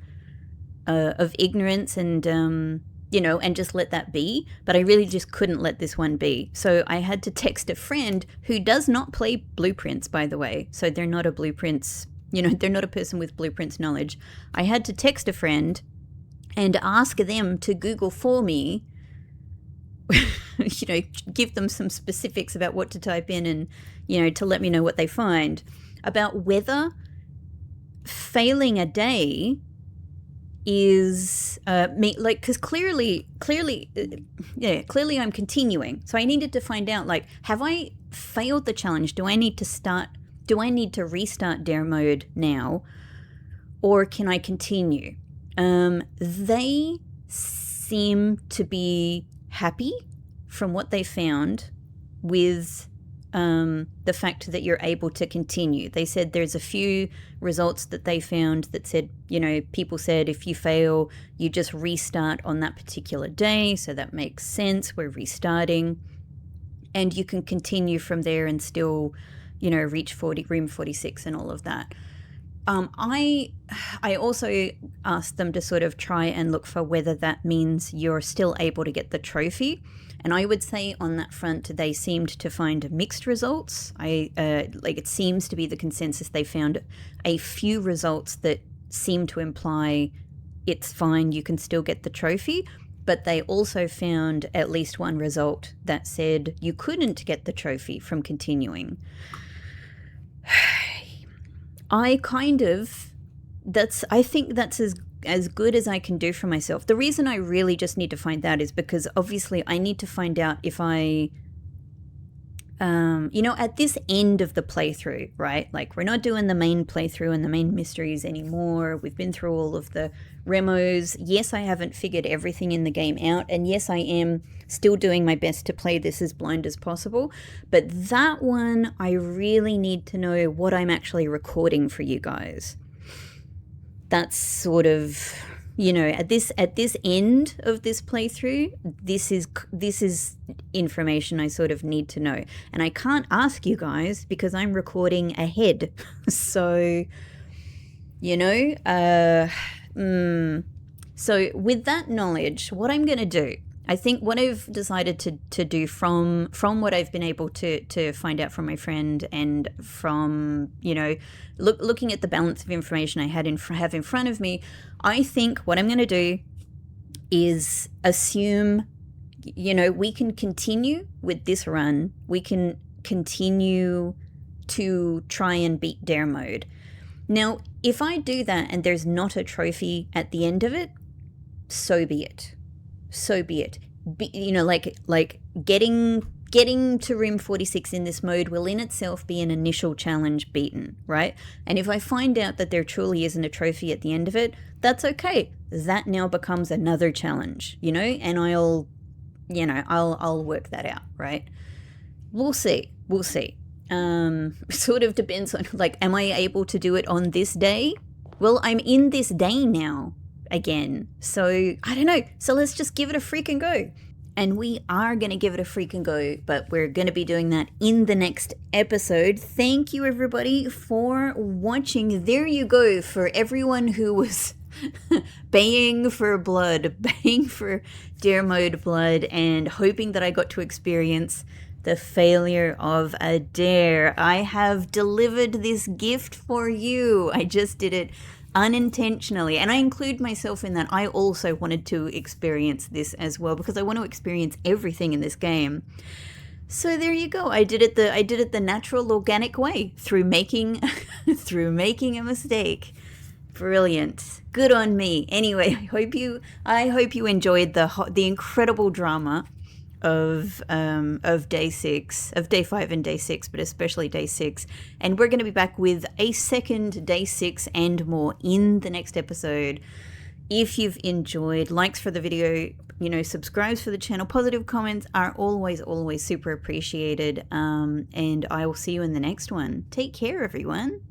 ignorance and, you know, and just let that be. But I really just couldn't let this one be. So I had to text a friend who does not play Blueprints, by the way. So they're not a Blueprints, you know, they're not a person with Blueprints knowledge. I had to text a friend and ask them to Google for me, you know, give them some specifics about what to type in and, you know, to let me know what they find about whether failing a day is because clearly I'm continuing. So I needed to find out, like, have I failed the challenge? Do I need to restart dare mode now, or can I continue? They seem to be happy from what they found with the fact that you're able to continue. They said there's a few results that they found that said, you know, people said if you fail, you just restart on that particular day. So that makes sense. We're restarting. And you can continue from there and still, you know, reach room 46 and all of that. I also asked them to sort of try and look for whether that means you're still able to get the trophy. And I would say on that front, they seemed to find mixed results. It seems to be the consensus. They found a few results that seem to imply it's fine, you can still get the trophy. But they also found at least one result that said you couldn't get the trophy from continuing. I think that's as good as I can do for myself. The reason I really just need to find that is because obviously I need to find out if I, at this end of the playthrough, right? Like, we're not doing the main playthrough and the main mysteries anymore. We've been through all of the remos. Yes, I haven't figured everything in the game out, and yes, I am still doing my best to play this as blind as possible. But that one, I really need to know what I'm actually recording for you guys. That's sort of, at this end of this playthrough, this is information I sort of need to know, and I can't ask you guys because I'm recording ahead. So, so with that knowledge, what I'm gonna do, I think what I've decided to do from what I've been able to find out from my friend, and from looking at the balance of information I have in front of me, I think what I'm going to do is assume we can continue with this run. We can continue to try and beat dare mode. Now, if I do that and there's not a trophy at the end of it, so be it. So be it. Like getting to room 46 in this mode will in itself be an initial challenge beaten, right? And if I find out that there truly isn't a trophy at the end of it, that's okay. That now becomes another challenge, and I'll work that out, right? We'll see. Sort of depends on, like, am I able to do it on this day? Well, I'm in this day now again, so I don't know. So let's just give it a freaking go. And we are going to give it a freaking go, but we're going to be doing that in the next episode. Thank you, everybody, for watching. There you go, for everyone who was baying for blood, baying for dare mode blood, and hoping that I got to experience the failure of a dare. I have delivered this gift for you. I just did it unintentionally, and I include myself in that. I also wanted to experience this as well, because I want to experience everything in this game. So there you go. I did it the natural, organic way, through making a mistake. Brilliant. Good on me. Anyway, I hope you enjoyed the incredible drama of day 6, of day 5 and day 6, but especially day 6. And we're going to be back with a second day 6 and more in the next episode. If you've enjoyed, likes for the video, subscribes for the channel, positive comments are always super appreciated. And I will see you in the next one. Take care, everyone.